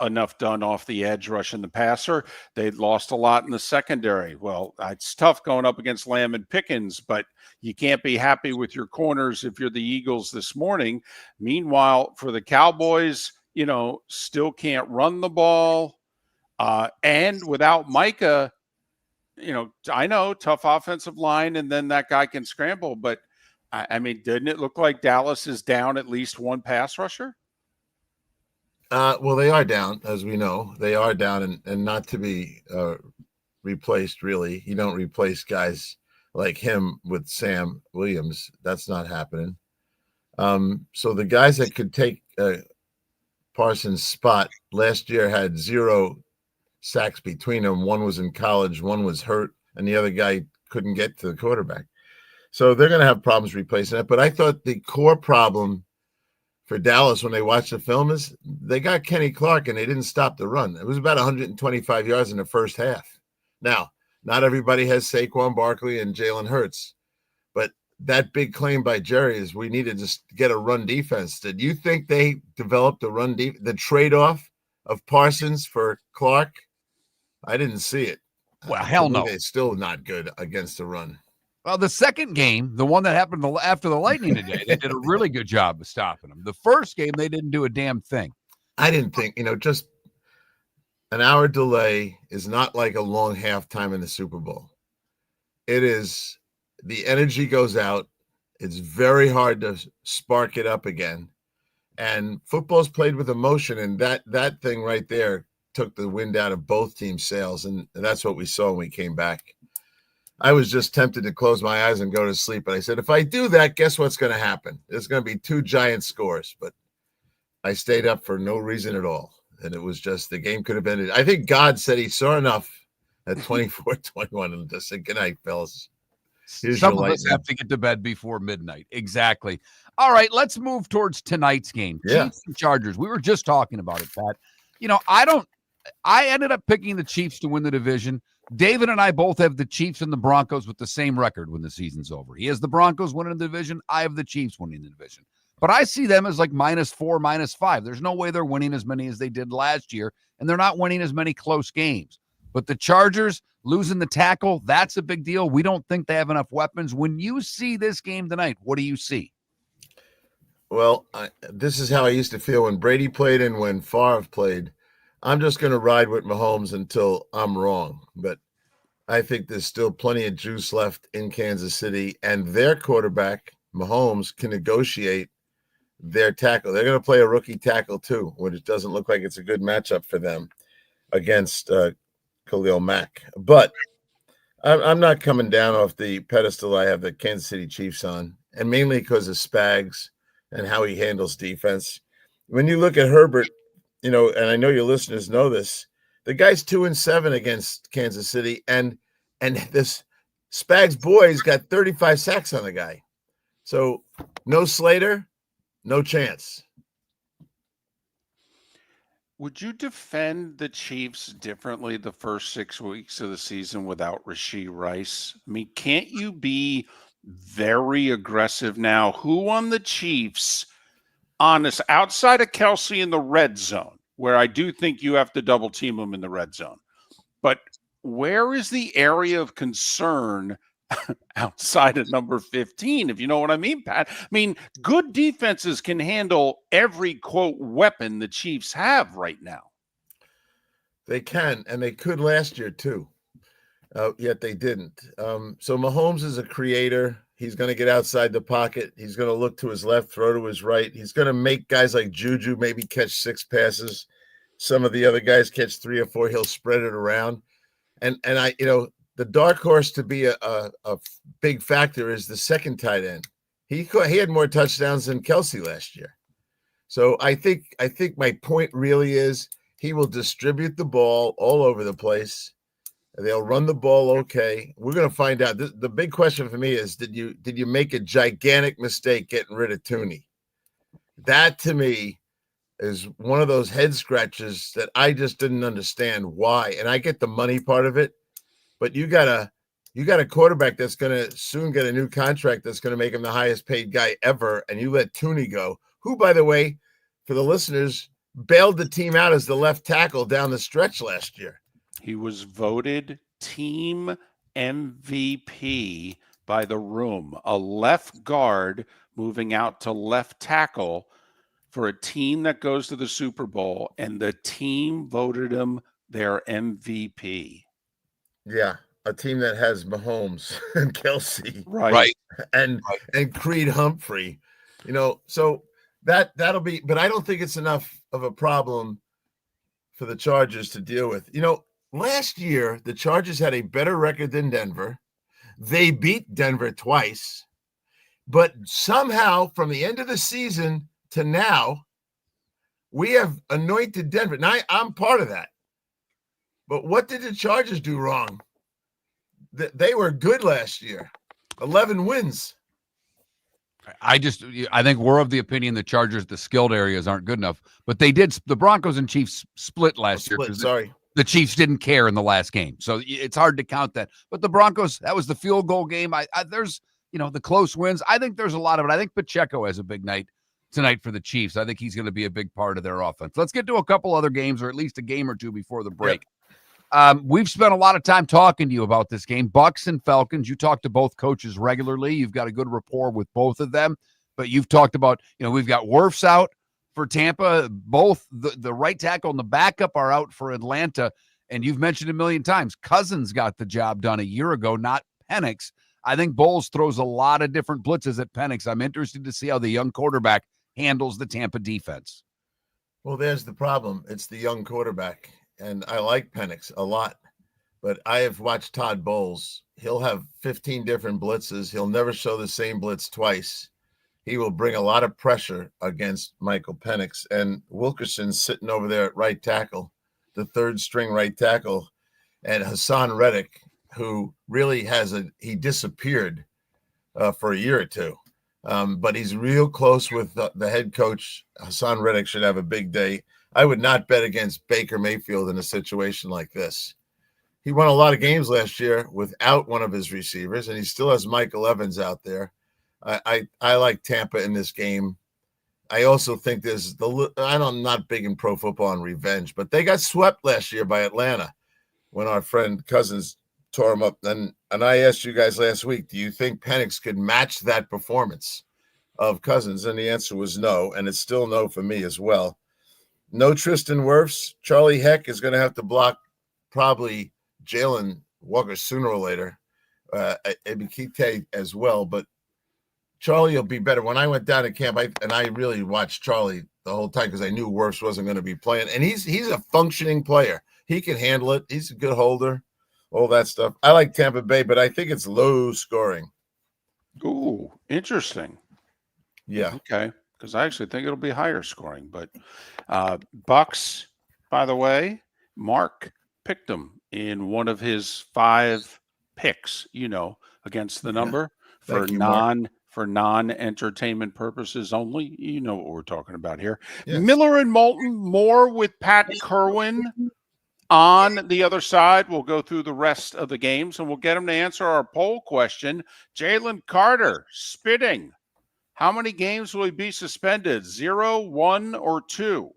A: enough done off the edge rushing the passer. They'd lost a lot in the secondary. Well, it's tough going up against Lamb and Pickens, but you can't be happy with your corners if you're the Eagles this morning. Meanwhile, for the Cowboys, still can't run the ball. And without Micah, I know tough offensive line, and then that guy can scramble. But I mean, didn't it look like Dallas is down at least one pass rusher?
H: Well, they are down, as we know. They are down, and not to be replaced, really. You don't replace guys like him with Sam Williams. That's not happening. So the guys that could take Parsons' spot last year had 0 sacks between them. One was in college, one was hurt, and the other guy couldn't get to the quarterback. So they're going to have problems replacing it. But I thought the core problem for Dallas when they watched the film is they got Kenny Clark and they didn't stop the run. It was about 125 yards in the first half. Now, not everybody has Saquon Barkley and Jalen Hurts, but that big claim by Jerry is we need to just get a run defense. Did you think they developed a run the trade-off of Parsons for Clark? I didn't see it.
C: Well, hell no.
H: It's still not good against the run.
C: Well, the second game, the one that happened after the Lightning today, they did a really good job of stopping them. The first game, they didn't do a damn thing.
H: I didn't think, just an hour delay is not like a long halftime in the Super Bowl. It is, the energy goes out. It's very hard to spark it up again. And football's played with emotion, and that thing right there took the wind out of both teams' sails, and that's what we saw when we came back. I was just tempted to close my eyes and go to sleep, but I said, if I do that, guess what's going to happen? There's going to be 2 giant scores, but I stayed up for no reason at all, and it was just the game could have ended. I think God said he saw enough at 24-21 and just said, good night, fellas.
C: Some of us have to get to bed before midnight. Exactly. All right, let's move towards tonight's game.
H: Yeah.
C: Chiefs and Chargers. We were just talking about it, Pat. I ended up picking the Chiefs to win the division. David and I both have the Chiefs and the Broncos with the same record when the season's over. He has the Broncos winning the division. I have the Chiefs winning the division. But I see them as like -4, -5. There's no way they're winning as many as they did last year, and they're not winning as many close games. But the Chargers losing the tackle, that's a big deal. We don't think they have enough weapons. When you see this game tonight, what do you see?
H: Well, this is how I used to feel when Brady played and when Favre played. I'm just going to ride with Mahomes until I'm wrong. But I think there's still plenty of juice left in Kansas City, and their quarterback, Mahomes, can negotiate their tackle. They're going to play a rookie tackle too, which doesn't look like it's a good matchup for them against Khalil Mack. But I'm not coming down off the pedestal I have the Kansas City Chiefs on, and mainly because of Spags and how he handles defense. When you look at Herbert, and I know your listeners know this, the guy's 2-7 against Kansas City, and this Spags boys got 35 sacks on the guy. So no Slater, no chance.
A: Would you defend the Chiefs differently the first 6 weeks of the season without Rashee Rice? I mean, can't you be very aggressive now? Who on the Chiefs, honest, outside of Kelsey in the red zone, where I do think you have to double team them in the red zone, but where is the area of concern outside of number 15, if you know what I mean, Pat? I mean, good defenses can handle every, quote, weapon the Chiefs have right now.
H: They can, and they could last year too, yet they didn't. So Mahomes is a creator. He's going to get outside the pocket. He's going to look to his left, throw to his right. He's going to make guys like Juju maybe catch 6 passes. Some of the other guys catch 3 or 4. He'll spread it around. And I, the dark horse to be a big factor is the second tight end. He had more touchdowns than Kelsey last year. So I think my point really is he will distribute the ball all over the place. They'll run the ball okay. We're going to find out. The big question for me is, did you make a gigantic mistake getting rid of Tooney? That to me is one of those head scratches that I just didn't understand why. And I get the money part of it, but you got a quarterback that's going to soon get a new contract that's going to make him the highest paid guy ever, and you let Tooney go, who, by the way, for the listeners, bailed the team out as the left tackle down the stretch last year.
A: He was voted team MVP by the room, a left guard moving out to left tackle for a team that goes to the Super Bowl, and the team voted him their MVP.
H: Yeah, a team that has Mahomes and Kelsey,
A: Right.
H: and Creed Humphrey, so that'll be, but I don't think it's enough of a problem for the Chargers to deal with. Last year the Chargers had a better record than Denver. They beat Denver twice, but somehow from the end of the season to now, we have anointed Denver. Now I'm part of that. But what did the Chargers do wrong? They were good last year. 11 wins.
C: I think we're of the opinion the Chargers, the skilled areas aren't good enough, but the Broncos and Chiefs split last year.
H: Sorry.
C: The Chiefs didn't care in the last game. So it's hard to count that. But the Broncos, that was the field goal game. There's, the close wins. I think there's a lot of it. I think Pacheco has a big night tonight for the Chiefs. I think he's going to be a big part of their offense. Let's get to a couple other games, or at least a game or two before the break. We've spent a lot of time talking to you about this game, Bucks and Falcons. You talk to both coaches regularly. You've got a good rapport with both of them, but you've talked about, we've got Wirfs out for Tampa. Both the right tackle and the backup are out for Atlanta. And you've mentioned a million times, Cousins got the job done a year ago, not Penix. I think Bowles throws a lot of different blitzes at Penix. I'm interested to see how the young quarterback handles the Tampa defense.
H: Well, there's the problem. It's the young quarterback. And I like Penix a lot, but I have watched Todd Bowles. He'll have 15 different blitzes. He'll never show the same blitz twice. He will bring a lot of pressure against Michael Penix. And Wilkerson's sitting over there at right tackle, the third string right tackle, and Hassan Reddick, who really he disappeared for a year or two. But he's real close with the head coach. Hassan Reddick should have a big day. I would not bet against Baker Mayfield in a situation like this. He won a lot of games last year without one of his receivers, and he still has Michael Evans out there. I like Tampa in this game. I also think I'm not big in pro football and revenge, but they got swept last year by Atlanta when our friend Cousins tore him up. And I asked you guys last week, do you think Penix could match that performance of Cousins? And the answer was no, and it's still no for me as well. No Tristan Wirfs. Charlie Heck is going to have to block probably Jalen Walker sooner or later. Ebikite as well, but Charlie will be better. When I went down to camp, I really watched Charlie the whole time because I knew Wirfs wasn't going to be playing. And he's a functioning player. He can handle it. He's a good holder, all that stuff. I like Tampa Bay, but I think it's low scoring.
A: Ooh, interesting.
H: Yeah.
A: Okay. Because I actually think it'll be higher scoring. But Bucks, by the way, Mark picked them in one of his 5 picks, against the number for non-entertainment purposes only. You know what we're talking about here. Yes. Miller and Moulton, more with Pat Kirwan on the other side. We'll go through the rest of the games, and we'll get him to answer our poll question. Jalen Carter, spitting. How many games will he be suspended? 0, 1, or 2?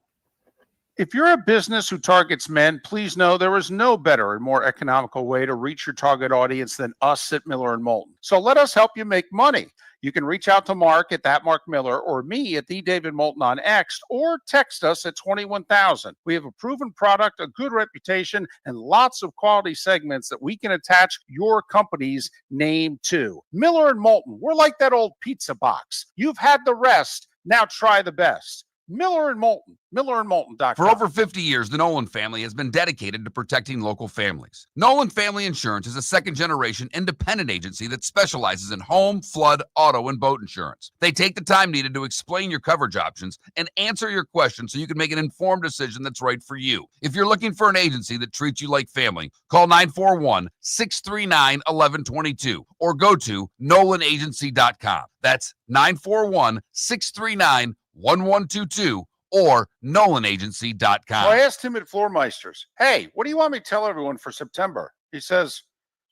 A: If you're a business who targets men, please know there is no better and more economical way to reach your target audience than us at Miller & Moulton. So let us help you make money. You can reach out to Mark at that Mark Miller or me at the David Moulton on X, or text us at 21,000. We have a proven product, a good reputation, and lots of quality segments that we can attach your company's name to. Miller & Moulton, we're like that old pizza box. You've had the rest, now try the best. Miller & Moulton, millerandmoulton.com.
C: For over 50 years, the Nolan family has been dedicated to protecting local families. Nolan Family Insurance is a second-generation independent agency that specializes in home, flood, auto, and boat insurance. They take the time needed to explain your coverage options and answer your questions so you can make an informed decision that's right for you. If you're looking for an agency that treats you like family, call 941-639-1122 or go to nolanagency.com. That's 941-639-1122 or nolanagency.com.
A: Well, I asked him at Floormeisters, hey, what do you want me to tell everyone for September? He says,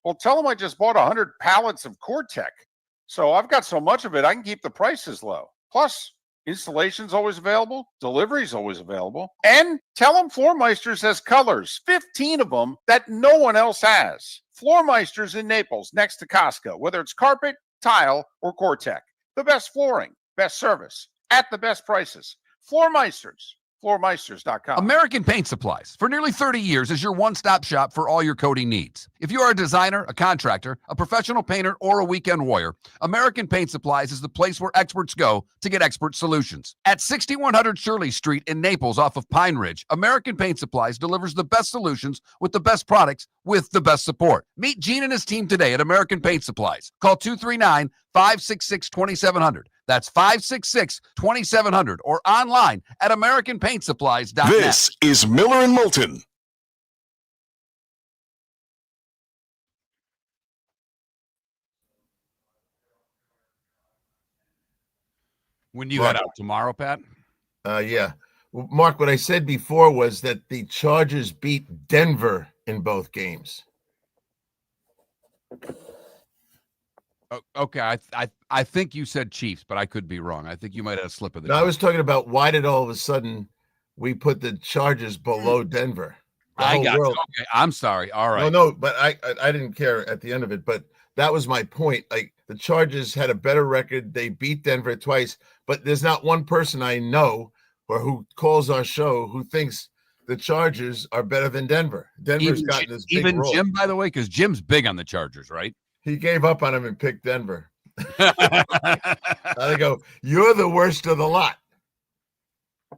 A: well, tell them I just bought 100 pallets of Core-Tech. So I've got so much of it, I can keep the prices low. Plus, Installation's always available. Delivery's always available. And tell them Floormeisters has colors, 15 of them that no one else has. Floormeisters in Naples, next to Costco, whether it's carpet, tile, or Cortec. The best flooring, best service, at the best prices. Floormeisters. Floormeisters.com.
C: American Paint Supplies, for nearly 30 years, is your one-stop shop for all your coating needs. If you are a designer, a contractor, a professional painter, or a weekend warrior, American Paint Supplies is the place where experts go to get expert solutions. At 6100 Shirley Street in Naples off of Pine Ridge, American Paint Supplies delivers the best solutions with the best products with the best support. Meet Gene and his team today at American Paint Supplies. Call 239-566-2700. That's 566-2700 or online at AmericanPaintSupplies.net.
B: This is Miller and Moulton.
C: When you head out tomorrow, Pat?
H: Yeah. Well, Mark, what I said before was that the Chargers beat Denver in both games.
C: Okay, I think you said Chiefs, but I could be wrong. I think you might have a slip of the
H: No, I
C: tongue.
H: was talking about why did all of a sudden we put the Chargers below Denver? The
C: I
H: whole
C: got
H: world.
C: you. Okay, I'm sorry. All right.
H: No, but I didn't care at the end of it. But that was my point. Like the Chargers had a better record. They beat Denver twice, but there's not one person I know or who calls our show who thinks the Chargers are better than Denver. Denver's gotten this big role.
C: Jim, by the way, because Jim's big on the Chargers, right?
H: He gave up on him and picked Denver. I go, you're the worst of the lot.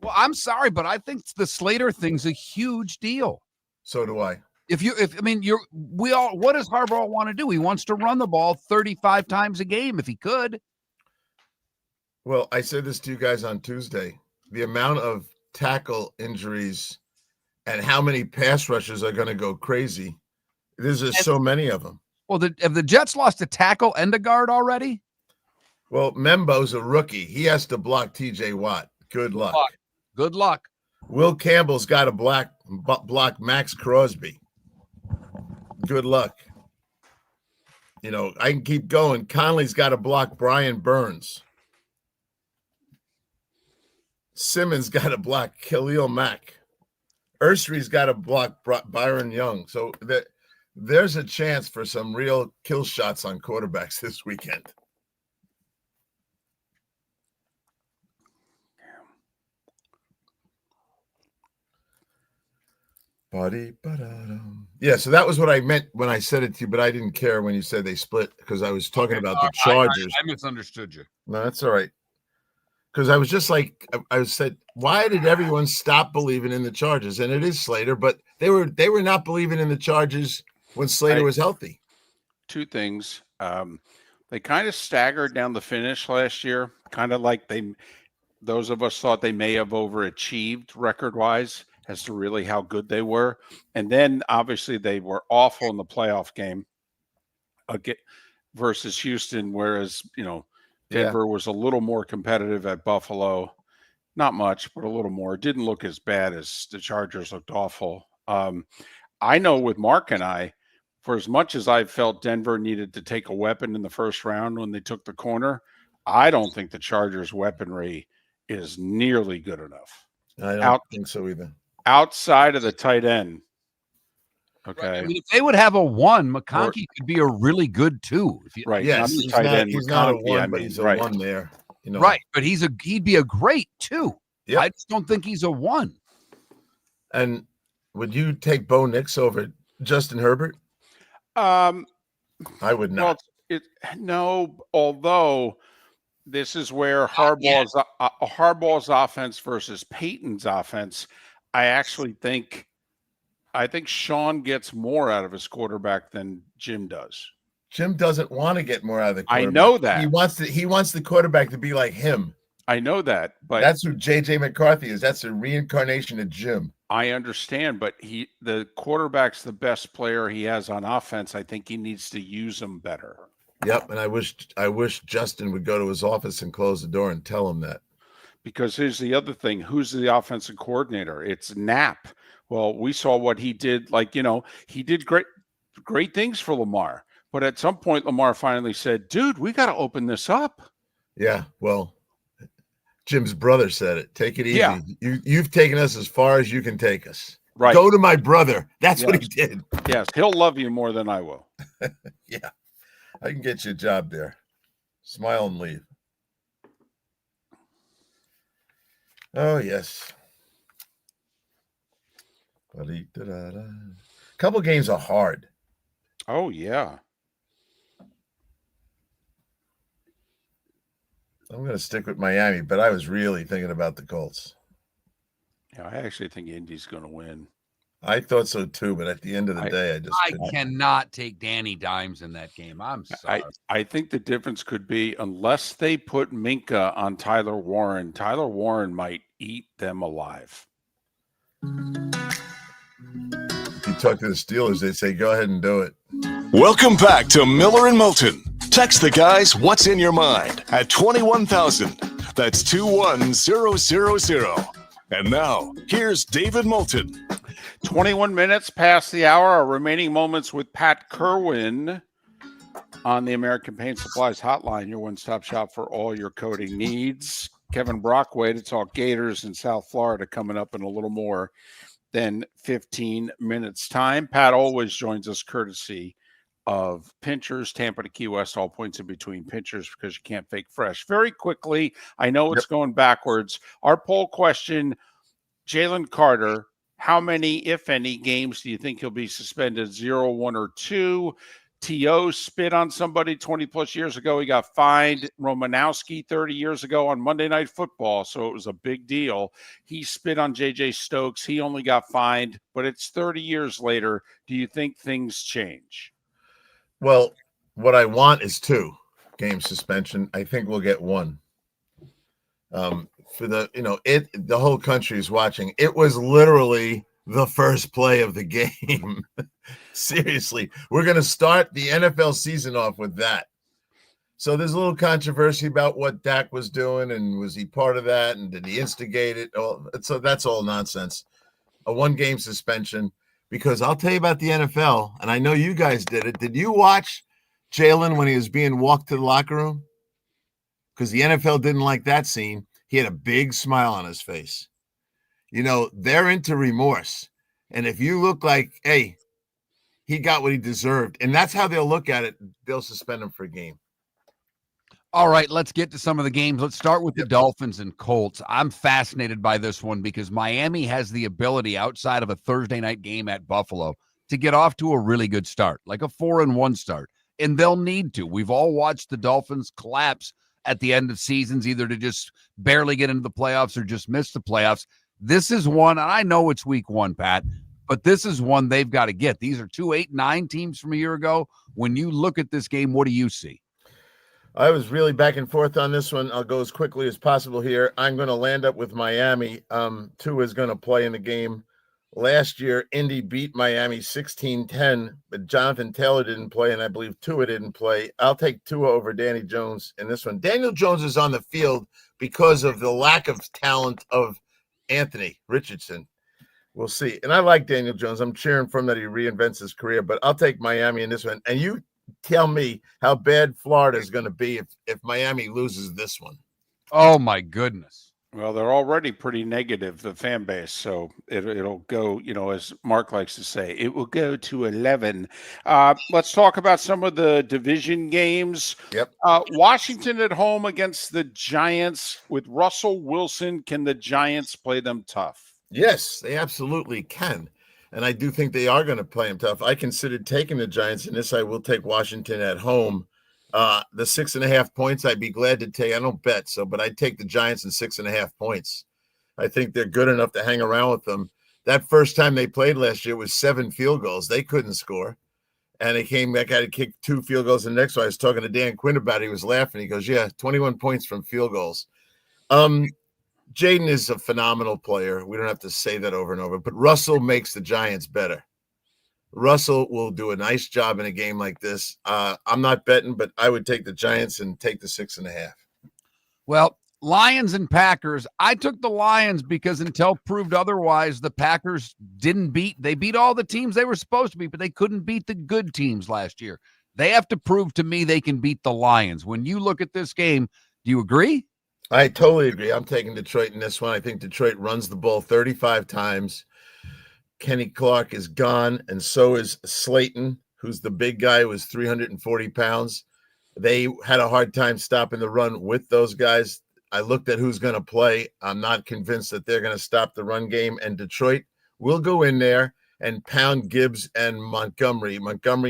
C: Well, I'm sorry, but I think the Slater thing's a huge deal.
H: So do I.
C: What does Harbaugh want to do? He wants to run the ball 35 times a game if he could.
H: Well, I said this to you guys on Tuesday. The amount of tackle injuries and how many pass rushers are going to go crazy. There's just so many of them.
C: Well, have the Jets lost a tackle and a guard already?
H: Well, Membo's a rookie. He has to block TJ Watt. Good luck.
C: Good luck.
H: Will Campbell's got to block Max Crosby. Good luck. You know, I can keep going. Conley's got to block Brian Burns. Simmons got to block Khalil Mack. Ursery's got to block Byron Young. So there's a chance for some real kill shots on quarterbacks this weekend. Yeah, so that was what I meant when I said it to you, but I didn't care when you said they split because I was talking about the Chargers.
C: I misunderstood you.
H: No, that's all right. Because I was just like, I said, why did everyone stop believing in the Chargers? And it is Slater, but they were not believing in the Chargers when Slater was healthy.
A: Two things. They kind of staggered down the finish last year, kind of like those of us thought they may have overachieved record-wise as to really how good they were. And then, obviously, they were awful in the playoff game versus Houston, whereas, Denver was a little more competitive at Buffalo. Not much, but a little more. It didn't look as bad as the Chargers looked awful. I know with Mark and I, for as much as I felt Denver needed to take a weapon in the first round when they took the corner, I don't think the Chargers' weaponry is nearly good enough.
H: I don't think so either.
A: Outside of the tight end. Okay.
C: Right. I mean, if they would have a one, McConkey could be a really good two.
A: Right.
H: Yes, he's not a one, but he's a one there.
C: Right, but he'd be a great two. Yep. I just don't think he's a one.
H: And would you take Bo Nix over Justin Herbert?
A: I
H: would not.
A: No, although this is where Harbaugh's offense versus Peyton's offense, I think Sean gets more out of his quarterback than Jim does.
H: Jim doesn't want to get more out of the quarterback.
A: I know that.
H: He wants the quarterback to be like him.
A: I know that, but
H: that's who J.J. McCarthy is. That's a reincarnation of Jim.
A: I understand, but the quarterback's the best player he has on offense. I think he needs to use him better.
H: Yep, and I wish Justin would go to his office and close the door and tell him that.
A: Because here's the other thing. Who's the offensive coordinator? It's Knapp. Well, we saw what he did. He did great things for Lamar. But at some point, Lamar finally said, dude, we got to open this up.
H: Yeah, well, Jim's brother said it. Take it easy.
A: Yeah.
H: You've taken us as far as you can take us.
A: Right.
H: Go to my brother. That's what he
A: Yes.
H: did.
A: Yes, he'll love you more than I will.
H: Yeah. I can get you a job there. Smile and leave. Oh, yes. Couple games are hard.
A: Oh, yeah.
H: I'm going to stick with Miami, but I was really thinking about the Colts.
A: Yeah, I actually think Indy's going to win.
H: I thought so too, but at the end of the day,
C: I cannot take Danny Dimes in that game. I'm sorry.
A: I think the difference could be unless they put Minka on Tyler Warren might eat them alive.
H: You talk to the Steelers, they say, go ahead and do it.
B: Welcome back to Miller and Moulton. Text the guys what's in your mind at 21,000. That's 21000. And now, here's David Moulton.
A: 21 minutes past the hour. Our remaining moments with Pat Kirwan on the American Paint Supplies Hotline, your one-stop shop for all your coating needs. Kevin Brockway to talk Gators in South Florida coming up in a little more than 15 minutes time. Pat always joins us courtesy of Pinchers, Tampa to Key West, all points in between Pinchers because you can't fake fresh. Very quickly, I know it's going backwards. Our poll question, Jalen Carter, how many, if any, games do you think he'll be suspended? 0, 1, or 2? T.O. spit on somebody 20-plus years ago. He got fined. Romanowski 30 years ago on Monday Night Football, so it was a big deal. He spit on J.J. Stokes. He only got fined, but it's 30 years later. Do you think things change?
H: Well, what I want is 2 game suspension. I think we'll get 1. For the, the whole country is watching. It was literally the first play of the game. Seriously, we're going to start the NFL season off with that. So there's a little controversy about what Dak was doing, and was he part of that, and did he instigate it? Oh, so that's all nonsense. A 1-game suspension, because I'll tell you about the NFL, and I know you guys did it. Did you watch Jalen when he was being walked to the locker room? Because the NFL didn't like that scene. He had a big smile on his face. They're into remorse. And if you look like, hey, he got what he deserved, and that's how they'll look at it, they'll suspend him for a game.
C: All right, let's get to some of the games. Let's start with the Dolphins and Colts. I'm fascinated by this one because Miami has the ability outside of a Thursday night game at Buffalo to get off to a really good start, like a 4-1 start, and they'll need to. We've all watched the Dolphins collapse at the end of seasons, either to just barely get into the playoffs or just miss the playoffs. This is one, and I know it's week 1, Pat, but this is one they've got to get. These are 2 8-9 teams from a year ago. When you look at this game, what do you see?
H: I was really back and forth on this one. I'll go as quickly as possible here. I'm going to land up with Miami. Tua is going to play in the game. Last year, Indy beat Miami 16-10, but Jonathan Taylor didn't play, and I believe Tua didn't play. I'll take Tua over Danny Jones in this one. Daniel Jones is on the field because of the lack of talent of Anthony Richardson. We'll see. And I like Daniel Jones. I'm cheering for him that he reinvents his career, but I'll take Miami in this one. And you tell me how bad Florida is going to be if Miami loses this one.
C: Oh, my goodness.
A: Well, they're already pretty negative, the fan base. So it'll go, as Mark likes to say, it will go to 11. Let's talk about some of the division games.
H: Yep.
A: Washington at home against the Giants with Russell Wilson. Can the Giants play them tough?
H: Yes, they absolutely can. And I do think they are going to play them tough. I considered taking the Giants in this. I will take Washington at home. The 6.5 points, I'd be glad to take. I don't bet, but I'd take the Giants in 6.5 points. I think they're good enough to hang around with them. That first time they played last year was 7 field goals. They couldn't score. And they came back, had to kick 2 field goals. And the next one, I was talking to Dan Quinn about it. He was laughing. He goes, 21 points from field goals. Jaden is a phenomenal player. We don't have to say that over and over. But Russell makes the Giants better. Russell will do a nice job in a game like this. I'm not betting, but I would take the Giants and take the 6.5.
C: Well, Lions and Packers. I took the Lions because until proved otherwise, the Packers they beat all the teams they were supposed to beat, but they couldn't beat the good teams last year. They have to prove to me they can beat the Lions. When you look at this game, do you agree?
H: I totally agree. I'm taking Detroit in this one. I think Detroit runs the ball 35 times. Kenny Clark is gone, and so is Slayton, who's the big guy who was 340 pounds. They had a hard time stopping the run with those guys. I looked at who's going to play. I'm not convinced that they're going to stop the run game, and Detroit will go in there and pound Gibbs and Montgomery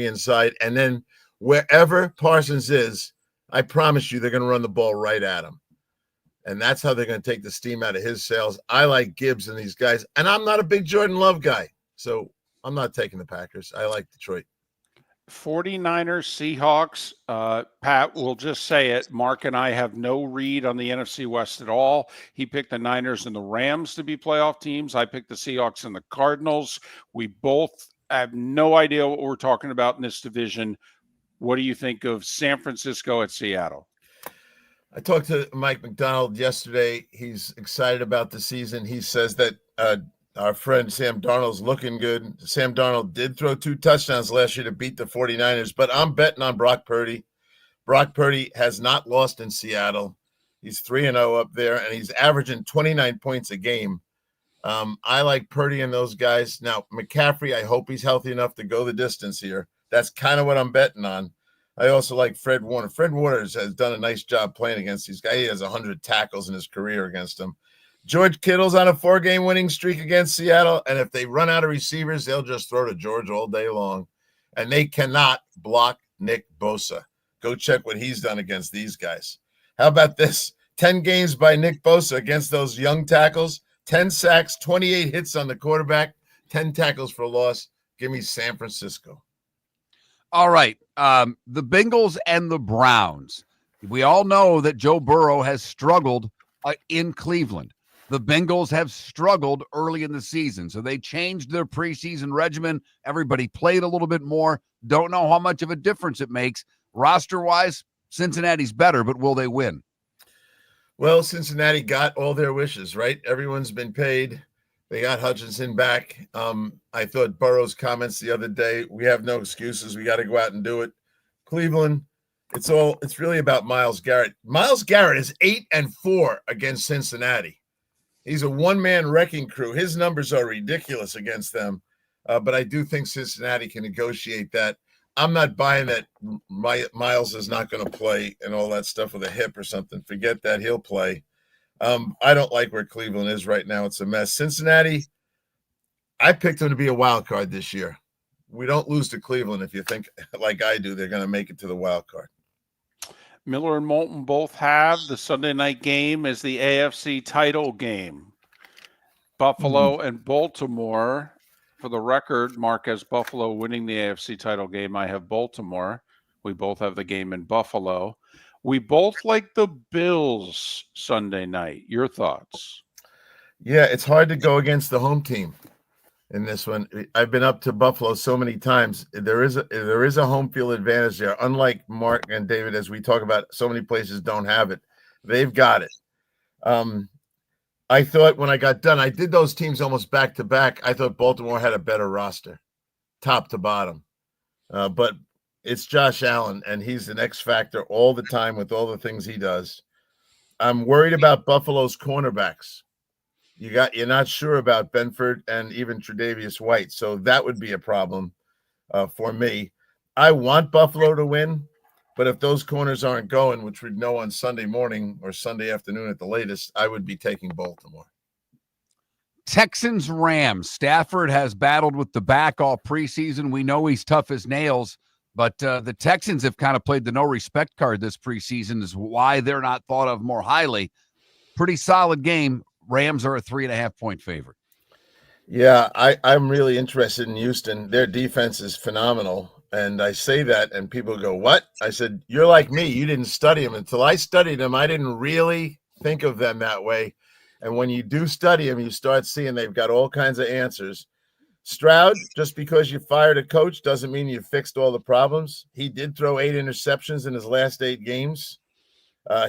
H: inside, and then wherever Parsons is, I promise you they're going to run the ball right at him. And that's how they're going to take the steam out of his sails. I like Gibbs and these guys, and I'm not a big Jordan Love guy, so I'm not taking the Packers. I like Detroit.
A: 49ers, Seahawks. Pat, we'll just say it. Mark and I have no read on the NFC West at all. He picked the Niners and the Rams to be playoff teams. I picked the Seahawks and the Cardinals. We both have no idea what we're talking about in this division. What do you think of San Francisco at Seattle?
H: I talked to Mike McDonald yesterday. He's excited about the season. He says that our friend Sam Darnold's looking good. Sam Darnold did throw 2 touchdowns last year to beat the 49ers, but I'm betting on Brock Purdy. Brock Purdy has not lost in Seattle. He's 3-0 up there, and he's averaging 29 points a game. I like Purdy and those guys. Now, McCaffrey, I hope he's healthy enough to go the distance here. That's kind of what I'm betting on. I also like Fred Warner. Fred Warner has done a nice job playing against these guys. He has 100 tackles in his career against them. George Kittle's on a 4-game winning streak against Seattle, and if they run out of receivers, they'll just throw to George all day long. And they cannot block Nick Bosa. Go check what he's done against these guys. How about this? 10 games by Nick Bosa against those young tackles, 10 sacks, 28 hits on the quarterback, 10 tackles for loss. Give me San Francisco.
C: All right. The Bengals and the Browns. We all know that Joe Burrow has struggled in Cleveland. The Bengals have struggled early in the season, so they changed their preseason regimen. Everybody played a little bit more. Don't know how much of a difference it makes. Roster-wise, Cincinnati's better, but will they win?
H: Well, Cincinnati got all their wishes, right? Everyone's been paid. They got Hutchinson back. I thought Burrow's comments the other day, we have no excuses. We got to go out and do it. Cleveland, it's really about Myles Garrett. Myles Garrett is 8-4 against Cincinnati. He's a one-man wrecking crew. His numbers are ridiculous against them. But I do think Cincinnati can negotiate that. I'm not buying that Myles is not going to play and all that stuff with a hip or something. Forget that. He'll play. I don't like where Cleveland is right now. It's a mess. Cincinnati, I picked them to be a wild card this year. We don't lose to Cleveland if you think like I do. They're going to make it to the wild card.
A: Miller and Moulton both have the Sunday night game as the AFC title game. Buffalo and Baltimore. For the record, Mark has Buffalo winning the AFC title game. I have Baltimore. We both have the game in Buffalo. We both like the Bills Sunday night. Your thoughts?
H: Yeah, it's hard to go against the home team in this one. I've been up to Buffalo so many times. There is a home field advantage there. Unlike Mark and David, as we talk about, so many places don't have it. They've got it. I thought when I got done, I did those teams almost back to back. I thought Baltimore had a better roster, top to bottom. But it's Josh Allen, and he's an X factor all the time with all the things he does. I'm worried about Buffalo's cornerbacks. You're not sure about Benford and even Tre'Davious White, so that would be a problem for me. I want Buffalo to win, but if those corners aren't going, which we'd know on Sunday morning or Sunday afternoon at the latest, I would be taking Baltimore.
C: Texans, Rams. Stafford has battled with the back all preseason. We know he's tough as nails, but the Texans have kind of played the no respect card this preseason, is why they're not thought of more highly. Pretty solid game. Rams are a 3.5-point favorite.
H: Yeah, I'm really interested in Houston. Their defense is phenomenal. And I say that, and people go, what? I said, you're like me. You didn't study them. Until I studied them, I didn't really think of them that way. And when you do study them, you start seeing they've got all kinds of answers. Stroud, just because you fired a coach doesn't mean you fixed all the problems. He did throw 8 interceptions in his last 8 games.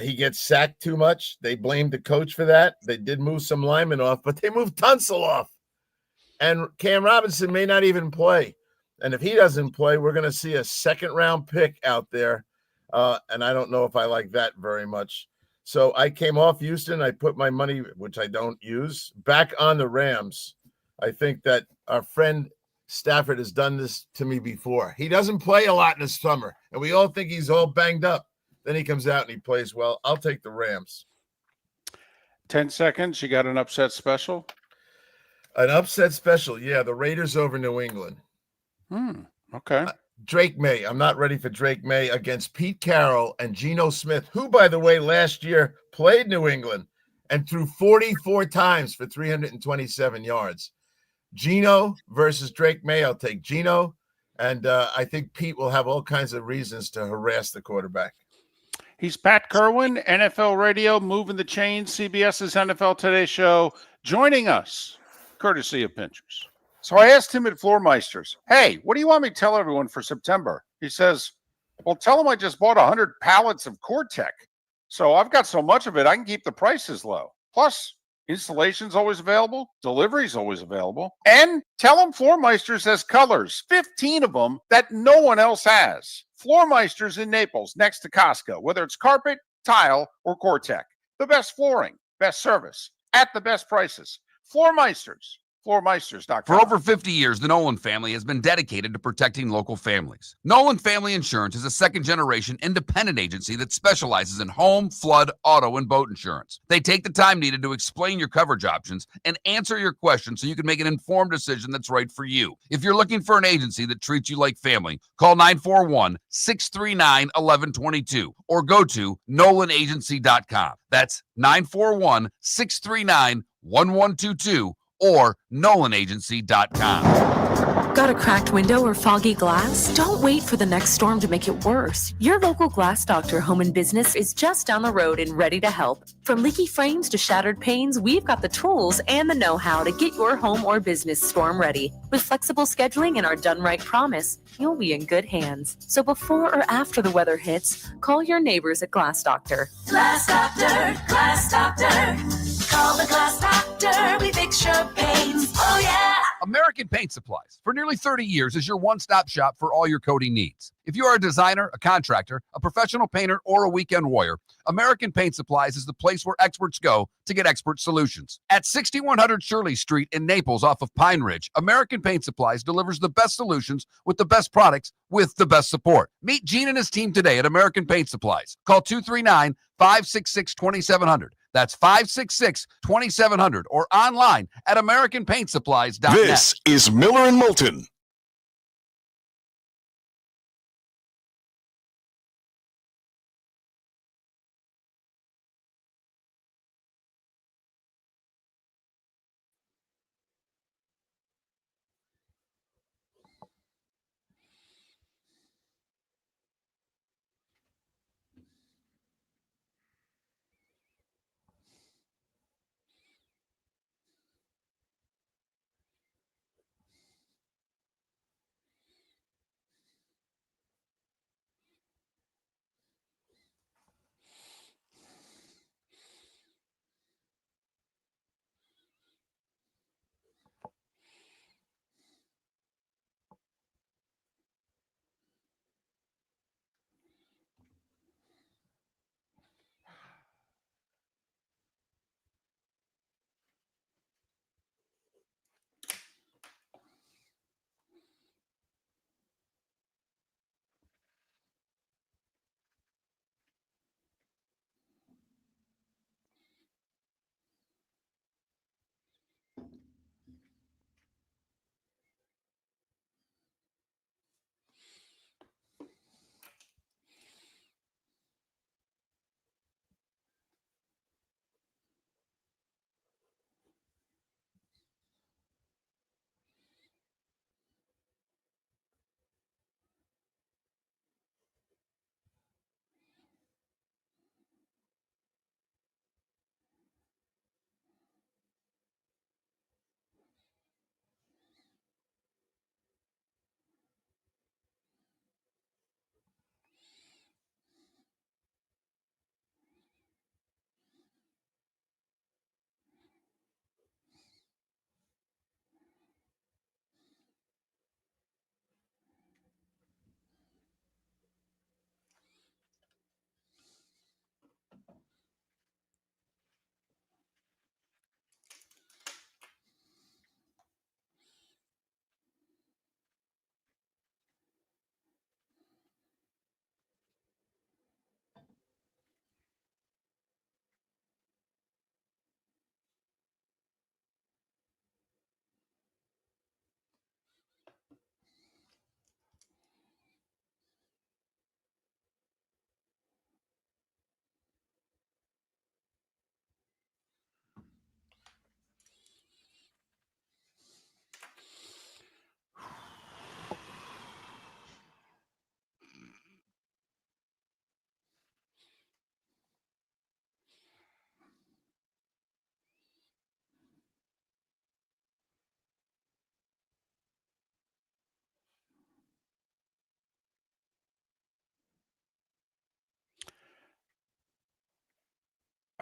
H: He gets sacked too much. They blamed the coach for that. They did move some linemen off, but they moved Tunsil off. And Cam Robinson may not even play. And if he doesn't play, we're going to see a second-round pick out there. And I don't know if I like that very much. So I came off Houston. I put my money, which I don't use, back on the Rams. I think that our friend Stafford has done this to me before. He doesn't play a lot in the summer, and we all think he's all banged up. Then he comes out and he plays well. I'll take the Rams.
A: 10 seconds. You got an upset special?
H: An upset special. Yeah, the Raiders over New England.
A: Okay.
H: Drake May. I'm not ready for Drake May against Pete Carroll and Geno Smith, who, by the way, last year played New England and threw 44 times for 327 yards. Geno versus Drake May. I'll take Geno. And I think Pete will have all kinds of reasons to harass the quarterback.
A: He's Pat Kirwan, NFL Radio, Moving the Chains, CBS's NFL Today show, joining us, courtesy of Pinchers. So I asked him at Floormeisters, hey, what do you want me to tell everyone for September? He says, well, tell them I just bought 100 pallets of Core-Tech. So I've got so much of it, I can keep the prices low. Plus, installation's always available. Delivery's always available. And tell them Floormeisters has colors, 15 of them that no one else has. Floormeisters in Naples, next to Costco, whether it's carpet, tile, or Core-Tech. The best flooring, best service, at the best prices. Floormeisters. Floormeisters.com.
C: For over 50 years, the Nolan family has been dedicated to protecting local families. Nolan Family Insurance is a second-generation independent agency that specializes in home, flood, auto, and boat insurance. They take the time needed to explain your coverage options and answer your questions so you can make an informed decision that's right for you. If you're looking for an agency that treats you like family, call 941-639-1122 or go to nolanagency.com. That's 941-639-1122 or nolanagency.com.
D: Got a cracked window or foggy glass? Don't wait for the next storm to make it worse. Your local Glass Doctor Home and Business is just down the road and ready to help. From leaky frames to shattered panes, we've got the tools and the know-how to get your home or business storm ready. With flexible scheduling and our done right promise, you'll be in good hands. So before or after the weather hits, call your neighbors at Glass Doctor.
E: Glass Doctor, Glass Doctor. Call the Glass Doctor, we fix your pains. Oh yeah!
C: American Paint Supplies, for nearly 30 years, is your one-stop shop for all your coating needs. If you are a designer, a contractor, a professional painter, or a weekend warrior, American Paint Supplies is the place where experts go to get expert solutions. At 6100 Shirley Street in Naples off of Pine Ridge, American Paint Supplies delivers the best solutions with the best products with the best support. Meet Gene and his team today at American Paint Supplies. Call 239-566-2700. That's 566-2700 or online at AmericanPaintSupplies.net.
B: This is Miller and Moulton.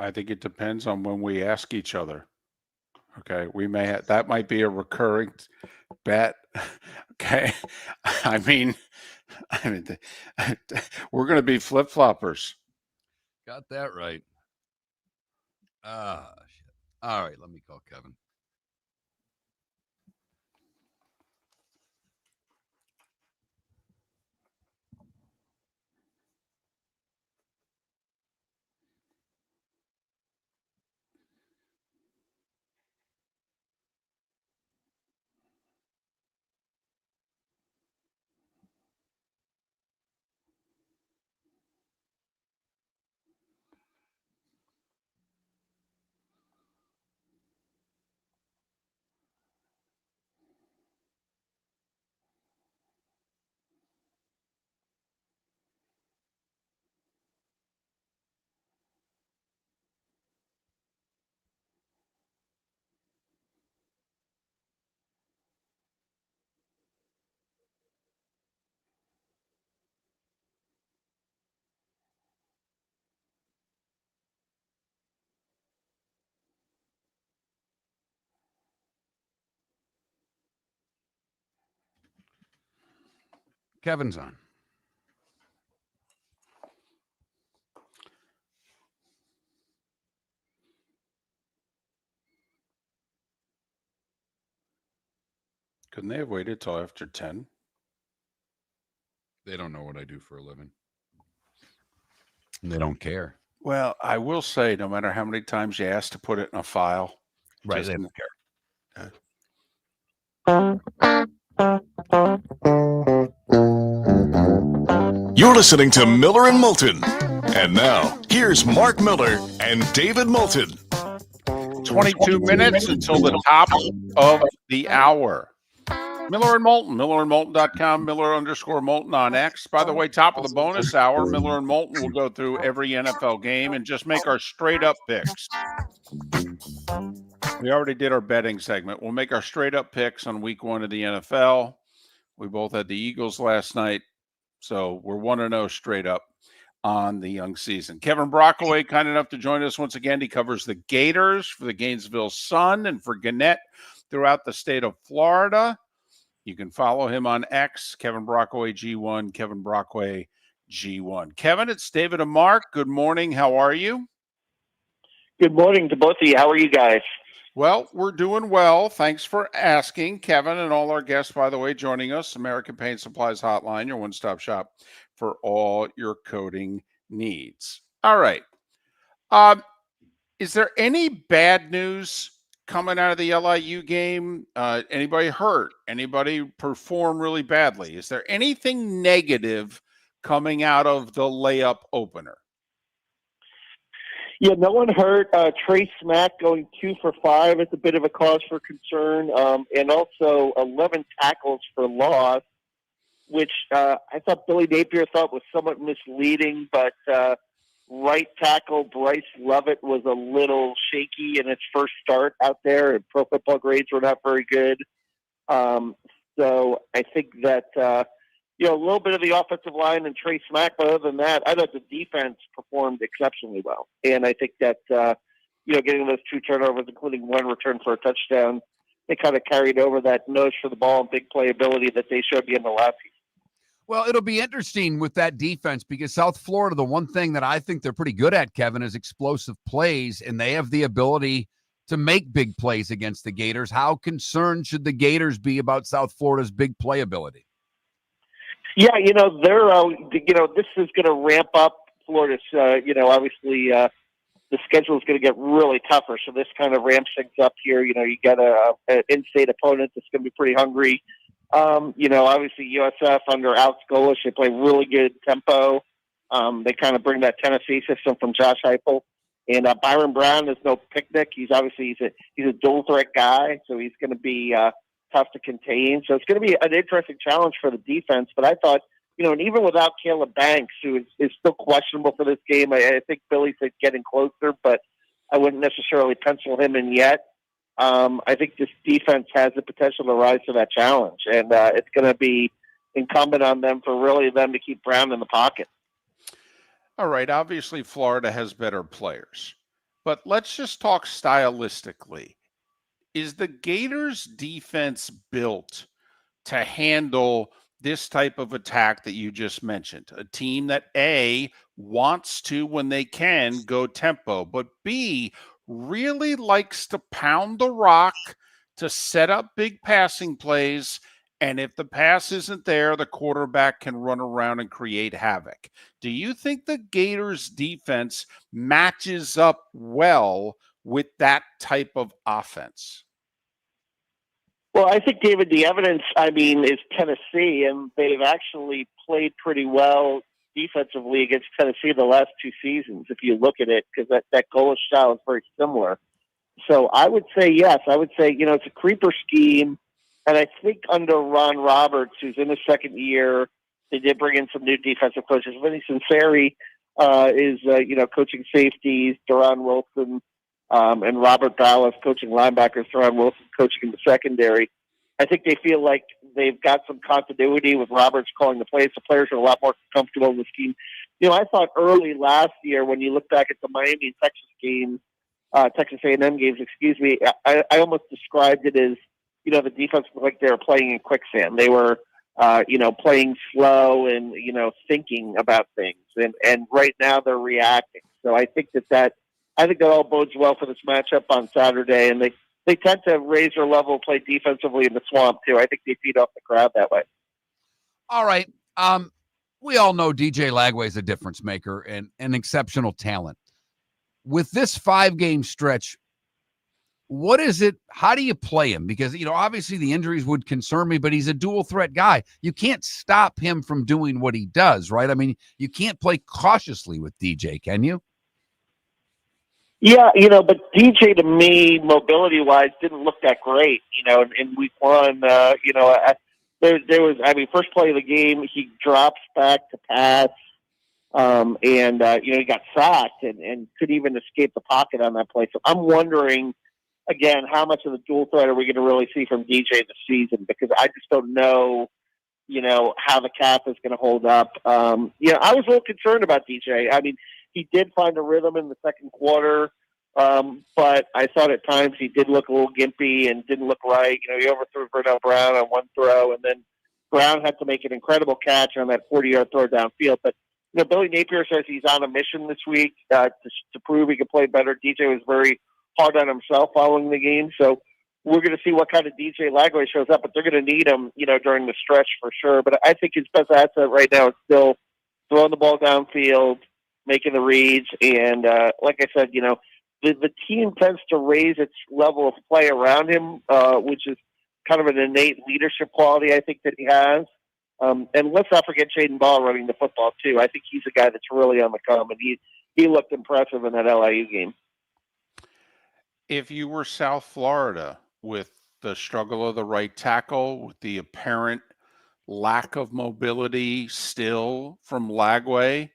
A: I think it depends on when we ask each other. Okay, we may have, that might be a recurring bet. Okay, I mean, I mean, we're going to be flip floppers.
C: Got that right. Ah, shit. All right, let me call Kevin. Kevin's on.
A: Couldn't they have waited till after 10?
C: They don't know what I do for a living. And they don't care.
A: Well, I will say, no matter how many times you ask to put it in a file,
C: Right.
A: just
C: They
A: in-
C: don't care.
B: You're listening to Miller and Moulton. And now, here's Mark Miller and David Moulton.
A: 22 minutes until the top of the hour. Miller and Moulton, millerandmoulton.com, Miller_Moulton on X. By the way, top of the bonus hour, Miller and Moulton will go through every NFL game and just make our straight up picks. We already did our betting segment. We'll make our straight up picks on week 1 of the NFL. We both had the Eagles last night, so we're 1-0 straight up on the young season. Kevin Brockway, kind enough to join us once again. He covers the Gators for the Gainesville Sun and for Gannett throughout the state of Florida. You can follow him on X, Kevin Brockway G1, Kevin Brockway G1. Kevin, it's David and Mark. Good morning. How are you?
I: Good morning to both of you. How are you guys?
A: Well, we're doing well. Thanks for asking. Kevin and all our guests, by the way, joining us. American Paint Supplies Hotline, your one-stop shop for all your coating needs. All right. Is there any bad news coming out of the LIU game? Anybody hurt? Anybody perform really badly? Is there anything negative coming out of the layup opener?
I: Yeah, no one hurt. Trey Smack going 2 for 5 is a bit of a cause for concern, and also 11 tackles for loss, which I thought Billy Napier thought was somewhat misleading, but right tackle Bryce Lovett was a little shaky in his first start out there, and Pro Football grades were not very good. So I think that a little bit of the offensive line and Trey Smack, but other than that, I thought the defense performed exceptionally well. And I think that, getting those 2 turnovers, including 1 return for a touchdown, they kind of carried over that nose for the ball and big playability that they showed me in the last season.
C: Well, it'll be interesting with that defense because South Florida, the one thing that I think they're pretty good at, Kevin, is explosive plays, and they have the ability to make big plays against the Gators. How concerned should the Gators be about South Florida's big playability?
I: Yeah, they're, this is going to ramp up Florida's, obviously the schedule is going to get really tougher. So this kind of ramps things up here. You got an in-state opponent that's going to be pretty hungry. Obviously USF under Alex Golish, they play really good tempo. They kind of bring that Tennessee system from Josh Heupel. And Byron Brown is no picnic. He's a dual threat guy, so he's going to be tough to contain. So it's going to be an interesting challenge for the defense. But I thought, and even without Caleb Banks, who is still questionable for this game, I think Billy said getting closer, but I wouldn't necessarily pencil him in yet. I think this defense has the potential to rise to that challenge, and it's going to be incumbent on them to keep Brown in the pocket.
A: All right. Obviously, Florida has better players. but let's just talk stylistically. Is the Gators defense built to handle this type of attack that you just mentioned? A team that A, wants to, when they can, go tempo, but B, really likes to pound the rock to set up big passing plays. And if the pass isn't there, the quarterback can run around and create havoc. Do you think the Gators defense matches up well with that type of offense?
I: Well, I think, David, the evidence, is Tennessee, and they've actually played pretty well defensively against Tennessee the last two seasons, if you look at it, because that goalish style is very similar. So I would say yes. I would say, it's a creeper scheme, and I think under Ron Roberts, who's in his second year, they did bring in some new defensive coaches. Vinny Sinceri is, coaching safeties, Duran Wilson, and Robert Ballas coaching linebackers, Duran Wilson coaching in the secondary. I think they feel like they've got some continuity with Roberts calling the plays. The players are a lot more comfortable in the scheme. I thought early last year, when you look back at the Miami and Texas games, Texas A&M games, I almost described it as, the defense looked like they were playing in quicksand. They were, playing slow and, thinking about things. And right now they're reacting. So I think that all bodes well for this matchup on Saturday. And they tend to raise their level, play defensively in the swamp too. I think they feed off the crowd that way.
C: All right. We all know DJ Lagway is a difference maker and an exceptional talent. With this 5-game stretch, what is it? How do you play him? Because, obviously the injuries would concern me, but he's a dual threat guy. You can't stop him from doing what he does, right? You can't play cautiously with DJ, can you?
I: Yeah, but DJ to me, mobility-wise, didn't look that great, in week one. There was, first play of the game, he drops back to pass, he got sacked and couldn't even escape the pocket on that play. So I'm wondering, again, how much of the dual threat are we going to really see from DJ this season? Because I just don't know, how the calf is going to hold up. I was a little concerned about DJ. He did find a rhythm in the second quarter, but I thought at times he did look a little gimpy and didn't look right. He overthrew Vernell Brown on one throw, and then Brown had to make an incredible catch on that 40-yard throw downfield. But, Billy Napier says he's on a mission this week to prove he can play better. DJ was very hard on himself following the game, so we're going to see what kind of DJ Lagway shows up, but they're going to need him, during the stretch for sure. But I think his best asset right now is still throwing the ball downfield, making the reads, and like I said, the team tends to raise its level of play around him, which is kind of an innate leadership quality I think that he has. And let's not forget Jaden Ball running the football too. I think he's a guy that's really on the come, and he looked impressive in that LIU game.
A: If you were South Florida with the struggle of the right tackle, with the apparent lack of mobility still from Lagway,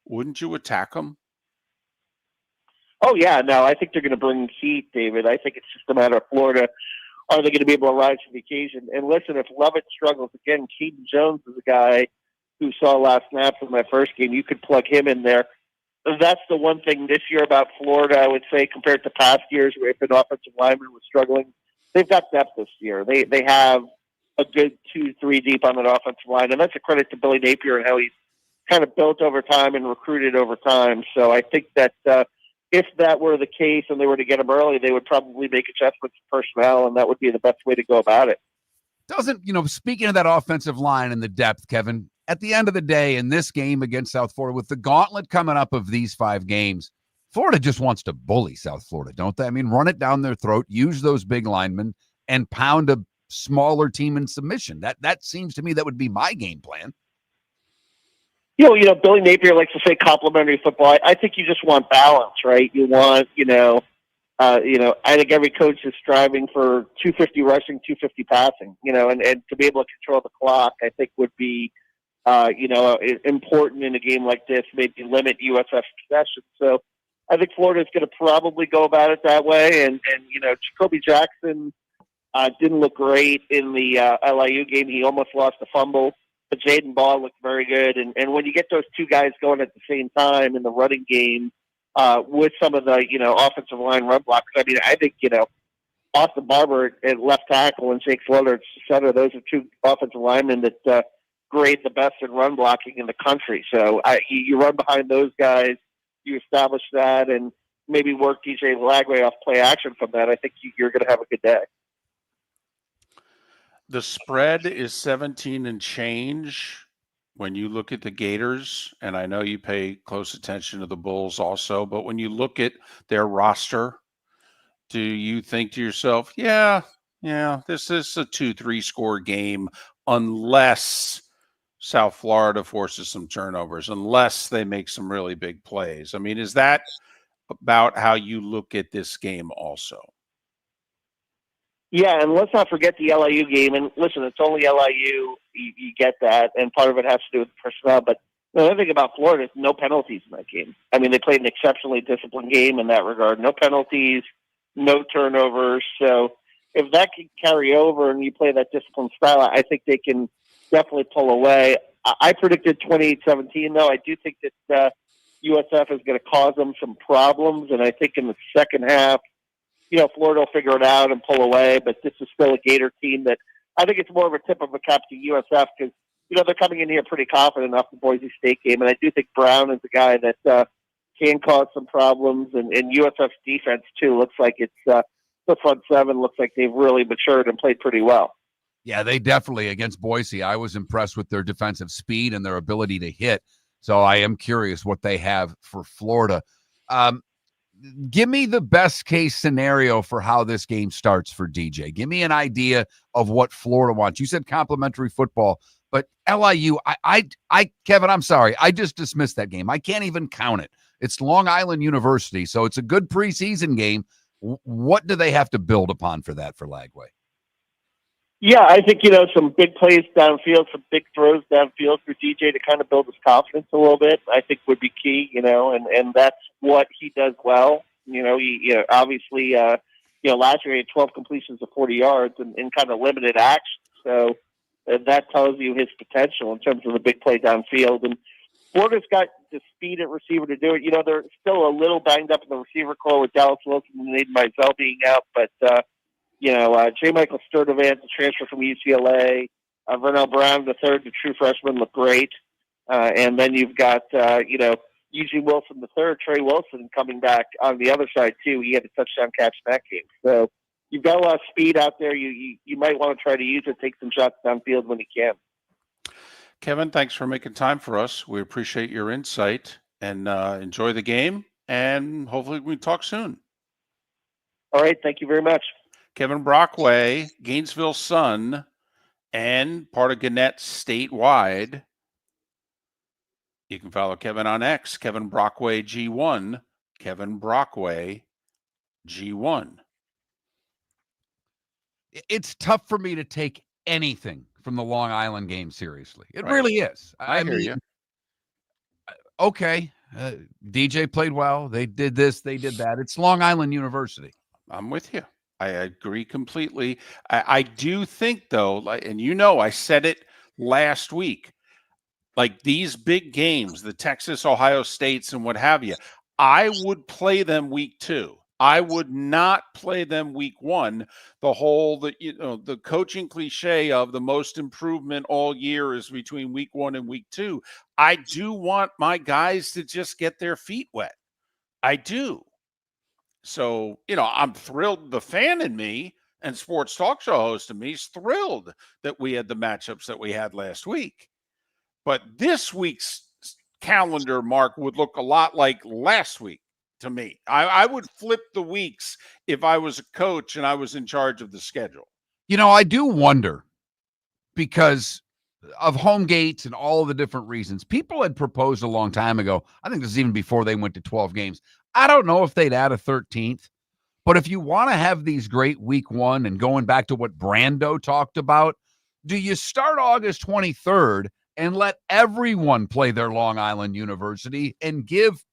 A: wouldn't you attack him?
I: Oh, yeah. No, I think they're going to bring heat, David. I think it's just a matter of Florida. Are they going to be able to rise to the occasion? And listen, if Lovett struggles again, Keaton Jones is a guy who saw last snap from that first game. You could plug him in there. That's the one thing this year about Florida, I would say, compared to past years where if an offensive lineman was struggling. They've got depth this year. They have a good 2-3 deep on that offensive line, and that's a credit to Billy Napier and how he's kind of built over time and recruited over time. So I think that if that were the case and they were to get him early, they would probably make adjustments to personnel, and that would be the best way to go about it.
C: Speaking of that offensive line and the depth, Kevin, at the end of the day, in this game against South Florida, with the gauntlet coming up of these 5 games, Florida just wants to bully South Florida, don't they? Run it down their throat, use those big linemen, and pound a smaller team in submission. That seems to me that would be my game plan.
I: Billy Napier likes to say complimentary football. I think you just want balance, right? You want, I think every coach is striving for 250 rushing, 250 passing, and to be able to control the clock, I think would be, important in a game like this, maybe limit USF possession. So I think Florida's going to probably go about it that way. And Jacoby Jackson didn't look great in the LIU game. He almost lost a fumble, but Jaden Ball looked very good. And when you get those two guys going at the same time in the running game, with some of the, offensive line run blockers. I mean, I think, Austin Barber at left tackle and Jake Floater at center, those are two offensive linemen that grade the best in run blocking in the country. So you run behind those guys, you establish that, and maybe work DJ Lagway off play action from that. I think you're going to have a good day.
A: The spread is 17 and change when you look at the Gators, and I know you pay close attention to the Bulls also, but when you look at their roster, do you think to yourself, yeah, this is a 2-3 score game unless South Florida forces some turnovers, unless they make some really big plays? I mean, is that about how you look at this game also?
I: Yeah, and let's not forget the LIU game. And listen, it's only LIU. You get that, and part of it has to do with personnel. But the other thing about Florida is no penalties in that game. I mean, they played an exceptionally disciplined game in that regard. No penalties, no turnovers. So if that can carry over and you play that disciplined style, I think they can definitely pull away. I predicted 28-17, though. I do think that USF is going to cause them some problems, and I think in the second half, Florida will figure it out and pull away, but this is still a Gator team that I think it's more of a tip of a cap to USF because, they're coming in here pretty confident off the Boise State game, and I do think Brown is a guy that can cause some problems, and USF's defense, too, looks like it's the front seven looks like they've really matured and played pretty well.
C: Yeah, they definitely, against Boise, I was impressed with their defensive speed and their ability to hit, so I am curious what they have for Florida. Give me the best case scenario for how this game starts for DJ. Give me an idea of what Florida wants. You said complimentary football, but LIU, Kevin, I'm sorry. I just dismissed that game. I can't even count it. It's Long Island University, so it's a good preseason game. What do they have to build upon for that for Lagway?
I: Yeah, I think, some big plays downfield, some big throws downfield for DJ to kind of build his confidence a little bit, I think would be key, and that's what he does well. He obviously, last year he had 12 completions of 40 yards and kind of limited action. So that tells you his potential in terms of the big play downfield. And Florida's got the speed at receiver to do it. They're still a little banged up in the receiver core with Dallas Wilson and Aiden Mizell being out, but, J. Michael Sturdivant, the transfer from UCLA, Vernell Brown, the third, the true freshman, look great. And then you've got, Eugene Wilson, the third, Trey Wilson coming back on the other side, too. He had a touchdown catch in that game. So you've got a lot of speed out there. You might want to try to use it, take some shots downfield when you can.
A: Kevin, thanks for making time for us. We appreciate your insight and enjoy the game. And hopefully we talk soon.
I: All right. Thank you very much.
A: Kevin Brockway, Gainesville Sun, and part of Gannett statewide. You can follow Kevin on X, Kevin Brockway G1, Kevin Brockway G1.
C: It's tough for me to take anything from the Long Island game seriously. It
A: Right.
C: really is.
A: I hear you.
C: Okay, DJ played well. They did this, they did that. It's Long Island University.
A: I'm with you. I agree completely. I do think, though, and I said it last week, like these big games, the Texas, Ohio States, and what have you, I would play them week 2. I would not play them week 1. The coaching cliche of the most improvement all year is between week 1 and week 2. I do want my guys to just get their feet wet. I do. So, I'm thrilled. The fan in me and sports talk show host in me is thrilled that we had the matchups that we had last week. But this week's calendar, Mark, would look a lot like last week to me. I would flip the weeks if I was a coach and I was in charge of the schedule.
C: I do wonder because of home gates and all of the different reasons. People had proposed a long time ago. I think this is even before they went to 12 games. I don't know if they'd add a 13th, but if you want to have these great week 1 and going back to what Brando talked about, do you start August 23rd and let everyone play their Long Island University and give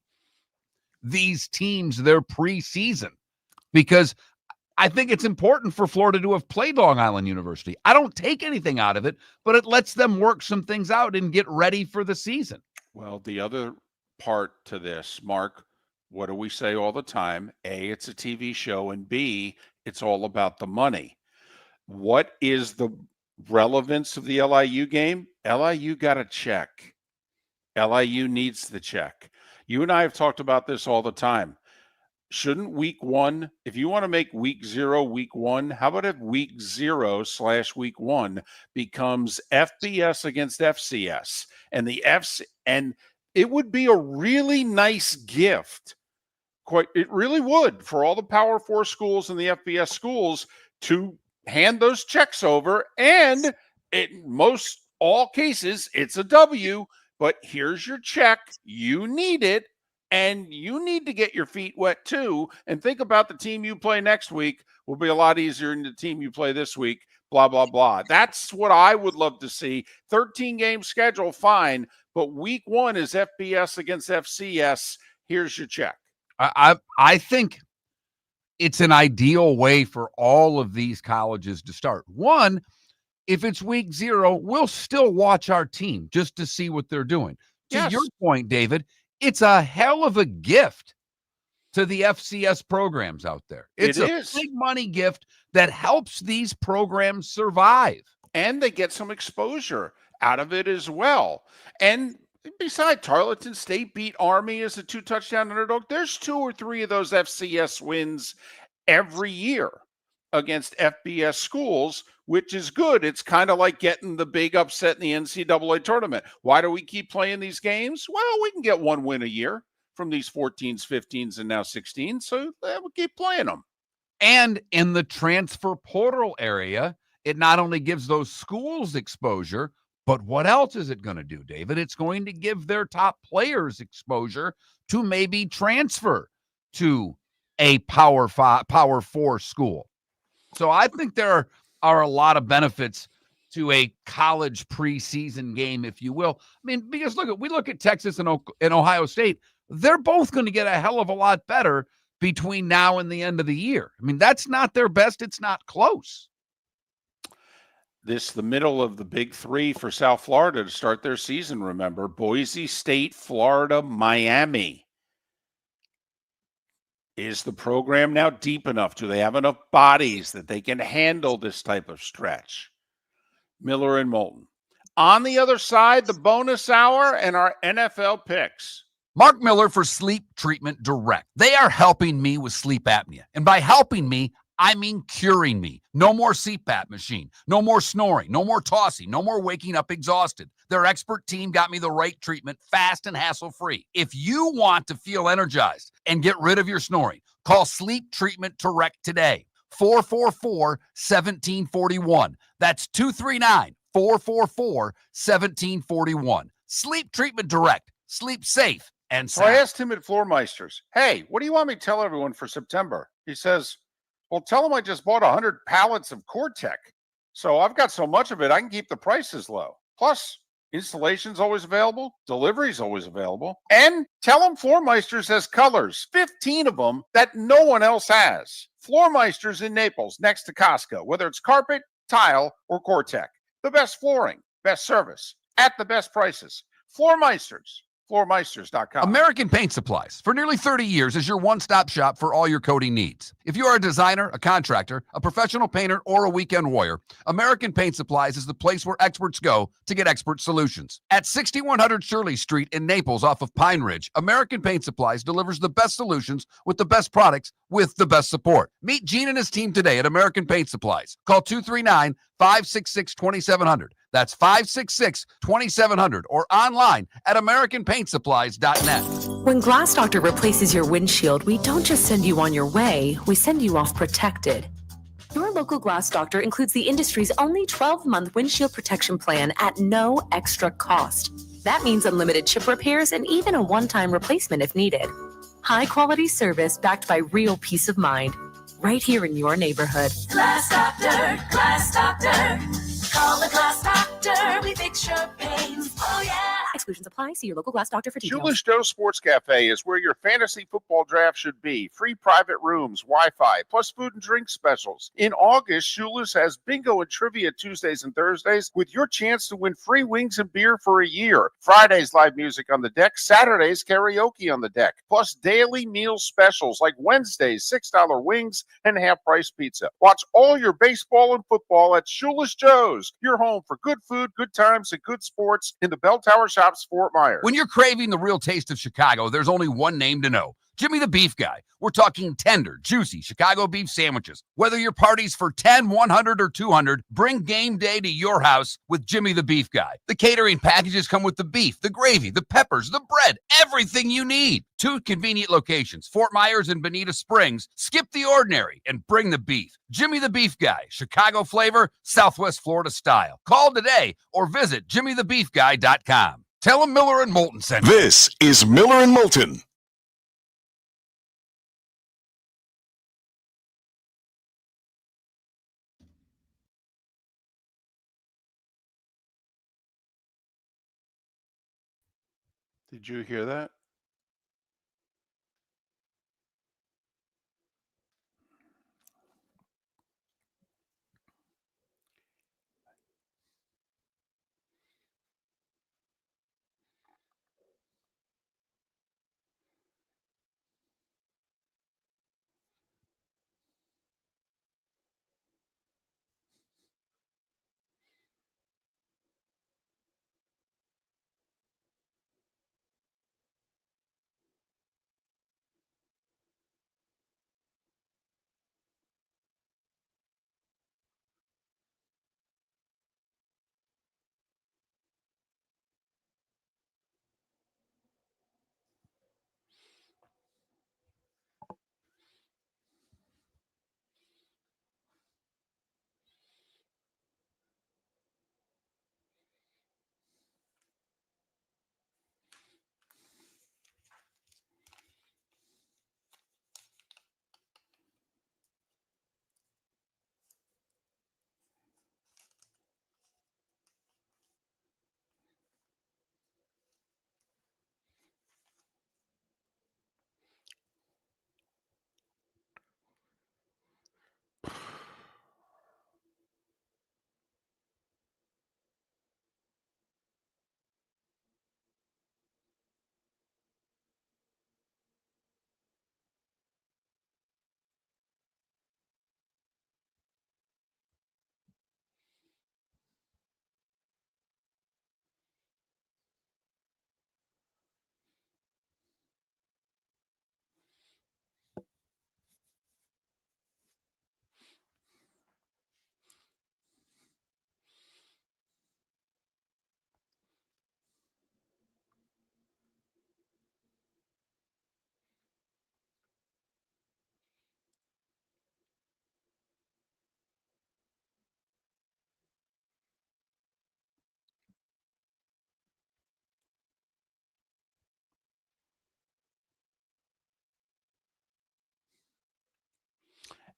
C: these teams their preseason? Because I think it's important for Florida to have played Long Island University. I don't take anything out of it, but it lets them work some things out and get ready for the season.
A: Well, the other part to this, Mark, what do we say all the time? A, it's a TV show, and B, it's all about the money. What is the relevance of the LIU game? LIU got a check. LIU needs the check. You and I have talked about this all the time. Shouldn't week one, if you want to make week 0 week 1, how about if week 0/week 1 becomes FBS against FCS? And and it would be a really nice gift. It really would, for all the Power 4 schools and the FBS schools to hand those checks over. And in most all cases, it's a W, but here's your check. You need it. And you need to get your feet wet too. And think about the team you play next week will be a lot easier than the team you play this week, blah, blah, blah. That's what I would love to see. 13-game schedule, fine. But week 1 is FBS against FCS. Here's your check.
C: I think it's an ideal way for all of these colleges to start. One, if it's week 0, we'll still watch our team just to see what they're doing. To your point, David, it's a hell of a gift to the FCS programs out there. It's a big money gift that helps these programs survive.
A: And they get some exposure out of it as well. And besides, Tarleton State beat Army as a 2-touchdown underdog. There's 2 or 3 of those FCS wins every year against FBS schools, which is good. It's kind of like getting the big upset in the NCAA tournament. Why do we keep playing these games? Well, we can get 1 win a year from these 14s, 15s, and now 16s, so we'll keep playing them.
C: And in the transfer portal area, it not only gives those schools exposure, but what else is it going to do, David? It's going to give their top players exposure to maybe transfer to a Power 4 school. So I think there are a lot of benefits to a college preseason game, if you will. I mean, because we look at Texas and Ohio State. They're both going to get a hell of a lot better between now and the end of the year. I mean, that's not their best. It's not close.
A: This the middle of the big 3 for South Florida to start their season, remember. Boise State, Florida, Miami. Is the program now deep enough? Do they have enough bodies that they can handle this type of stretch? Miller and Moulton. On the other side, the bonus hour and our NFL picks.
C: Mark Miller for Sleep Treatment Direct. They are helping me with sleep apnea. And by helping me, I mean curing me. No more CPAP machine. No more snoring. No more tossing. No more waking up exhausted. Their expert team got me the right treatment, fast and hassle-free. If you want to feel energized and get rid of your snoring, call Sleep Treatment Direct today. 444-1741. That's 239-444-1741. Sleep Treatment Direct. Sleep safe and sound.
A: So I asked him at Floormeisters, hey, what do you want me to tell everyone for September? He says, well, tell them I just bought 100 pallets of Core-Tech. So I've got so much of it, I can keep the prices low. Plus, installation's always available. Delivery's always available. And tell them Floormeisters has colors, 15 of them that no one else has. Floormeisters in Naples, next to Costco, whether it's carpet, tile, or Core-Tech. The best flooring, best service, at the best prices. Floormeisters. Floormeisters.com.
C: American Paint Supplies, for nearly 30 years, is your one-stop shop for all your coating needs. If you are a designer, a contractor, a professional painter, or a weekend warrior, American Paint Supplies is the place where experts go to get expert solutions. At 6100 Shirley Street in Naples off of Pine Ridge, American Paint Supplies delivers the best solutions with the best products with the best support. Meet Gene and his team today at American Paint Supplies. Call 239-566-2700. That's 566-2700 or online at AmericanPaintSupplies.net.
D: When Glass Doctor replaces your windshield, we don't just send you on your way, we send you off protected. Your local Glass Doctor includes the industry's only 12-month windshield protection plan at no extra cost. That means unlimited chip repairs and even a one-time replacement if needed. High-quality service backed by real peace of mind, right here in your neighborhood.
E: Glass Doctor, Glass Doctor. Call the Glass Doctor, we fix your pains. Oh, yeah.
D: Exclusions apply. See your local glass doctor for details.
A: Shoeless Joe Sports Cafe is where your fantasy football draft should be. Free private rooms, Wi-Fi, plus food and drink specials. In August, Shoeless has bingo and trivia Tuesdays and Thursdays with your chance to win free wings and beer for a year. Fridays, live music on the deck. Saturdays, karaoke on the deck. Plus daily meal specials like Wednesdays, $6 wings and half-price pizza. Watch all your baseball and football at Shoeless Joe's, your home for good food, good times, and good sports in the Bell Tower Shops, Fort Myers.
C: When you're craving the real taste of Chicago, there's only one name to know. Jimmy the Beef Guy. We're talking tender, juicy Chicago beef sandwiches. Whether your party's for 10, 100, or 200, bring game day to your house with Jimmy the Beef Guy. The catering packages come with the beef, the gravy, the peppers, the bread, everything you need. 2 convenient locations, Fort Myers and Bonita Springs. Skip the ordinary and bring the beef. Jimmy the Beef Guy, Chicago flavor, Southwest Florida style. Call today or visit jimmythebeefguy.com. Tell him Miller and Moulton sent you.
B: This is Miller and Moulton.
A: Did you hear that?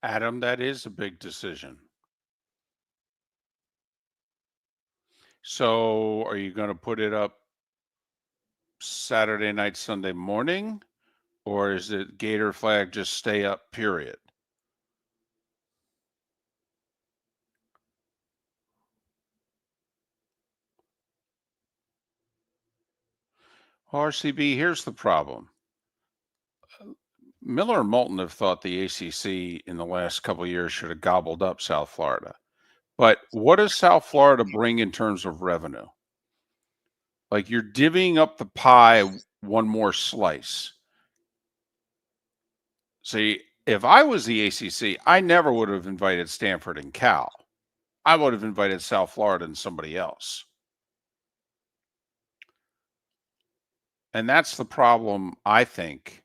A: Adam, that is a big decision. So are you going to put it up Saturday night, Sunday morning? Or is it Gator flag just stay up, period? RCB, here's the problem. Miller and Moulton have thought the ACC in the last couple of years should have gobbled up South Florida. But what does South Florida bring in terms of revenue? Like you're divvying up the pie one more slice. See, if I was the ACC, I never would have invited Stanford and Cal. I would have invited South Florida and somebody else. And that's the problem, I think,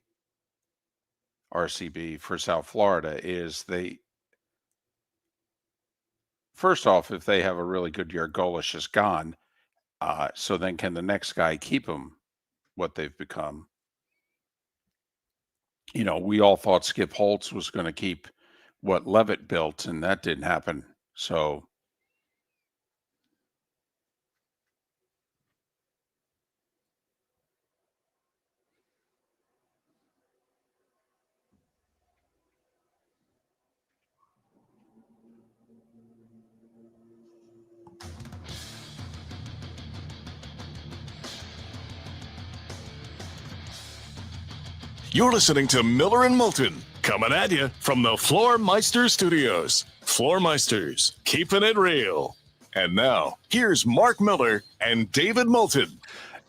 A: RCB, for South Florida is first off, if they have a really good year, Golish is gone. So then can the next guy keep them what they've become? You know, we all thought Skip Holtz was going to keep what Levitt built, and that didn't happen. So
B: You're listening to Miller and Moulton, coming at you from the Floor Meister Studios. Floor Meisters, keeping it real. And now, here's Mark Miller and David Moulton.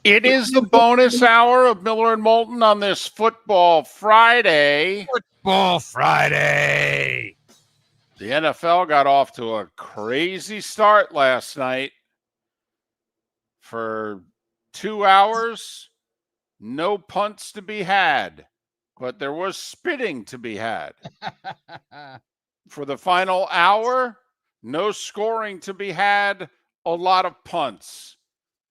A: It is the bonus hour of Miller and Moulton on this Football Friday.
C: Football Friday.
A: The NFL got off to a crazy start last night. For 2 hours, no punts to be had, but there was spitting to be had. For the final hour, no scoring to be had, a lot of punts.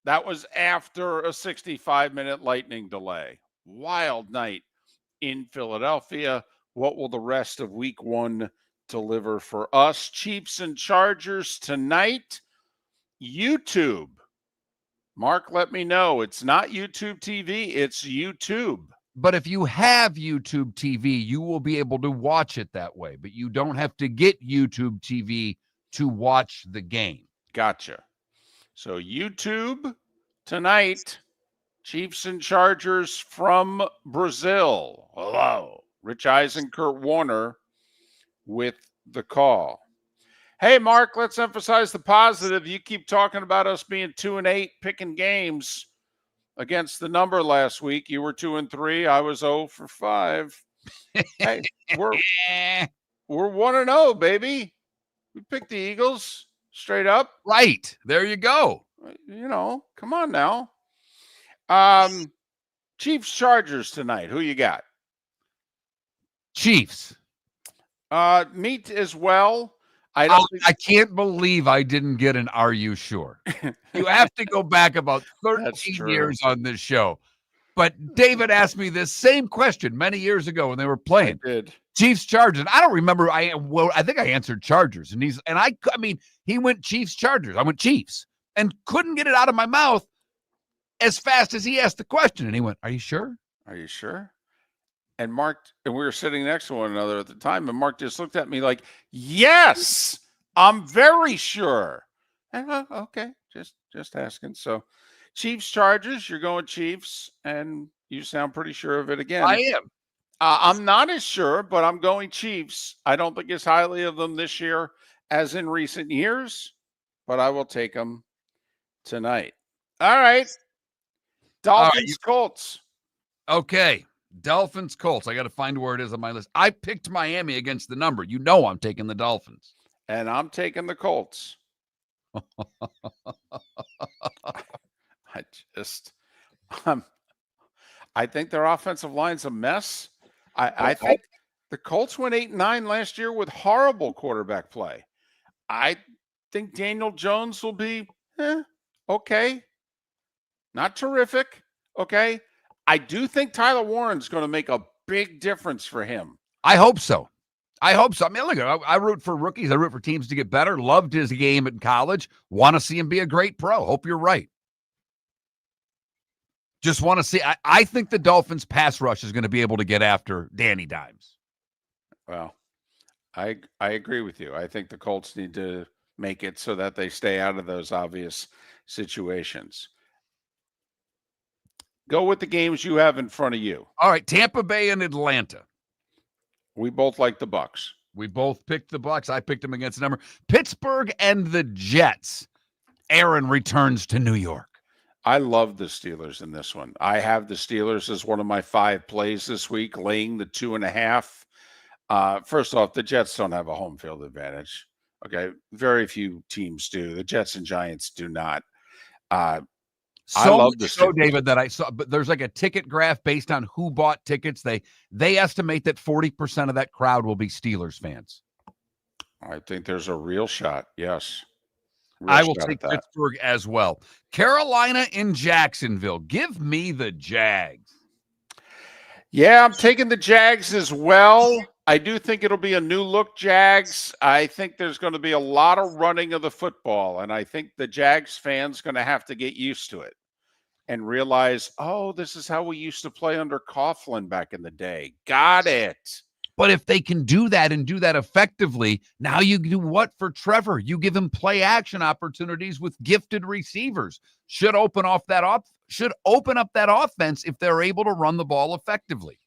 A: That was after a 65-minute lightning delay. Wild night in Philadelphia. What will the rest of week one deliver for us? Chiefs and Chargers tonight. YouTube. Mark, let me know. It's not YouTube TV. It's YouTube.
C: But if you have YouTube TV, you will be able to watch it that way. But you don't have to get YouTube TV to watch the game.
A: Gotcha. So YouTube tonight, Chiefs and Chargers from Brazil. Hello. Rich Eisen, Kurt Warner with the call. Hey, Mark, let's emphasize the positive. You keep talking about us being 2-8, picking games against the number last week. You were 2-3. I was 0 for 5. Hey, we're 1-0, baby. We picked the Eagles straight up.
C: Right. There you go.
A: You know, come on now. Chiefs Chargers tonight. Who you got?
C: Chiefs.
A: Meet as well.
C: I can't believe I didn't get an "Are you sure?" You have to go back about 13 years on this show. But David asked me this same question many years ago when they were playing.
A: I did.
C: Chiefs Chargers. I don't remember. I think I answered Chargers, and he went Chiefs Chargers. I went Chiefs, and couldn't get it out of my mouth as fast as he asked the question. And he went, "Are you sure?
A: Are you sure?" And Mark, and we were sitting next to one another at the time, and Mark just looked at me like, "Yes, I'm very sure." And, okay, just asking. So, Chiefs Chargers, you're going Chiefs, and you sound pretty sure of it again.
C: I am.
A: I'm not as sure, but I'm going Chiefs. I don't think as highly of them this year as in recent years, but I will take them tonight. All right. Dolphins, Colts.
C: Okay. Dolphins, Colts. I got to find where it is on my list. I picked Miami against the number. You know I'm taking the Dolphins.
A: And I'm taking the Colts. I think their offensive line's a mess. I think the Colts went 8-9 last year with horrible quarterback play. I think Daniel Jones will be okay. Not terrific. Okay. I do think Tyler Warren's going to make a big difference for him.
C: I hope so. I mean, look, I root for rookies. I root for teams to get better. Loved his game in college. Want to see him be a great pro. Hope you're right. Just want to see. I think the Dolphins pass rush is going to be able to get after Danny Dimes.
A: Well, I agree with you. I think the Colts need to make it so that they stay out of those obvious situations. Go with the games you have in front of you.
C: All right, Tampa Bay and Atlanta.
A: We both like the Bucs.
C: We both picked the Bucs. I picked them against the number. Pittsburgh and the Jets. Aaron returns to New York.
A: I love the Steelers in this one. I have the Steelers as one of my 5 plays this week, laying the 2.5. First off, the Jets don't have a home field advantage. Okay, very few teams do. The Jets and Giants do not. I love the
C: show, David, that I saw, but there's like a ticket graph based on who bought tickets. They estimate that 40% of that crowd will be Steelers fans.
A: I think there's a real shot. Yes.
C: I will take Pittsburgh as well. Carolina in Jacksonville. Give me the Jags.
A: Yeah, I'm taking the Jags as well. I do think it'll be a new look Jags. I think there's going to be a lot of running of the football, and I think the Jags fans going to have to get used to it and realize, oh, this is how we used to play under Coughlin back in the day. Got it.
C: But if they can do that and do that effectively, now you do what for Trevor? You give him play action opportunities with gifted receivers. Should open up that offense if they're able to run the ball effectively.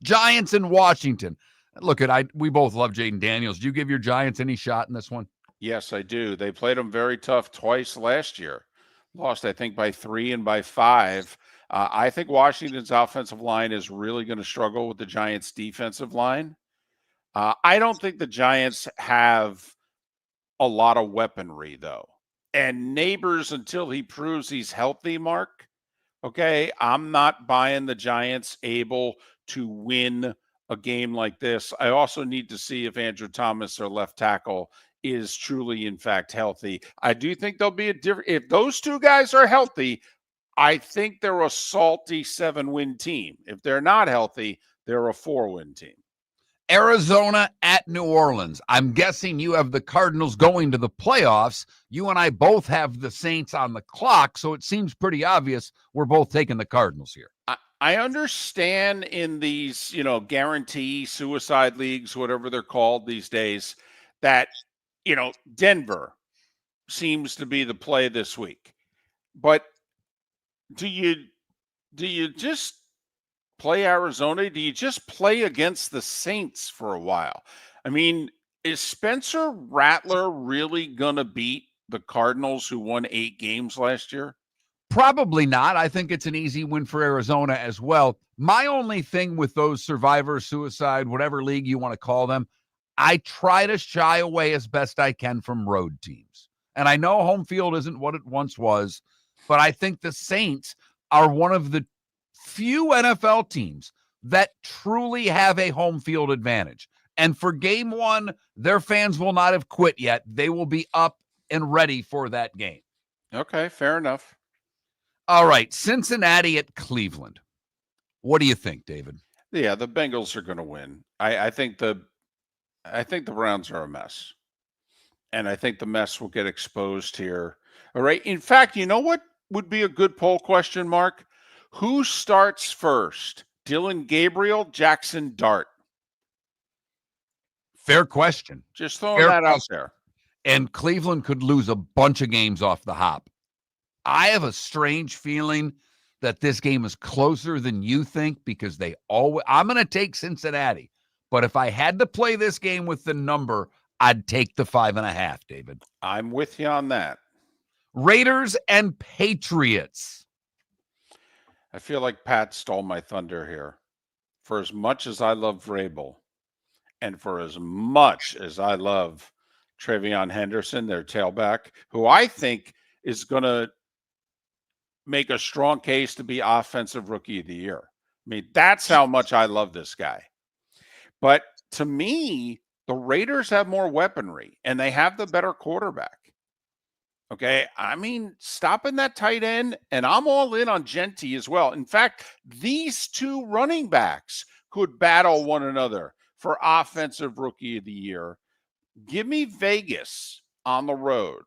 C: Giants in Washington. Look, we both love Jaden Daniels. Do you give your Giants any shot in this one?
A: Yes, I do. They played them very tough twice last year. Lost, I think, by 3 and by 5. I think Washington's offensive line is really going to struggle with the Giants' defensive line. I don't think the Giants have a lot of weaponry, though. And Neighbors, until he proves he's healthy, Mark, okay, I'm not buying the Giants able to win a game like this. I also need to see if Andrew Thomas, their left tackle, is truly, in fact, healthy. I do think there'll be a different. If those two guys are healthy, I think they're a salty 7-win team. If they're not healthy, they're a 4-win team.
C: Arizona at New Orleans. I'm guessing you have the Cardinals going to the playoffs. You and I both have the Saints on the clock, so it seems pretty obvious we're both taking the Cardinals here.
A: I understand in these, guarantee suicide leagues, whatever they're called these days, that, Denver seems to be the play this week. But do you just play Arizona? Do you just play against the Saints for a while? I mean, is Spencer Rattler really going to beat the Cardinals who won 8 games last year?
C: Probably not. I think it's an easy win for Arizona as well. My only thing with those survivor, suicide, whatever league you want to call them, I try to shy away as best I can from road teams. And I know home field isn't what it once was, but I think the Saints are one of the few NFL teams that truly have a home field advantage. And for game 1, their fans will not have quit yet. They will be up and ready for that game.
A: Okay, fair enough.
C: All right, Cincinnati at Cleveland. What do you think, David?
A: Yeah, the Bengals are going to win. I think the Browns are a mess. And I think the mess will get exposed here. All right. In fact, you know what would be a good poll question, Mark? Who starts first? Dylan Gabriel, Jackson Dart?
C: Fair question.
A: Just throwing that out there.
C: And Cleveland could lose a bunch of games off the hop. I have a strange feeling that this game is closer than you think because I'm going to take Cincinnati. But if I had to play this game with the number, I'd take the 5.5, David.
A: I'm with you on that.
C: Raiders and Patriots.
A: I feel like Pat stole my thunder here. For as much as I love Vrabel, and for as much as I love Travion Henderson, their tailback, who I think is going to make a strong case to be offensive rookie of the year. I mean, that's how much I love this guy. But to me, the Raiders have more weaponry and they have the better quarterback. Okay. I mean, stopping that tight end, and I'm all in on Genti as well. In fact, these two running backs could battle one another for offensive rookie of the year. Give me Vegas on the road.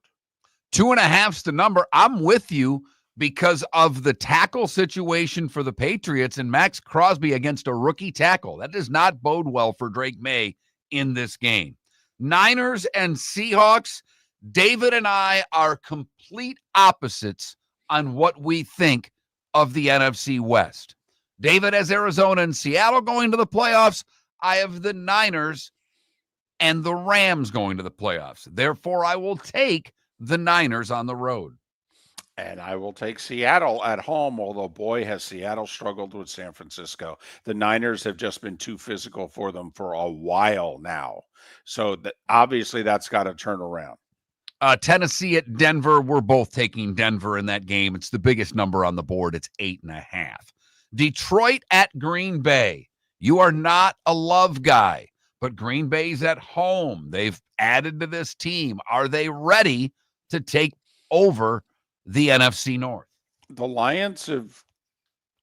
C: 2.5's the number. I'm with you because of the tackle situation for the Patriots and Max Crosby against a rookie tackle. That does not bode well for Drake May in this game. Niners and Seahawks. David and I are complete opposites on what we think of the NFC West. David has Arizona and Seattle going to the playoffs. I have the Niners and the Rams going to the playoffs. Therefore, I will take the Niners on the road.
A: And I will take Seattle at home, although, boy, has Seattle struggled with San Francisco. The Niners have just been too physical for them for a while now. So obviously that's got to turn around.
C: Tennessee at Denver. We're both taking Denver in that game. It's the biggest number on the board. It's 8.5. Detroit at Green Bay. You are not a love guy, but Green Bay's at home. They've added to this team. Are they ready to take over the NFC North?
A: The Lions have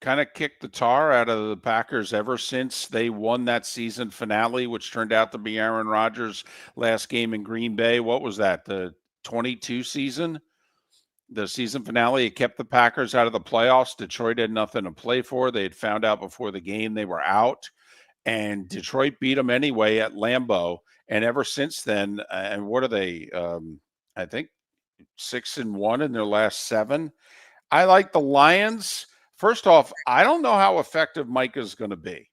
A: kind of kicked the tar out of the Packers ever since they won that season finale, which turned out to be Aaron Rodgers' last game in Green Bay. What was that? The 22 season? The season finale, it kept the Packers out of the playoffs. Detroit had nothing to play for. They had found out before the game they were out, and Detroit beat them anyway at Lambeau. And ever since then, and what are they? I think 6-1 in their last 7. I like the Lions. First off, I don't know how effective Micah is going to be.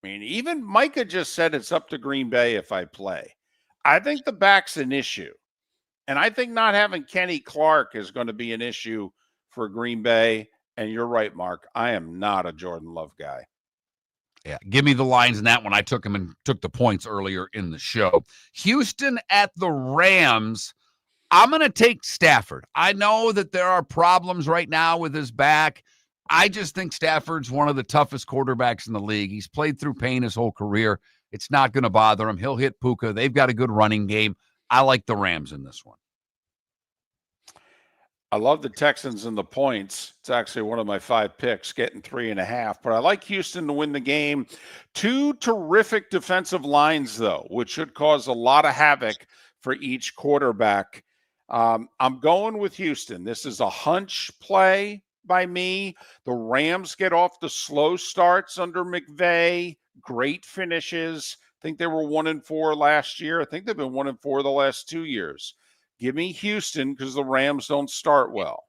A: I mean, even Micah just said it's up to Green Bay if I play. I think the back's an issue. And I think not having Kenny Clark is going to be an issue for Green Bay. And you're right, Mark. I am not a Jordan Love guy.
C: Yeah, give me the lines in that one. I took them and took the points earlier in the show. Houston at the Rams. I'm going to take Stafford. I know that there are problems right now with his back. I just think Stafford's one of the toughest quarterbacks in the league. He's played through pain his whole career. It's not going to bother him. He'll hit Puka. They've got a good running game. I like the Rams in this one.
A: I love the Texans and the points. It's actually one of my 5 picks, getting 3.5. But I like Houston to win the game. 2 terrific defensive lines, though, which should cause a lot of havoc for each quarterback. I'm going with Houston. This is a hunch play by me. The Rams get off the slow starts under McVay. Great finishes. I think they were 1-4 last year. I think they've been 1-4 the last 2 years. Give me Houston because the Rams don't start well.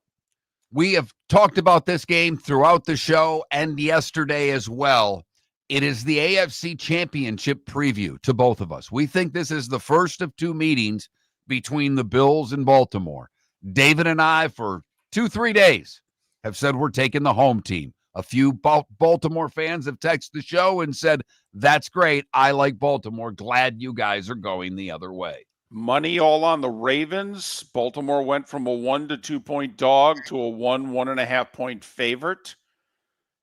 C: We have talked about this game throughout the show and yesterday as well. It is the AFC Championship preview to both of us. We think this is the first of 2 meetings between the Bills and Baltimore. David and I, for 2-3 days, have said we're taking the home team. A few Baltimore fans have texted the show and said, that's great. I like Baltimore. Glad you guys are going the other way.
A: Money all on the Ravens. Baltimore went from a 1 to 2 point dog to a 1.5 point favorite.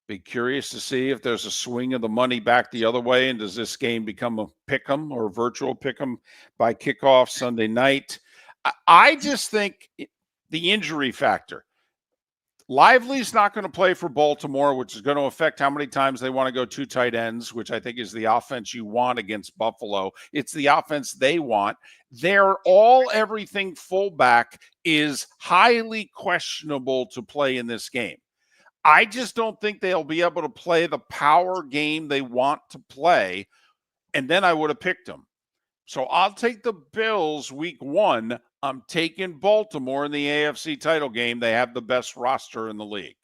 A: Be curious to see if there's a swing of the money back the other way. And does this game become a pick'em or a virtual pick'em by kickoff Sunday night? I just think the injury factor. Lively's not going to play for Baltimore, which is going to affect how many times they want to go 2 tight ends, which I think is the offense you want against Buffalo. It's the offense they want. Their all-everything fullback is highly questionable to play in this game. I just don't think they'll be able to play the power game they want to play, and then I would have picked them. So I'll take the Bills week 1. I'm taking Baltimore in the AFC title game. They have the best roster in the league.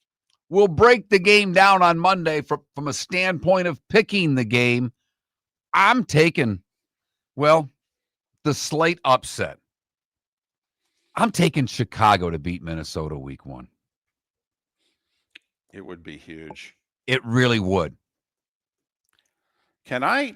C: We'll break the game down on Monday from a standpoint of picking the game. I'm taking, the slight upset. I'm taking Chicago to beat Minnesota week 1.
A: It would be huge.
C: It really would.
A: Can I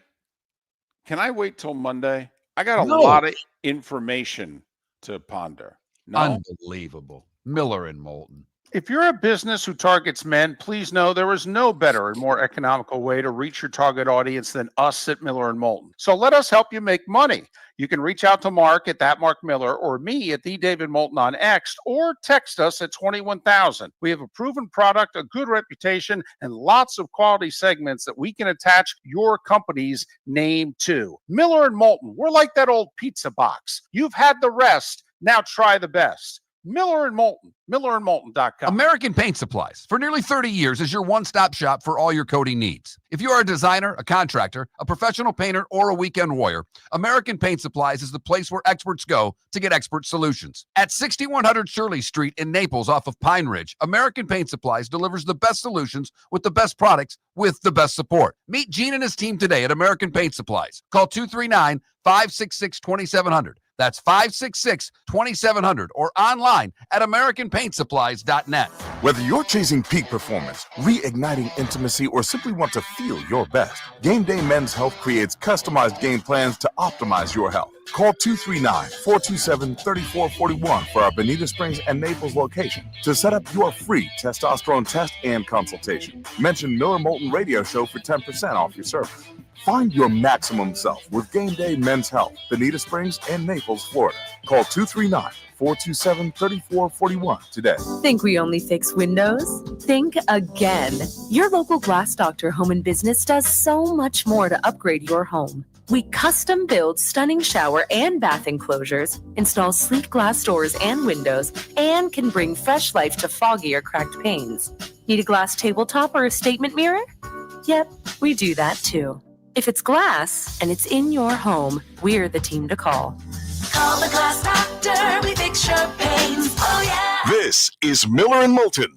A: wait till Monday? I got a lot of information to ponder. No?
C: Unbelievable. Miller and Moulton.
A: If you're a business who targets men, please know there is no better and more economical way to reach your target audience than us at Miller and Moulton. So let us help you make money. You can reach out to Mark at that Mark Miller or me at the David Moulton on X or text us at 21,000. We have a proven product, a good reputation, and lots of quality segments that we can attach your company's name to. Miller and Moulton, we're like that old pizza box. You've had the rest. Now try the best. Miller and Moulton, millerandmoulton.com.
C: American Paint Supplies, for nearly 30 years, is your one-stop shop for all your coating needs. If you are a designer, a contractor, a professional painter, or a weekend warrior, American Paint Supplies is the place where experts go to get expert solutions. At 6100 Shirley Street in Naples off of Pine Ridge, American Paint Supplies delivers the best solutions with the best products with the best support. Meet Gene and his team today at American Paint Supplies. Call 239-566-2700. That's 566-2700 or online at AmericanPaintSupplies.net.
F: Whether you're chasing peak performance, reigniting intimacy, or simply want to feel your best, Game Day Men's Health creates customized game plans to optimize your health. Call 239-427-3441 for our Bonita Springs and Naples location to set up your free testosterone test and consultation. Mention Miller Moulton Radio Show for 10% off your service. Find your maximum self with Game Day Men's Health, Bonita Springs and Naples, Florida. Call 239-427-3441 today.
D: Think we only fix windows? Think again. Your local Glass Doctor Home and Business does so much more to upgrade your home. We custom build stunning shower and bath enclosures, install sleek glass doors and windows, and can bring fresh life to foggy or cracked panes. Need a glass tabletop or a statement mirror? Yep, we do that too. If it's glass and it's in your home, we're the team to call.
E: Call the Glass Doctor, we fix your pains. Oh yeah.
B: This is Miller and Moulton.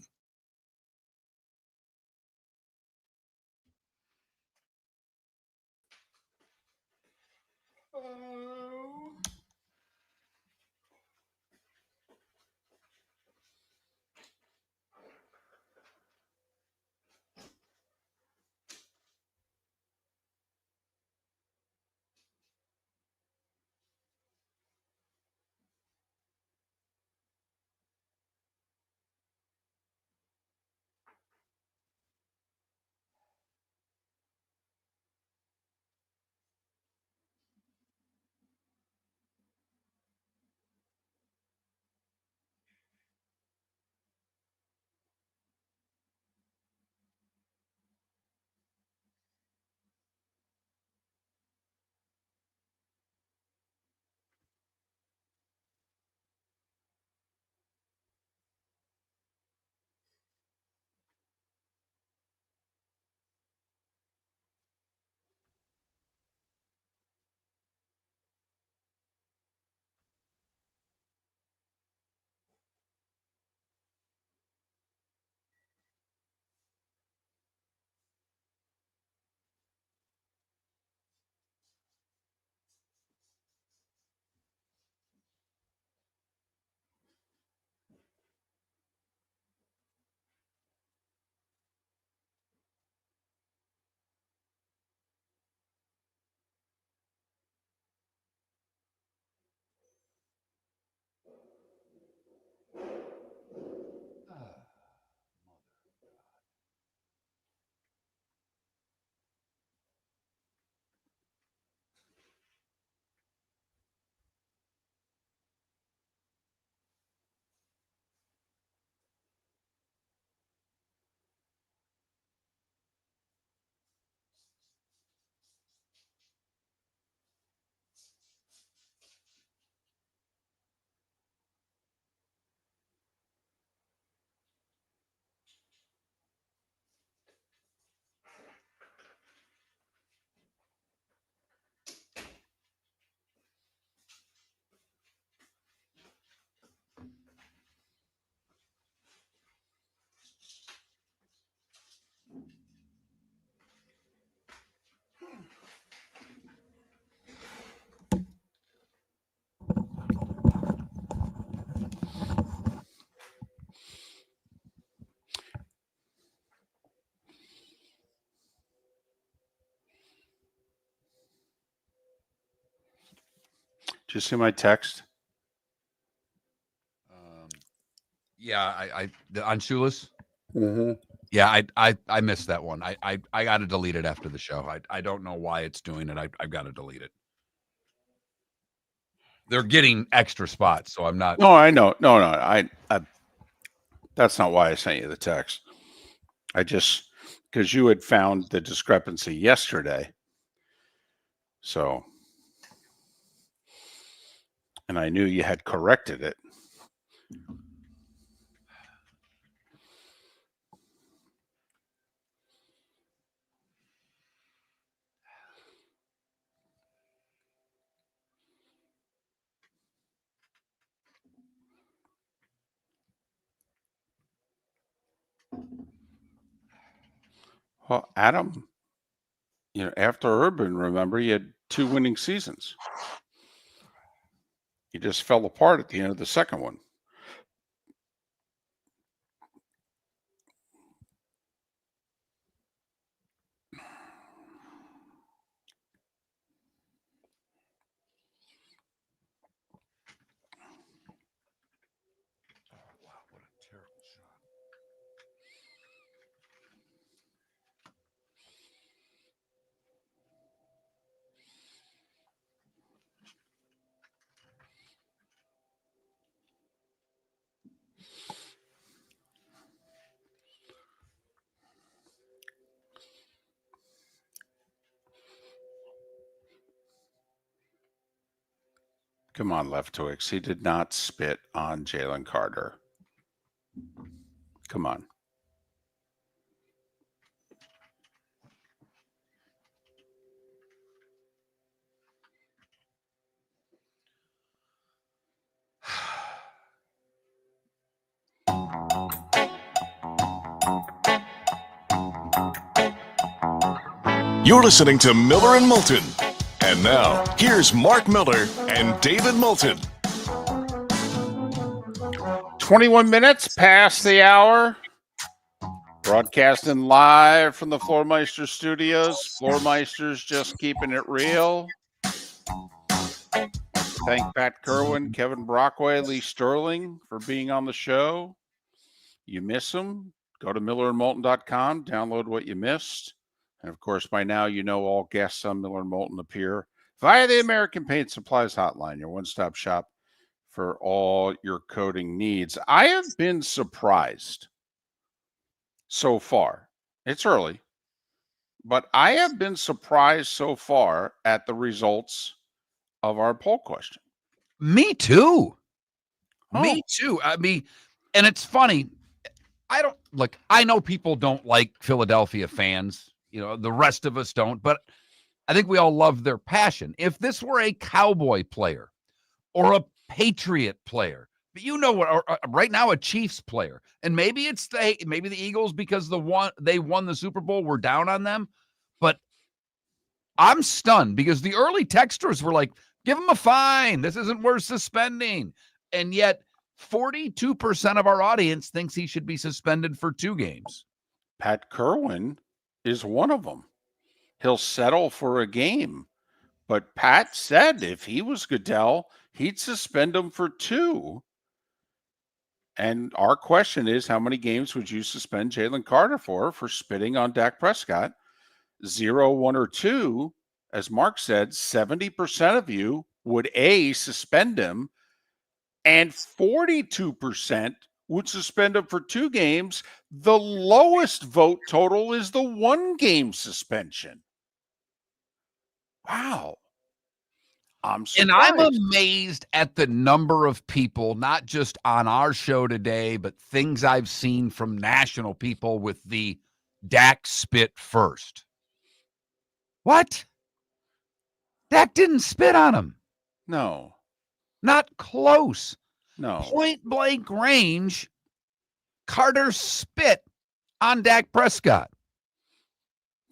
A: Did you see my text?
C: Yeah, I on Shoeless.
A: Mm-hmm.
C: Yeah, I missed that one. I got to delete it after the show. I don't know why it's doing it. I've got to delete it. They're getting extra spots, so I'm not.
A: No, I know. No, I that's not why I sent you the text. I just because you had found the discrepancy yesterday. So, and I knew you had corrected it. Well, Adam, after Urban, remember, you had 2 winning seasons. You just fell apart at the end of the second one.
C: Wow, what a terrible shot.
A: Come on, Leftwix. He did not spit on Jalen Carter. Come on.
B: You're listening to Miller and Moulton. And now, here's Mark Miller and David Moulton.
A: 21 minutes past the hour. Broadcasting live from the Floormeister studios. Floormeisters just keeping it real. Thank Pat Kirwan, Kevin Brockway, Lee Sterling for being on the show. You miss them, go to millerandmoulton.com, download what you missed. And of course, by now, you know all guests on Miller and Moulton appear via the American Paint Supplies Hotline, your one-stop shop for all your coating needs. I have been surprised so far. It's early, but I have been surprised so far at the results of our poll question.
C: Me too.
A: Oh.
C: Me too. I mean, and it's funny. I know people don't like Philadelphia fans. You know, the rest of us don't, but I think we all love their passion. If this were a Cowboy player or a Patriot player, but you know what, or right now a Chiefs player, and maybe maybe the Eagles because they won the Super Bowl, we're down on them, but I'm stunned because the early texters were like, give him a fine. This isn't worth suspending. And yet 42% of our audience thinks he should be suspended for 2 games.
A: Pat Kirwan is one of them. He'll settle for a game. But Pat said if he was Goodell, he'd suspend him for 2. And our question is, how many games would you suspend Jalen Carter for spitting on Dak Prescott? 0, 1, or 2. As Mark said, 70% of you would suspend him, and 42% would suspend him for 2 games. The lowest vote total is the 1-game suspension. Wow. I'm surprised.
C: And I'm amazed at the number of people, not just on our show today, but things I've seen from national people with the Dak spit first. What? Dak didn't spit on him.
A: No.
C: Not close.
A: No.
C: Point blank range, Carter spit on Dak Prescott.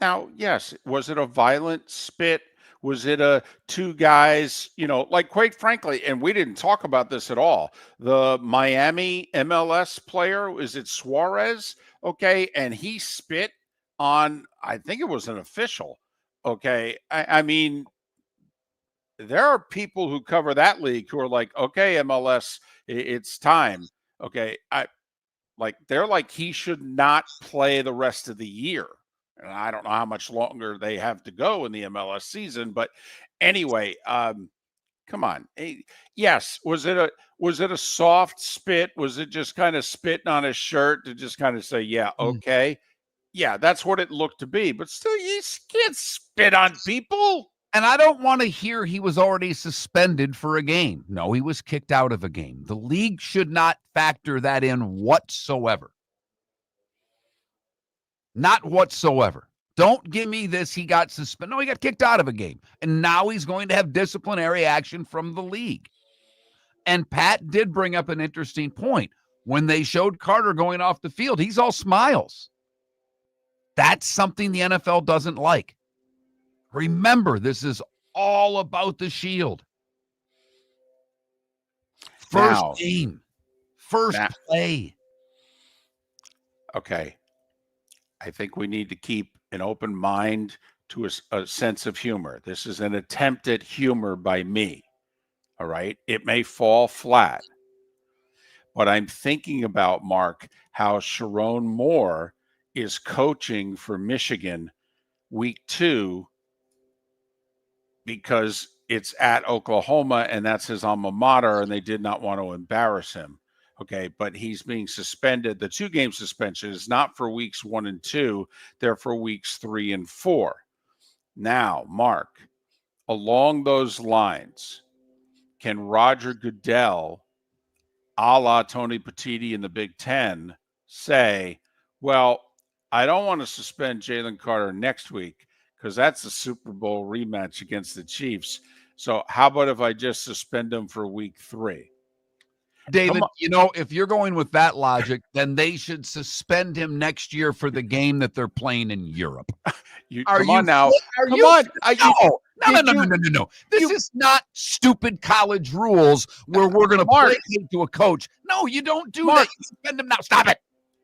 A: Now, yes, was it a violent spit? Was it a 2 guys, like quite frankly, and we didn't talk about this at all. The Miami MLS player, is it Suarez? Okay. And he spit on, I think it was an official. Okay. I mean, there are people who cover that league who are like, okay, MLS, it's time. Okay. They're like, he should not play the rest of the year. And I don't know how much longer they have to go in the MLS season, but anyway, come on. Yes. Was it a soft spit? Was it just kind of spitting on his shirt to just kind of say, yeah, okay. Yeah, that's what it looked to be, but still you can't spit on people.
C: And I don't want to hear he was already suspended for a game. No, he was kicked out of a game. The league should not factor that in whatsoever. Not whatsoever. Don't give me this. He got suspended. No, he got kicked out of a game. And now he's going to have disciplinary action from the league. And Pat did bring up an interesting point. When they showed Carter going off the field, he's all smiles. That's something the NFL doesn't like. Remember, this is all about the shield. First game. First play.
A: Okay. I think we need to keep an open mind to a sense of humor. This is an attempt at humor by me. All right. It may fall flat. But I'm thinking about, Mark, how Sharon Moore is coaching for Michigan week 2 because it's at Oklahoma and that's his alma mater and they did not want to embarrass him. Okay, but he's being suspended. The 2-game suspension is not for weeks 1 and 2. They're for weeks 3 and 4. Now, Mark, along those lines, can Roger Goodell, a la Tony Petitti in the Big Ten, say, well, I don't want to suspend Jalen Carter next week because that's the Super Bowl rematch against the Chiefs. So how about if I just suspend him for week 3?
C: David, if you're going with that logic, then they should suspend him next year for the game that they're playing in Europe.
A: Come on now.
C: No, no,
A: Did
C: no, no,
A: you-
C: no, no, no. This
A: you-
C: is not stupid college rules where we're going to
A: Mark.
C: play to a coach. No, you don't do
A: Mark.
C: that. You suspend him now. Stop it.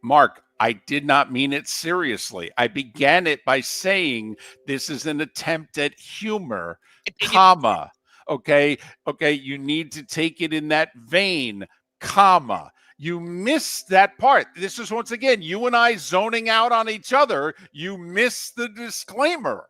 A: Mark, I did not mean it seriously. I began it by saying this is an attempt at humor, comma. Okay. You need to take it in that vein, comma. You missed that part. This is once again you and I zoning out on each other. You missed the disclaimer.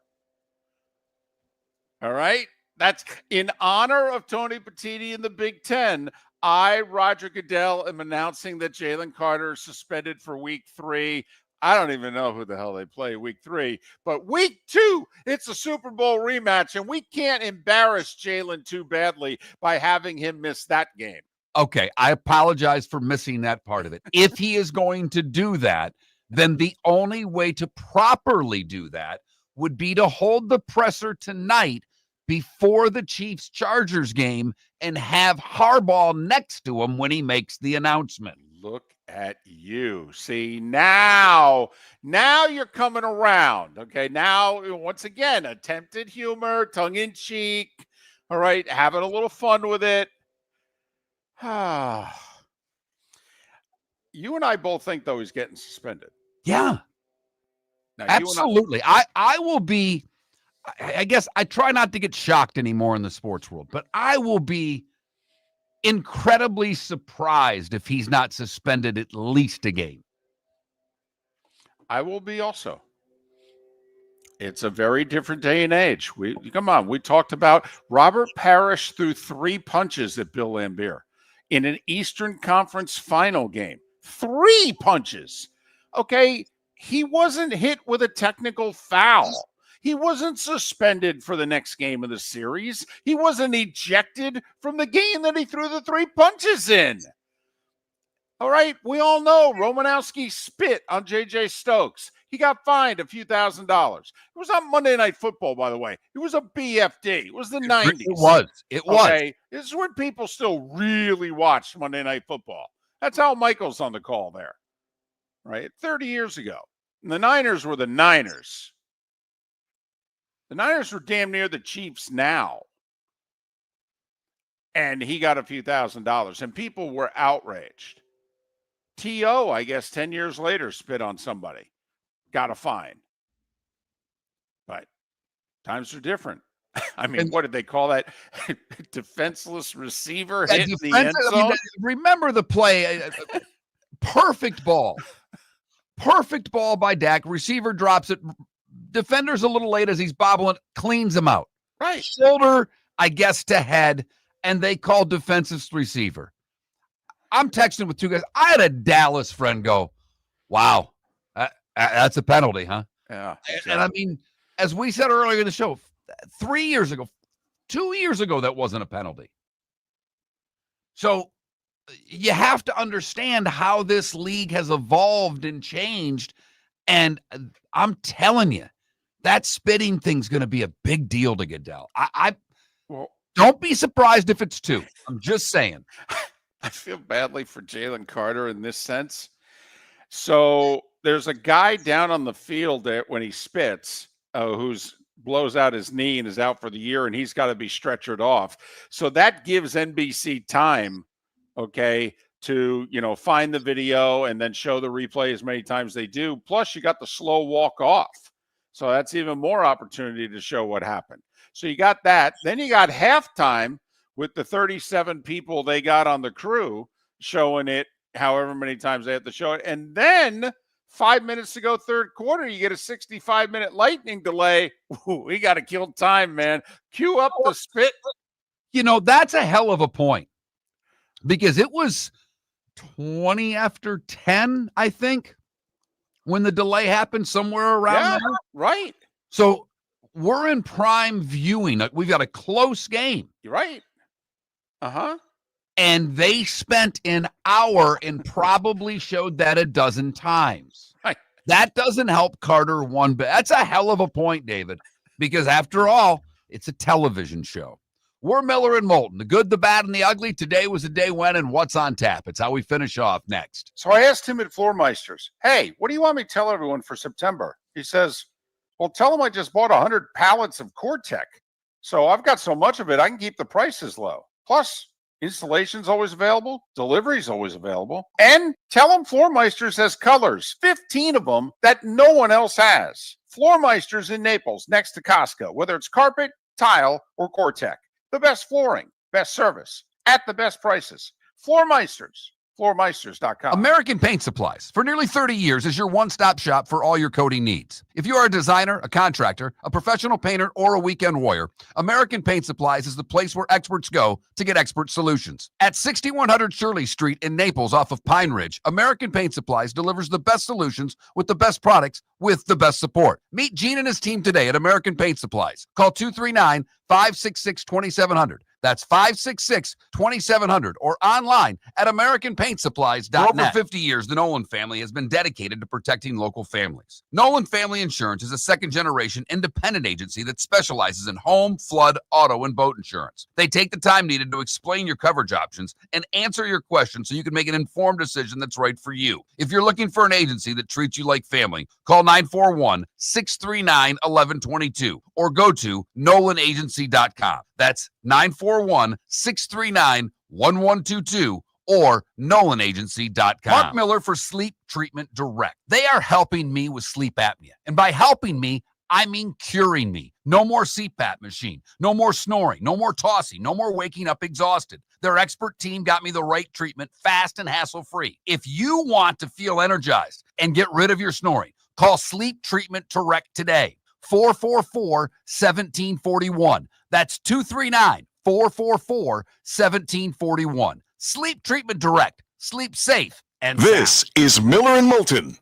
A: All right. That's in honor of Tony Petitti in the Big Ten. I, Roger Goodell, am announcing that Jalen Carter is suspended for week 3. I don't even know who the hell they play week 3, but week 2, it's a Super Bowl rematch, and we can't embarrass Jalen too badly by having him miss that game.
C: Okay, I apologize for missing that part of it. If he is going to do that, then the only way to properly do that would be to hold the presser tonight before the Chiefs-Chargers game and have Harbaugh next to him when he makes the announcement.
A: Look at you. See, now you're coming around. Okay, now, once again, attempted humor, tongue-in-cheek. All right, having a little fun with it. You and I both think, though, he's getting suspended.
C: Yeah,
A: Now,
C: absolutely. I will be, I guess I try not to get shocked anymore in the sports world, but I will be incredibly surprised if he's not suspended at least a game.
A: I will be also. It's a very different day and age. We talked about Robert Parrish threw 3 punches at Bill Laimbeer in an Eastern Conference final game. 3 punches. Okay, he wasn't hit with a technical foul. He wasn't suspended for the next game of the series. He wasn't ejected from the game that he threw the 3 punches in. All right, we all know Romanowski spit on J.J. Stokes. He got fined a few $1,000s. It was on Monday Night Football, by the way. It was a BFD. It was the 90s.
C: It was.
A: Okay, this is when people still really watched Monday Night Football. That's Al Michaels on the call there, right? 30 years ago. And the Niners were the Niners. The Niners were damn near the Chiefs now. And he got a few $1,000s, and people were outraged. T.O., I guess, 10 years later, spit on somebody. Got a fine. But times are different. I mean, what did they call that? Defenseless receiver hitting the end zone?
C: Remember the play. Perfect ball. Perfect ball by Dak. Receiver drops it. Defender's a little late as he's bobbling, cleans him out.
A: Right.
C: Shoulder, I guess, to head, and they call defensive receiver. I'm texting with 2 guys. I had a Dallas friend go, wow, that's a penalty, huh?
A: Yeah.
C: And I mean, as we said earlier in the show, 3 years ago, 2 years ago, that wasn't a penalty. So you have to understand how this league has evolved and changed. And I'm telling you, that spitting thing's going to be a big deal to Goodell. Well, don't be surprised if it's 2. I'm just saying.
A: I feel badly for Jalen Carter in this sense. So there's a guy down on the field there when he spits who's blows out his knee and is out for the year, and he's got to be stretchered off. So that gives NBC time, okay, to, find the video and then show the replay as many times they do. Plus, you got the slow walk off. So that's even more opportunity to show what happened. So you got that. Then you got halftime with the 37 people they got on the crew showing it however many times they have to show it. And then 5 minutes to go, third quarter, you get a 65-minute lightning delay. Ooh, we got to kill time, man. Cue up the spit.
C: That's a hell of a point, because it was 20 after 10, I think, when the delay happened, somewhere around there.
A: Right.
C: So we're in prime viewing. We've got a close game.
A: You're right. Uh-huh.
C: And they spent an hour and probably showed that a dozen times.
A: Right.
C: That doesn't help Carter one bit. That's a hell of a point, David, because after all, it's a television show. We're Miller and Moulton, the good, the bad, and the ugly. Today was the day when and what's on tap. It's how we finish off next.
A: So I asked him at Floormeisters, hey, what do you want me to tell everyone for September? He says, well, tell them I just bought 100 pallets of Core-Tech. So I've got so much of it, I can keep the prices low. Plus, installation's always available, delivery's always available. And tell them Floormeisters has colors, 15 of them that no one else has. Floormeisters in Naples, next to Costco, whether it's carpet, tile, or Gore-Tex. The best flooring, best service, at the best prices. Floormeisters. Floormeisters.com.
C: American Paint Supplies, for nearly 30 years, is your one-stop shop for all your coating needs. If you are a designer, a contractor, a professional painter, or a weekend warrior, American Paint Supplies is the place where experts go to get expert solutions. At 6100 Shirley Street in Naples off of Pine Ridge, American Paint Supplies delivers the best solutions with the best products with the best support. Meet Gene and his team today at American Paint Supplies. Call 239-566-2700. That's 566-2700 or online at AmericanPaintSupplies.net. For over 50 years, the Nolan family has been dedicated to protecting local families. Nolan Family Insurance is a second-generation independent agency that specializes in home, flood, auto, and boat insurance. They take the time needed to explain your coverage options and answer your questions so you can make an informed decision that's right for you. If you're looking for an agency that treats you like family, call 941-639-1122 or go to NolanAgency.com. That's 941-639-1122 or NolanAgency.com. Mark Miller for Sleep Treatment Direct. They are helping me with sleep apnea. And by helping me, I mean curing me. No more CPAP machine. No more snoring. No more tossing. No more waking up exhausted. Their expert team got me the right treatment, fast and hassle-free. If you want to feel energized and get rid of your snoring, call Sleep Treatment Direct today. 444-1741. That's 239-444-1741. Sleep Treatment Direct. Sleep safe and
B: This
C: sound.
B: is Miller and Moulton.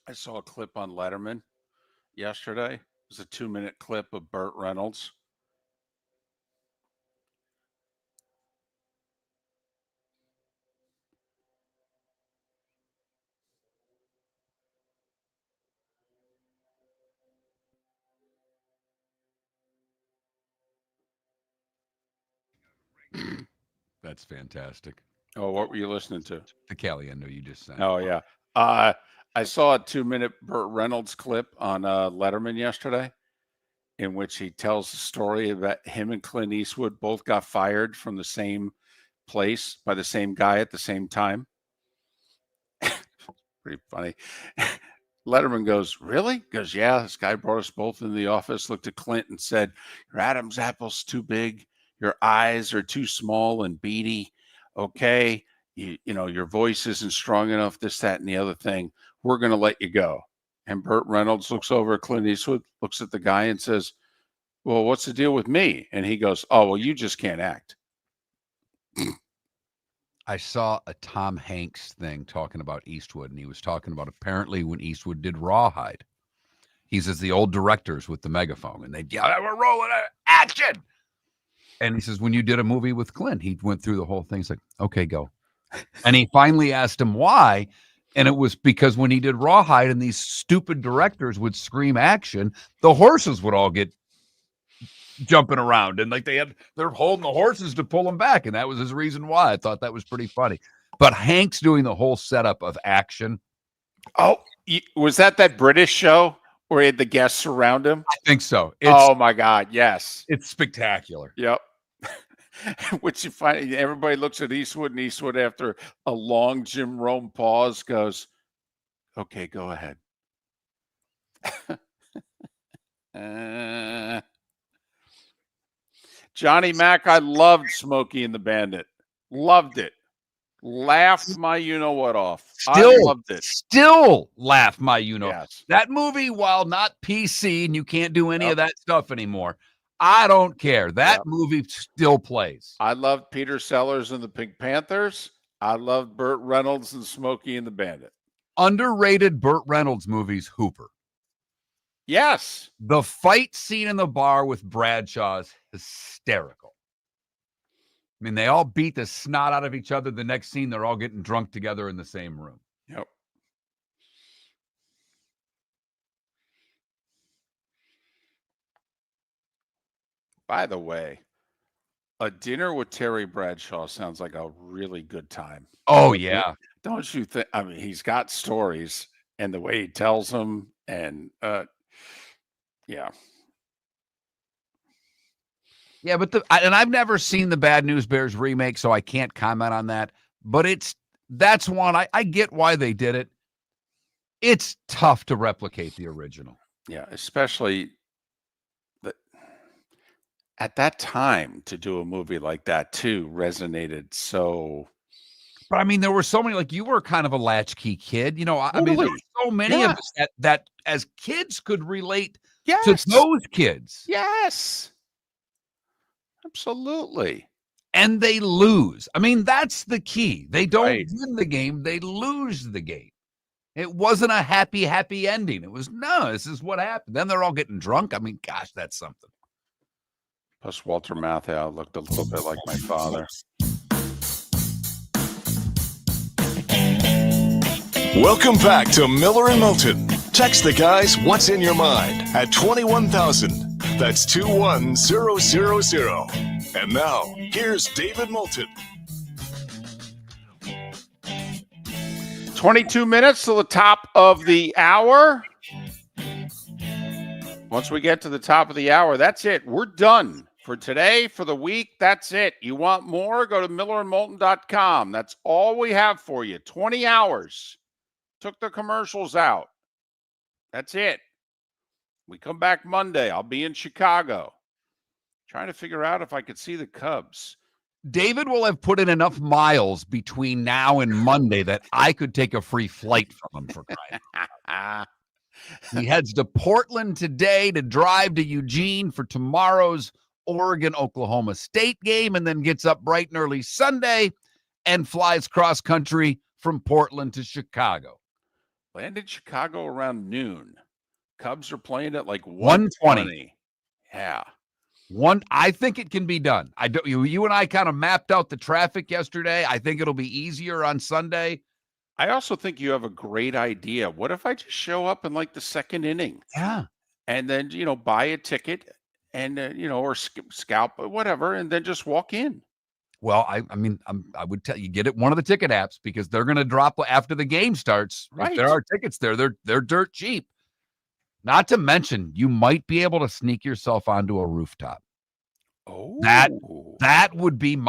A: I saw a clip on Letterman yesterday. It was a 2-minute clip of Burt Reynolds.
C: That's fantastic.
A: Oh, what were you listening to?
C: The Caliendo you just sent.
A: Oh, yeah. I saw a 2-minute Burt Reynolds clip on Letterman yesterday in which he tells the story about him and Clint Eastwood both got fired from the same place by the same guy at the same time. Pretty funny. Letterman goes, really? Goes, yeah, this guy brought us both in the office, looked at Clint and said, your Adam's apple's too big. Your eyes are too small and beady. Okay. You know, your voice isn't strong enough, this, that, and the other thing. We're going to let you go. And Burt Reynolds looks over at Clint Eastwood, looks at the guy and says, well, what's the deal with me? And he goes, oh, well, you just can't act.
C: I saw a Tom Hanks thing talking about Eastwood, and he was talking about apparently when Eastwood did Rawhide. He says the old directors with the megaphone, and they'd yell, we're rolling action. And he says, when you did a movie with Clint, he went through the whole thing. He's like, okay, go. And he finally asked him why. And it was because when he did Rawhide and these stupid directors would scream action, the horses would all get jumping around. And like they're holding the horses to pull them back. And that was his reason why. I thought that was pretty funny. But Hank's doing the whole setup of action.
A: Oh, was that British show where he had the guests around him?
C: I think so.
A: Oh, my God. Yes.
C: It's spectacular.
A: Yep. Which you find everybody looks at Eastwood, and Eastwood, after a long Jim Rome pause, goes, Okay, go ahead. Uh, Johnny Mac, I loved Smokey and the Bandit. Loved it. Laughed my you-know-what off. I loved it.
C: Still laugh my
A: Yes.
C: That movie, while not PC and you can't do any
A: Yep.
C: of that stuff anymore, I don't care. That
A: Yep.
C: movie still plays.
A: I loved Peter Sellers and the Pink Panthers. I loved Burt Reynolds and Smokey and the Bandit.
C: Underrated Burt Reynolds movies, Hooper.
A: Yes.
C: The fight scene in the bar with Bradshaw is hysterical. I mean, they all beat the snot out of each other. The next scene, they're all getting drunk together in the same room.
A: Yep. By the way, a dinner with Terry Bradshaw sounds like a really good time.
C: Oh, yeah.
A: Don't you think? I mean, he's got stories and the way he tells them, and yeah.
C: Yeah, but I've never seen the Bad News Bears remake, so I can't comment on that. But that's one I get why they did it. It's tough to replicate the original.
A: Yeah, especially at that time to do a movie like that too resonated so.
C: But I mean, there were so many, like you were kind of a latchkey kid, you know. I mean, there were so many of us that as kids could relate to those kids.
A: Yes. Absolutely.
C: And they lose. I mean, that's the key. They don't win the game, they lose the game. It wasn't a happy ending. It was, no, this is what happened. Then they're all getting drunk. I mean, gosh, that's something.
A: Plus, Walter Matthau looked a little bit like my father.
B: Welcome back to Miller and Moulton. Text the guys what's in your mind at 21,000. That's 21000. And now, here's David Moulton.
A: 22 minutes to the top of the hour. Once we get to the top of the hour, that's it. We're done for today, for the week. That's it. You want more? Go to millerandmoulton.com. That's all we have for you. 20 hours. Took the commercials out. That's it. We come back Monday. I'll be in Chicago. Trying to figure out if I could see the Cubs.
C: David will have put in enough miles between now and Monday that I could take a free flight from him, for crying out. He heads to Portland today to drive to Eugene for tomorrow's Oregon-Oklahoma State game, and then gets up bright and early Sunday and flies cross country from Portland to Chicago.
A: Landed Chicago around noon. Cubs are playing at like
C: 1:20.
A: Yeah.
C: I think it can be done. You and I kind of mapped out the traffic yesterday. I think it'll be easier on Sunday.
A: I also think you have a great idea. What if I just show up in like the second inning?
C: Yeah.
A: And then, buy a ticket and, or scalp, whatever, and then just walk in.
C: Well, I would tell you, get it one of the ticket apps, because they're going to drop after the game starts.
A: Right.
C: If there are tickets there, they're dirt cheap. Not to mention, you might be able to sneak yourself onto a rooftop.
A: Oh,
C: that would be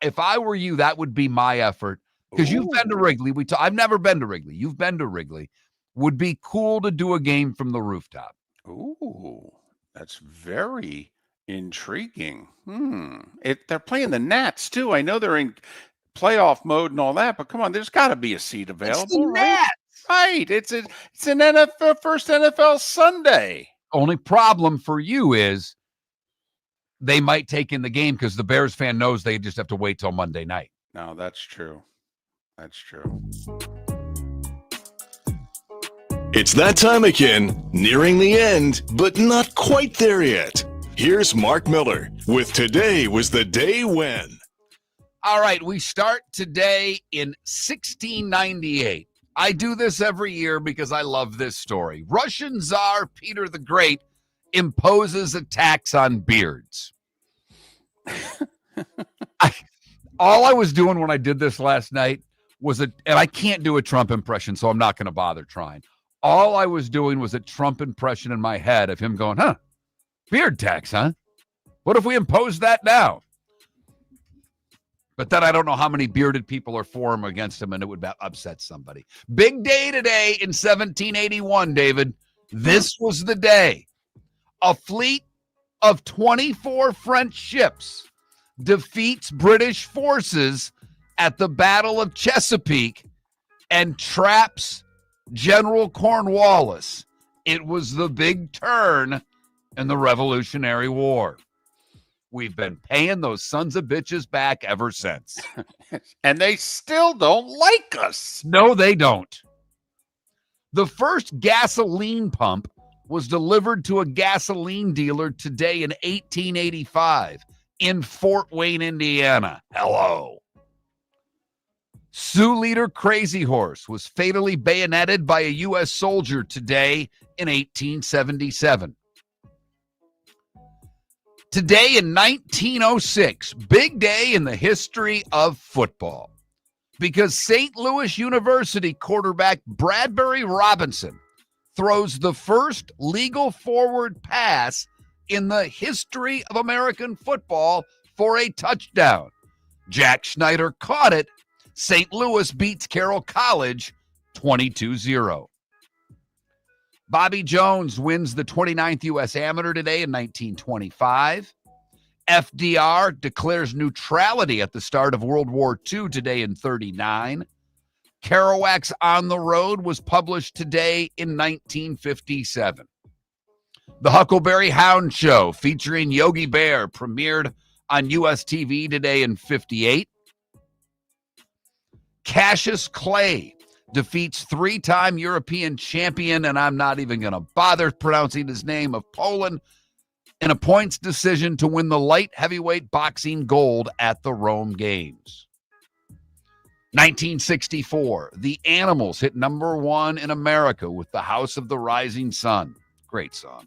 C: if I were you, that would be my effort. Because you've been to Wrigley. I've never been to Wrigley. You've been to Wrigley. Would be cool to do a game from the rooftop.
A: Ooh, that's very intriguing. They're playing the Nats too. I know they're in playoff mode and all that, but come on, there's got to be a seat available.
C: It's the Nats.
A: Right. It's an NFL first NFL Sunday.
C: Only problem for you is they might take in the game because the Bears fan knows they just have to wait till Monday night.
A: No, that's true. That's true.
B: It's that time again, nearing the end, but not quite there yet. Here's Mark Miller with Today Was the Day When.
C: All right, we start today in 1698. I do this every year because I love this story. Russian Tsar Peter the Great imposes a tax on beards. All I was doing when I did this last night was and I can't do a Trump impression, so I'm not going to bother trying. All I was doing was a Trump impression in my head of him going, beard tax, huh? What if we impose that now? But then I don't know how many bearded people are for him against him, and it would upset somebody. Big day today in 1781, David. This was the day a fleet of 24 French ships defeats British forces at the Battle of Chesapeake and traps General Cornwallis. It was the big turn in the Revolutionary War. We've been paying those sons of bitches back ever since.
A: And they still don't like us.
C: No, they don't. The first gasoline pump was delivered to a gasoline dealer today in 1885 in Fort Wayne, Indiana. Hello. Sioux leader Crazy Horse was fatally bayoneted by a U.S. soldier today in 1877. Today in 1906, big day in the history of football, because St. Louis University quarterback Bradbury Robinson throws the first legal forward pass in the history of American football for a touchdown. Jack Schneider caught it. St. Louis beats Carroll College 22-0. Bobby Jones wins the 29th U.S. Amateur today in 1925. FDR declares neutrality at the start of World War II today in 1939. Kerouac's On the Road was published today in 1957. The Huckleberry Hound Show featuring Yogi Bear premiered on U.S. TV today in 1958. Cassius Clay defeats three-time European champion, and I'm not even going to bother pronouncing his name, of Poland, in a points decision to win the light heavyweight boxing gold at the Rome Games. 1964, The Animals hit number 1 in America with The House of the Rising Sun. Great song.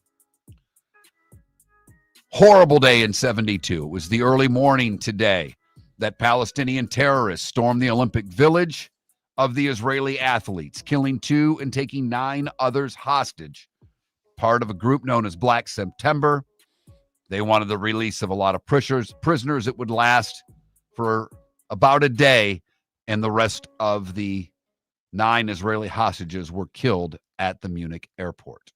C: Horrible day in 72. It was the early morning today that Palestinian terrorists stormed the Olympic Village of the Israeli athletes, killing 2 and taking 9 others hostage, part of a group known as Black September. They wanted the release of a lot of prisoners. It would last for about a day, and the rest of the 9 Israeli hostages were killed at the Munich airport.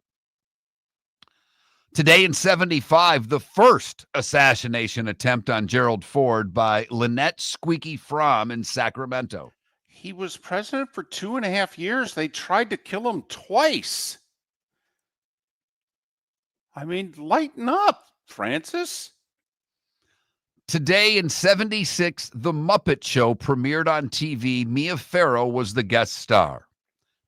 C: Today in 75, the first assassination attempt on Gerald Ford by Lynette Squeaky Fromm in Sacramento.
A: He was president for 2.5 years. They tried to kill him twice. I mean, lighten up, Francis.
C: Today in 76, The Muppet Show premiered on TV. Mia Farrow was the guest star.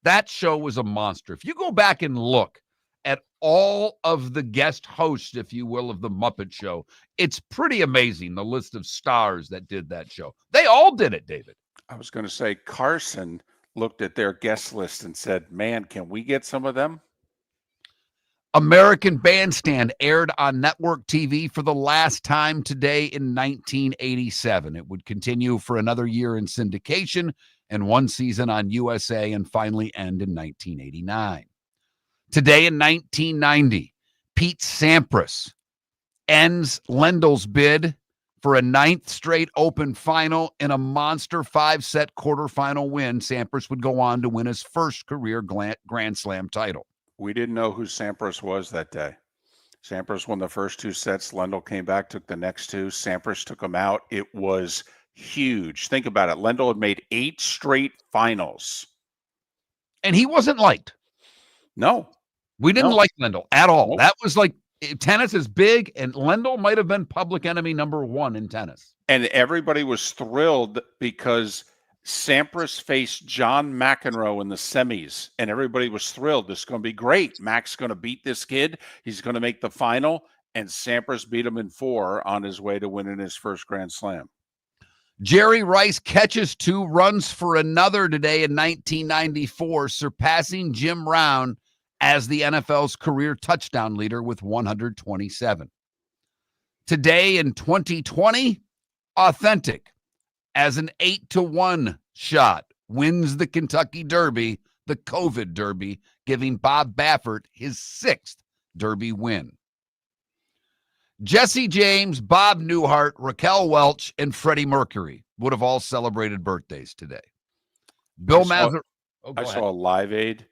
C: That show was a monster. If you go back and look at all of the guest hosts, if you will, of The Muppet Show, it's pretty amazing, the list of stars that did that show. They all did it, David.
A: I was going to say Carson looked at their guest list and said, man, can we get some of them?
C: American Bandstand aired on network TV for the last time today in 1987. It would continue for another year in syndication and 1 season on USA and finally end in 1989. Today in 1990, Pete Sampras ends Lendl's bid for a 9th straight Open final in a monster 5-set quarterfinal win. Sampras would go on to win his first career Grand Slam title.
A: We didn't know who Sampras was that day. Sampras won the first 2 sets. Lendl came back, took the next 2. Sampras took him out. It was huge. Think about it. Lendl had made 8 straight finals.
C: And he wasn't liked.
A: No.
C: We didn't like Lendl at all.
A: Nope.
C: That was like, tennis is big, and Lendl might have been public enemy number 1 in tennis.
A: And everybody was thrilled because Sampras faced John McEnroe in the semis, and everybody was thrilled. This is going to be great. Mac's going to beat this kid. He's going to make the final, and Sampras beat him in 4 on his way to winning his first Grand Slam.
C: Jerry Rice catches 2 runs for another today in 1994, surpassing Jim Round as the NFL's career touchdown leader with 127. Today in 2020, Authentic, as an 8-1 shot, wins the Kentucky Derby, the COVID Derby, giving Bob Baffert his 6th Derby win. Jesse James, Bob Newhart, Raquel Welch, and Freddie Mercury would have all celebrated birthdays today. Bill Mazer.
A: I saw a Live Aid,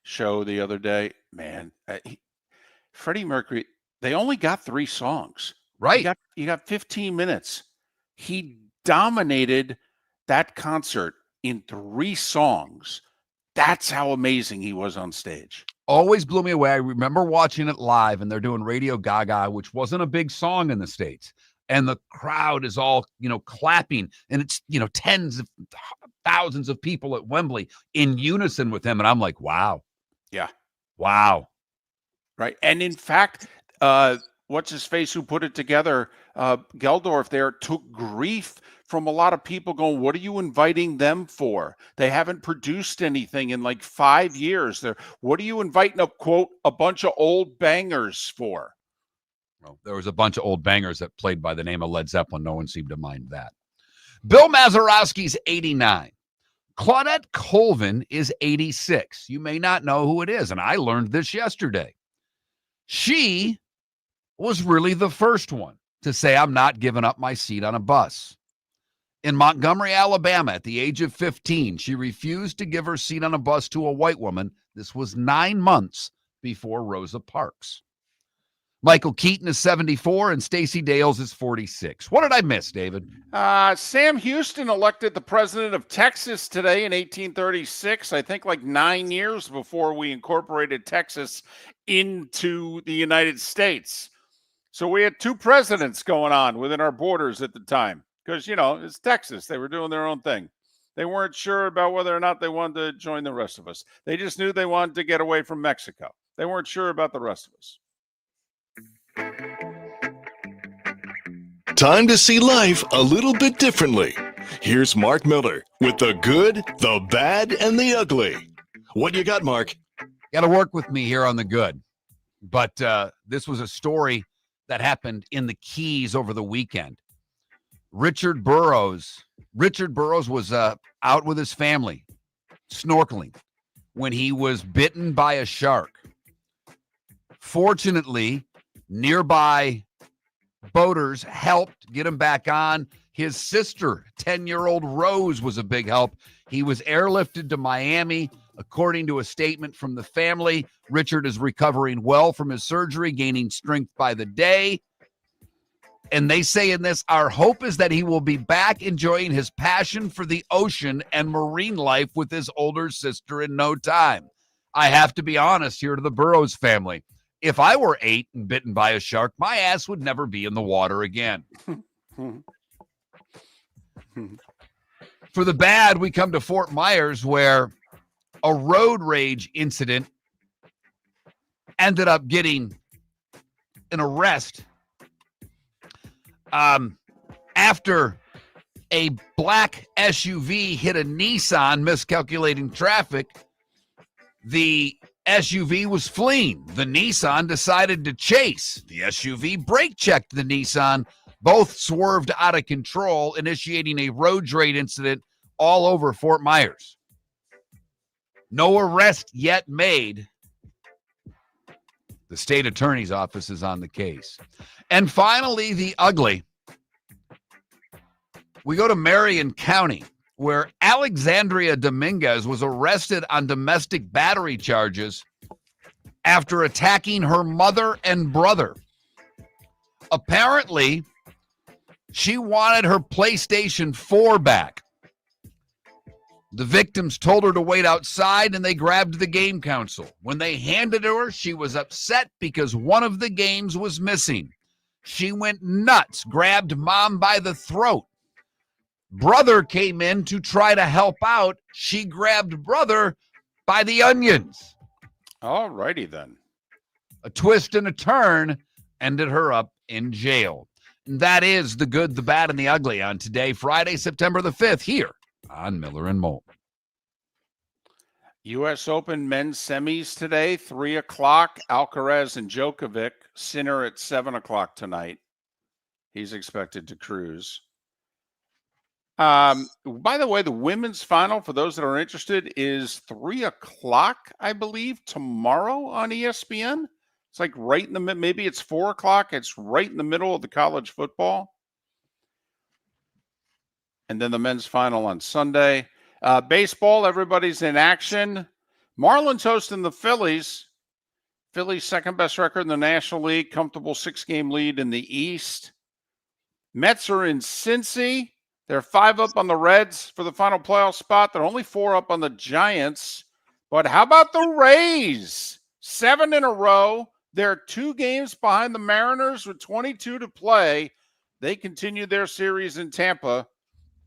A: show the other day. Man, Freddie Mercury. They only got 3 songs.
C: Right.
A: You got 15 minutes. He dominated that concert in 3 songs. That's how amazing he was on stage.
C: Always blew me away. I remember watching it live, and they're doing Radio Gaga, which wasn't a big song in the States. And the crowd is all, clapping. And it's, tens of thousands of people at Wembley in unison with him. And I'm like, wow.
A: Yeah.
C: Wow.
A: Right. And in fact, what's his face who put it together, Geldorf there, took grief from a lot of people going, what are you inviting them for? They haven't produced anything in like 5 years. What are you inviting a bunch of old bangers for?
C: Well, there was a bunch of old bangers that played by the name of Led Zeppelin. No one seemed to mind that. Bill Mazeroski's 89. Claudette Colvin is 86. You may not know who it is, and I learned this yesterday. She was really the first one to say, I'm not giving up my seat on a bus. In Montgomery, Alabama, at the age of 15, she refused to give her seat on a bus to a white woman. This was 9 months before Rosa Parks. Michael Keaton is 74 and Stacey Dales is 46. What did I miss, David?
A: Sam Houston elected the president of Texas today in 1836, I think like 9 years before we incorporated Texas into the United States. So we had 2 presidents going on within our borders at the time because, it's Texas. They were doing their own thing. They weren't sure about whether or not they wanted to join the rest of us. They just knew they wanted to get away from Mexico. They weren't sure about the rest of us.
B: Time to see life a little bit differently. Here's Mark Miller with the good, the bad, and the ugly. What you got, Mark?
C: Got to work with me here on the good. But this was a story that happened in the Keys over the weekend. Richard Burroughs was out with his family snorkeling when he was bitten by a shark. Fortunately, nearby boaters helped get him back on. His sister, 10-year-old Rose, was a big help. He was airlifted to Miami. According to a statement from the family, Richard is recovering well from his surgery, gaining strength by the day. And they say in this, our hope is that he will be back enjoying his passion for the ocean and marine life with his older sister in no time. I have to be honest here to the Burroughs family. If I were 8 and bitten by a shark, my ass would never be in the water again. For the bad, we come to Fort Myers, where a road rage incident ended up getting an arrest after a black SUV hit a Nissan, miscalculating traffic. The SUV was fleeing. The Nissan decided to chase. The SUV brake checked the Nissan. Both swerved out of control, initiating a road rage incident all over Fort Myers. No arrest yet made. The state attorney's office is on the case. And finally, the ugly. We go to Marion County, where Alexandria Dominguez was arrested on domestic battery charges after attacking her mother and brother. Apparently, she wanted her PlayStation 4 back. The victims told her to wait outside, and they grabbed the game console. When they handed it to her, she was upset because one of the games was missing. She went nuts, grabbed mom by the throat. Brother came in to try to help out. She grabbed brother by the onions.
A: All righty then.
C: A twist and a turn ended her up in jail. And that is the good, the bad, and the ugly on today, Friday, September the 5th, here on Miller and Moulton.
A: U.S. Open men's semis today, 3 o'clock. Alcaraz and Djokovic. Sinner at 7 o'clock tonight. He's expected to cruise. By the way, the women's final, for those that are interested, is 3 o'clock, I believe, tomorrow on ESPN. It's like right in the middle. Maybe it's 4 o'clock. It's right in the middle of the college football. And then the men's final on Sunday. Baseball, everybody's in action. Marlins hosting the Phillies. Phillies' second best record in the National League, comfortable 6-game lead in the East. Mets are in Cincy. They're 5 up on the Reds for the final playoff spot. They're only 4 up on the Giants. But how about the Rays? 7 in a row. They're 2 games behind the Mariners with 22 to play. They continue their series in Tampa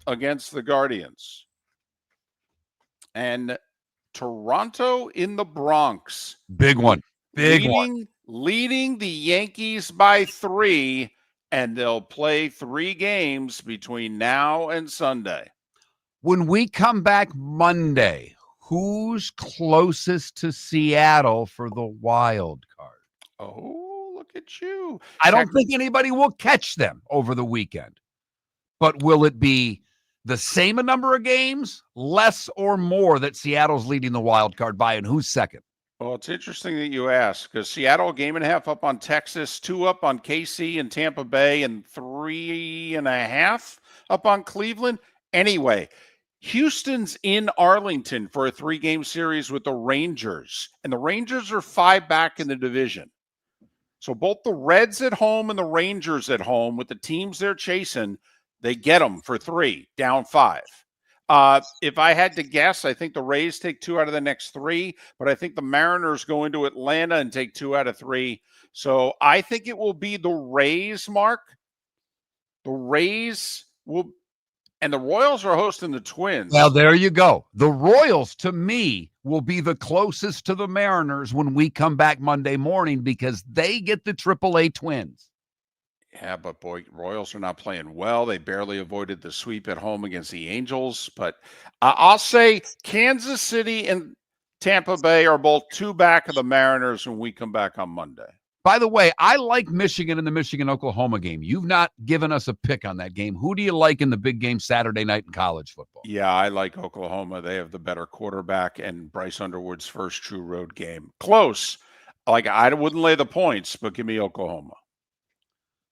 A: against the Guardians. And Toronto in the Bronx.
C: Big one. Big one.
A: Leading the Yankees by 3, and they'll play 3 games between now and Sunday.
C: When we come back Monday, who's closest to Seattle for the wild card?
A: Oh, look at you.
C: I don't think anybody will catch them over the weekend. But will it be the same number of games, less or more, that Seattle's leading the wild card by, and who's second?
A: Well, it's interesting that you ask, because Seattle, 1.5 up on Texas, 2 up on KC and Tampa Bay, and 3.5 up on Cleveland. Anyway, Houston's in Arlington for a 3-game series with the Rangers, and the Rangers are 5 back in the division. So both the Reds at home and the Rangers at home, with the teams they're chasing, they get them for 3, down 5. If I had to guess, I think the Rays take 2 out of the next 3, but I think the Mariners go into Atlanta and take 2 out of 3. So I think it will be the Rays, Mark. The Rays will, and the Royals are hosting the Twins.
C: Well, there you go. The Royals, to me, will be the closest to the Mariners when we come back Monday morning, because they get the AAA Twins.
A: Yeah, but boy, Royals are not playing well. They barely avoided the sweep at home against the Angels. But I'll say Kansas City and Tampa Bay are both 2 back of the Mariners when we come back on Monday.
C: By the way, I like Michigan in the Michigan-Oklahoma game. You've not given us a pick on that game. Who do you like in the big game Saturday night in college football?
A: Yeah, I like Oklahoma. They have the better quarterback, and Bryce Underwood's first true road game. Close. Like, I wouldn't lay the points, but give me Oklahoma.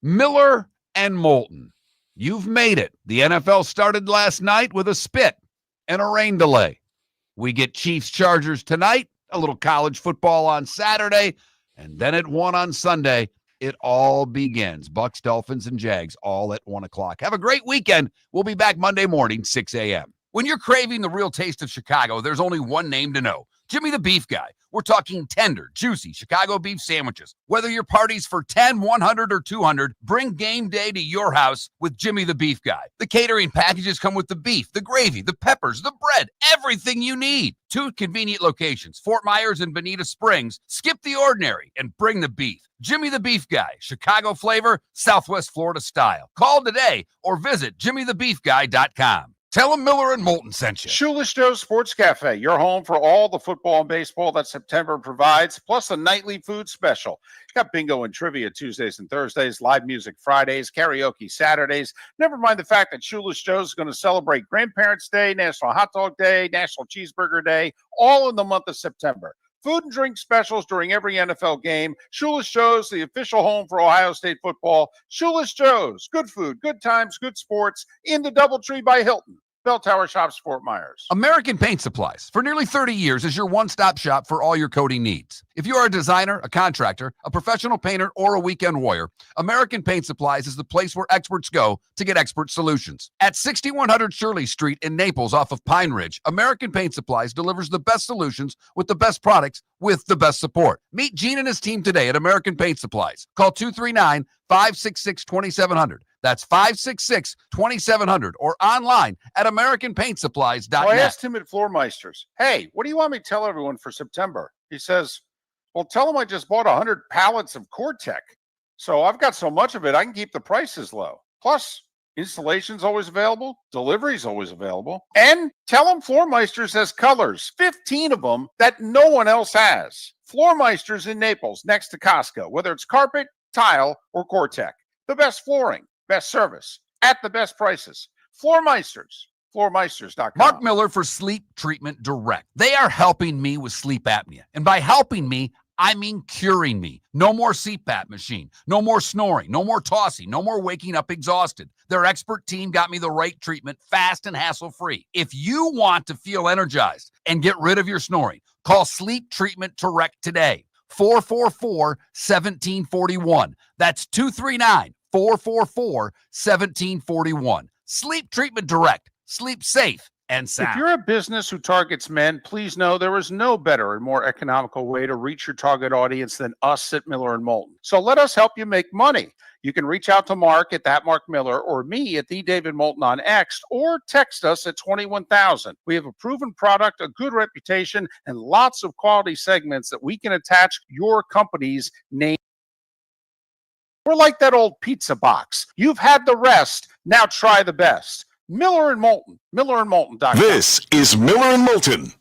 C: Miller and Moulton, you've made it. The NFL started last night with a spit and a rain delay. We get Chiefs-Chargers tonight, a little college football on Saturday, and then at 1 on Sunday, it all begins. Bucks, Dolphins, and Jags all at 1 o'clock. Have a great weekend. We'll be back Monday morning, 6 a.m. When you're craving the real taste of Chicago, there's only one name to know. Jimmy the Beef Guy. We're talking tender, juicy Chicago beef sandwiches. Whether your party's for 10, 100, or 200, bring game day to your house with Jimmy the Beef Guy. The catering packages come with the beef, the gravy, the peppers, the bread, everything you need. 2 convenient locations, Fort Myers and Bonita Springs. Skip the ordinary and bring the beef. Jimmy the Beef Guy, Chicago flavor, Southwest Florida style. Call today or visit jimmythebeefguy.com. Tell them Miller and Moulton sent you.
A: Shoeless Joe's Sports Cafe, your home for all the football and baseball that September provides, plus a nightly food special. Got bingo and trivia Tuesdays and Thursdays, live music Fridays, karaoke Saturdays. Never mind the fact that Shoeless Joe's is going to celebrate Grandparents' Day, National Hot Dog Day, National Cheeseburger Day, all in the month of September. Food and drink specials during every NFL game. Shoeless Joe's, the official home for Ohio State football. Shoeless Joe's, good food, good times, good sports, in the Doubletree by Hilton. Bell Tower Shops, Fort Myers.
C: American Paint Supplies, for nearly 30 years, is your one-stop shop for all your coating needs. If you are a designer, a contractor, a professional painter, or a weekend warrior, American Paint Supplies is the place where experts go to get expert solutions. At 6100 Shirley Street in Naples off of Pine Ridge, American Paint Supplies delivers the best solutions with the best products with the best support. Meet Gene and his team today at American Paint Supplies. Call 239-566-2700. That's 566-2700 or online at AmericanPaintSupplies.net.
A: Well, I asked him at Floormeisters, hey, what do you want me to tell everyone for September? He says, well, tell them I just bought 100 pallets of Core-Tech. So I've got so much of it, I can keep the prices low. Plus, installation's always available. Delivery's always available. And tell them Floormeisters has colors, 15 of them that no one else has. Floormeisters in Naples, next to Costco, whether it's carpet, tile, or Core-Tech. The best flooring, best service, at the best prices. Floormeisters, floormeisters.com.
C: Mark Miller for Sleep Treatment Direct. They are helping me with sleep apnea. And by helping me, I mean curing me. No more CPAP machine, no more snoring, no more tossing, no more waking up exhausted. Their expert team got me the right treatment fast and hassle-free. If you want to feel energized and get rid of your snoring, call Sleep Treatment Direct today. 444-1741. That's 239-444-1741. Sleep Treatment Direct. Sleep safe and sound.
A: If you're a business who targets men, please know there is no better and more economical way to reach your target audience than us at Miller and Moulton. So let us help you make money. You can reach out to Mark at that Mark Miller or me at the David Moulton on X, or text us at 21,000. We have a proven product, a good reputation, and lots of quality segments that we can attach your company's name. We're like that old pizza box. You've had the rest. Now try the best. Miller and Moulton. MillerandMoulton.com.
B: This is Miller and Moulton